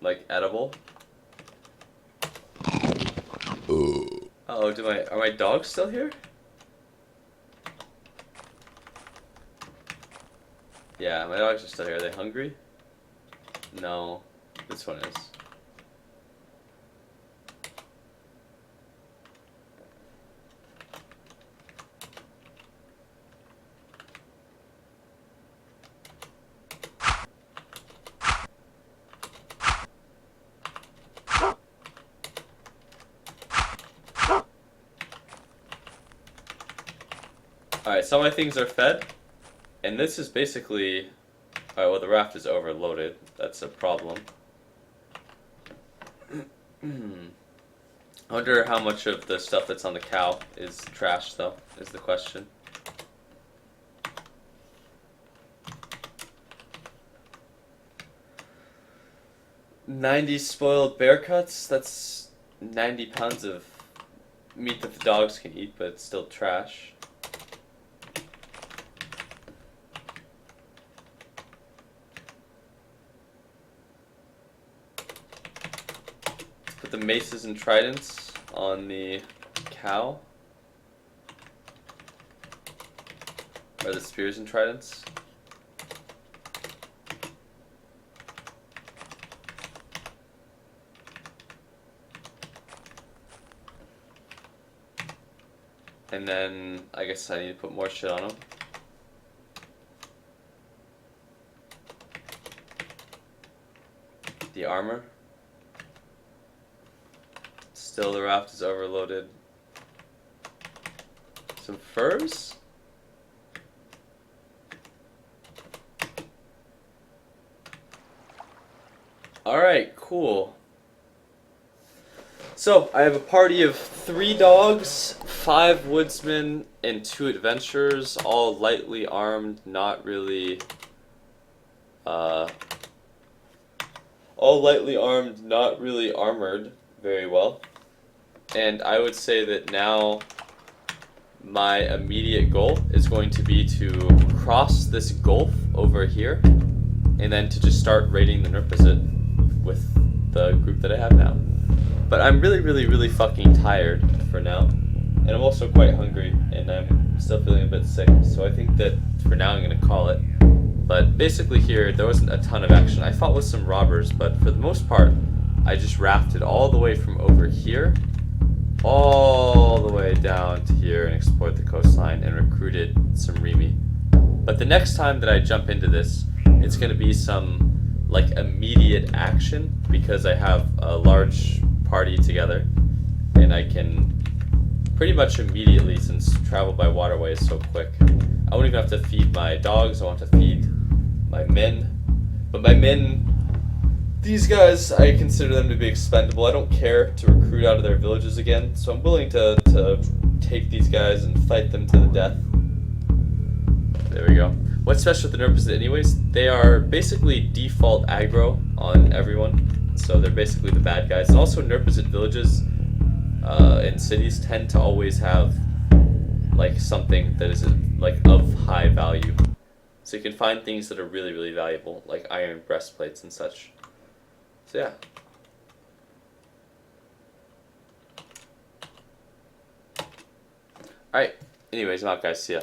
A: like edible. Uh-oh, are my dogs still here? Yeah, my dogs are still here. Are they hungry? No, this one is. Alright, some of my things are fed, and this is basically... Alright, well the raft is overloaded. That's a problem. I wonder how much of the stuff that's on the cow is trash, though, is the question. $90 spoiled bear cuts? That's 90 pounds of meat that the dogs can eat, but it's still trash. Put the maces and tridents on the cow. Or the spears and tridents. And then I guess I need to put more shit on them. The armor. Still the raft is overloaded. Some furs? Alright, cool. So, I have a party of 3 dogs, 5 woodsmen, and 2 adventurers, all lightly armed, not really, all lightly armed, not really armored very well. And I would say that now my immediate goal is going to be to cross this gulf over here, and then to just start raiding the Nurpazit with the group that I have now. But I'm really fucking tired for now, and I'm also quite hungry, and I'm still feeling a bit sick, so I think that for now I'm gonna call it. But basically here, there wasn't a ton of action. I fought with some robbers, but for the most part, I just rafted all the way from over here, all the way down to here, and explored the coastline, and recruited some Remy. But the next time that I jump into this, it's gonna be some like immediate action, because I have a large party together, and I can pretty much immediately, since travel by waterway is so quick, I won't even have to feed my dogs, I won't have to feed my men. But my men, these guys, I consider them to be expendable. I don't care to recruit out of their villages again, so I'm willing to take these guys and fight them to the death. There we go. What's special with the Nurpazit anyways? They are basically default aggro on everyone, so they're basically the bad guys. And also Nurpazit villages in cities tend to always have like something that is like of high value. So you can find things that are really valuable, like iron breastplates and such. So yeah. Alright, anyways, I'm out guys, see ya.